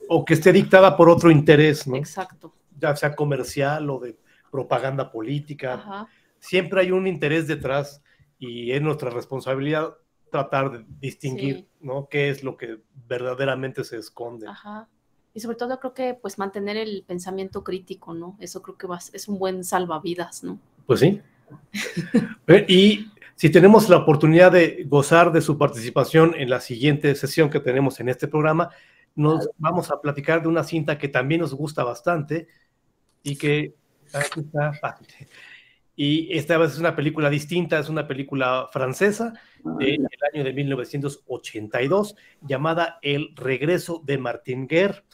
Speaker 1: O que esté dictada por otro interés, ¿no?
Speaker 2: Exacto.
Speaker 1: Ya sea comercial o de propaganda política.
Speaker 2: Ajá.
Speaker 1: Siempre hay un interés detrás y es nuestra responsabilidad tratar de distinguir, ¿no? Qué es lo que verdaderamente se esconde.
Speaker 2: Ajá. Y sobre todo creo que pues mantener el pensamiento crítico, ¿no? Eso creo que es un buen salvavidas, ¿no?
Speaker 1: Pues sí. Y si tenemos la oportunidad de gozar de su participación en la siguiente sesión que tenemos en este programa, nos vamos a platicar de una cinta que también nos gusta bastante y que... Aquí está. Y esta vez es una película distinta, es una película francesa del año de 1982 llamada El regreso de Martin Guerre.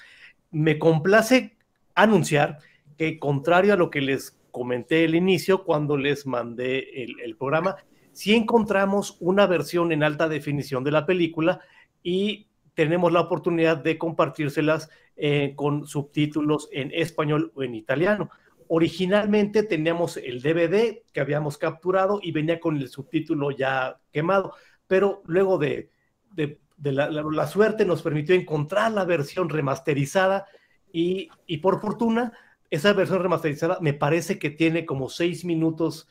Speaker 1: Me complace anunciar que, contrario a lo que les comenté al inicio cuando les mandé el programa, sí encontramos una versión en alta definición de la película y tenemos la oportunidad de compartírselas con subtítulos en español o en italiano. Originalmente teníamos el DVD que habíamos capturado y venía con el subtítulo ya quemado, pero luego de la suerte nos permitió encontrar la versión remasterizada y por fortuna esa versión remasterizada me parece que tiene como 6 minutos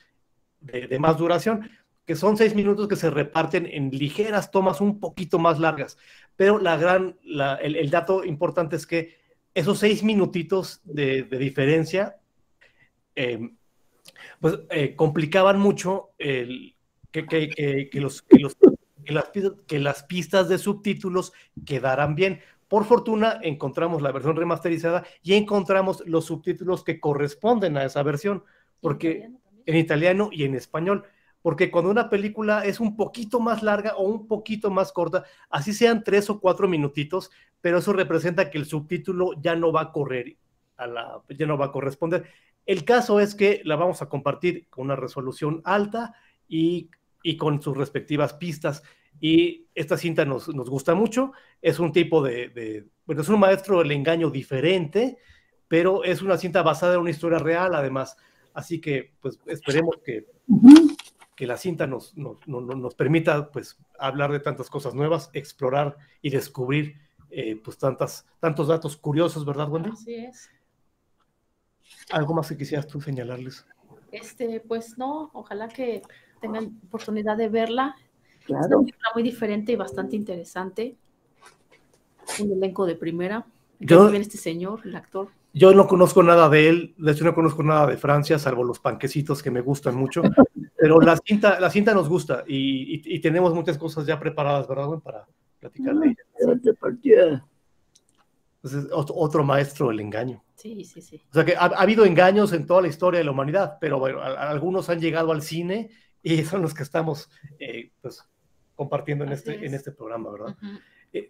Speaker 1: de más duración, que son 6 minutos que se reparten en ligeras tomas un poquito más largas, pero el dato importante es que esos 6 minutitos de diferencia complicaban mucho que las pistas de subtítulos quedaran bien. Por fortuna encontramos la versión remasterizada y encontramos los subtítulos que corresponden a esa versión, porque en italiano y en español, porque cuando una película es un poquito más larga o un poquito más corta, así sean 3 o 4 minutitos, pero eso representa que el subtítulo ya no va a correr, ya no va a corresponder. El caso es que la vamos a compartir con una resolución alta y con sus respectivas pistas. Y esta cinta nos gusta mucho. Es un tipo bueno, es un maestro del engaño diferente, pero es una cinta basada en una historia real, además. Así que, pues, esperemos que la cinta nos permita, pues, hablar de tantas cosas nuevas, explorar y descubrir, pues, tantos datos curiosos, ¿verdad, Wendy?
Speaker 2: Así es.
Speaker 1: ¿Algo más que quisieras tú señalarles?
Speaker 2: Pues no, ojalá que tengan oportunidad de verla.
Speaker 5: Claro.
Speaker 2: Es una película muy diferente y bastante interesante. Un elenco de primera. Bien este señor, el actor.
Speaker 1: Yo no conozco nada de él, de hecho no conozco nada de Francia, salvo los panquecitos que me gustan mucho, pero la cinta nos gusta y tenemos muchas cosas ya preparadas, ¿verdad, güey? Para platicar de ella. Entonces, otro maestro del engaño.
Speaker 2: Sí.
Speaker 1: O sea que ha habido engaños en toda la historia de la humanidad, pero bueno, algunos han llegado al cine y son los que estamos pues, compartiendo en este programa, ¿verdad?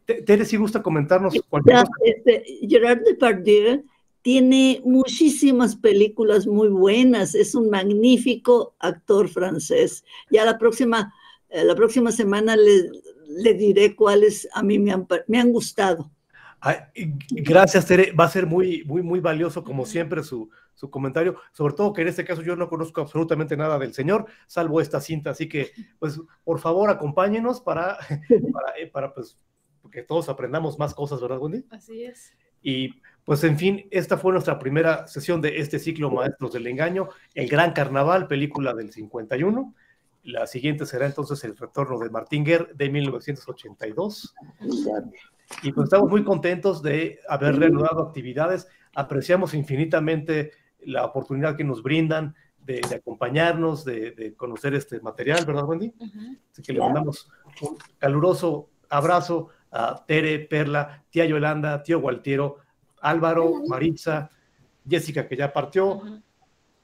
Speaker 1: Tere, si gusta comentarnos cualquier cosa.
Speaker 5: Gerard Depardieu tiene muchísimas películas muy buenas, es un magnífico actor francés. Ya la próxima semana le diré cuáles a mí me han gustado.
Speaker 1: Ay, gracias, Tere. Va a ser muy, muy, muy valioso, como siempre, su comentario. Sobre todo que en este caso yo no conozco absolutamente nada del señor, salvo esta cinta. Así que, pues, por favor, acompáñenos para pues, que todos aprendamos más cosas, ¿verdad, Wendy?
Speaker 2: Así es.
Speaker 1: Y, pues, en fin, esta fue nuestra primera sesión de este ciclo Maestros del Engaño, El Gran Carnaval, película del 51. La siguiente será entonces El Retorno de Martin Guerre, de 1982. Y pues estamos muy contentos de haber reanudado actividades. Apreciamos infinitamente la oportunidad que nos brindan de acompañarnos, de conocer este material, ¿verdad, Wendy? Así que le mandamos un caluroso abrazo a Tere, Perla, tía Yolanda, tío Gualtiero, Álvaro, Maritza, Jessica, que ya partió,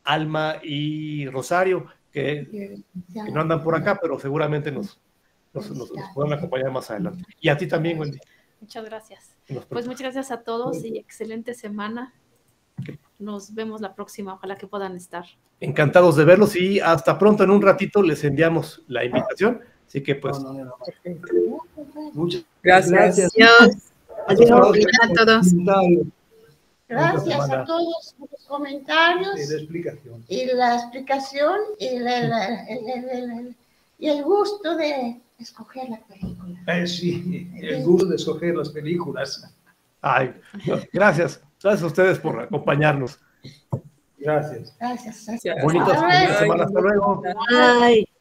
Speaker 1: Alma y Rosario, que no andan por acá, pero seguramente nos pueden acompañar más adelante. Y a ti también, Wendy.
Speaker 2: Muchas gracias. Pues muchas gracias a todos y excelente semana. Nos vemos la próxima, ojalá que puedan estar.
Speaker 1: Encantados de verlos y hasta pronto. En un ratito les enviamos la invitación. Así que pues...
Speaker 4: Muchas gracias.
Speaker 6: Adiós a todos.
Speaker 8: Gracias a todos por los comentarios y la explicación y el gusto de escoger la película.
Speaker 9: Sí, el gusto de escoger las películas.
Speaker 1: Ay, gracias. Gracias a ustedes por acompañarnos.
Speaker 9: Gracias.
Speaker 8: Gracias.
Speaker 1: Bonitas semanas. Hasta luego.
Speaker 5: Bye.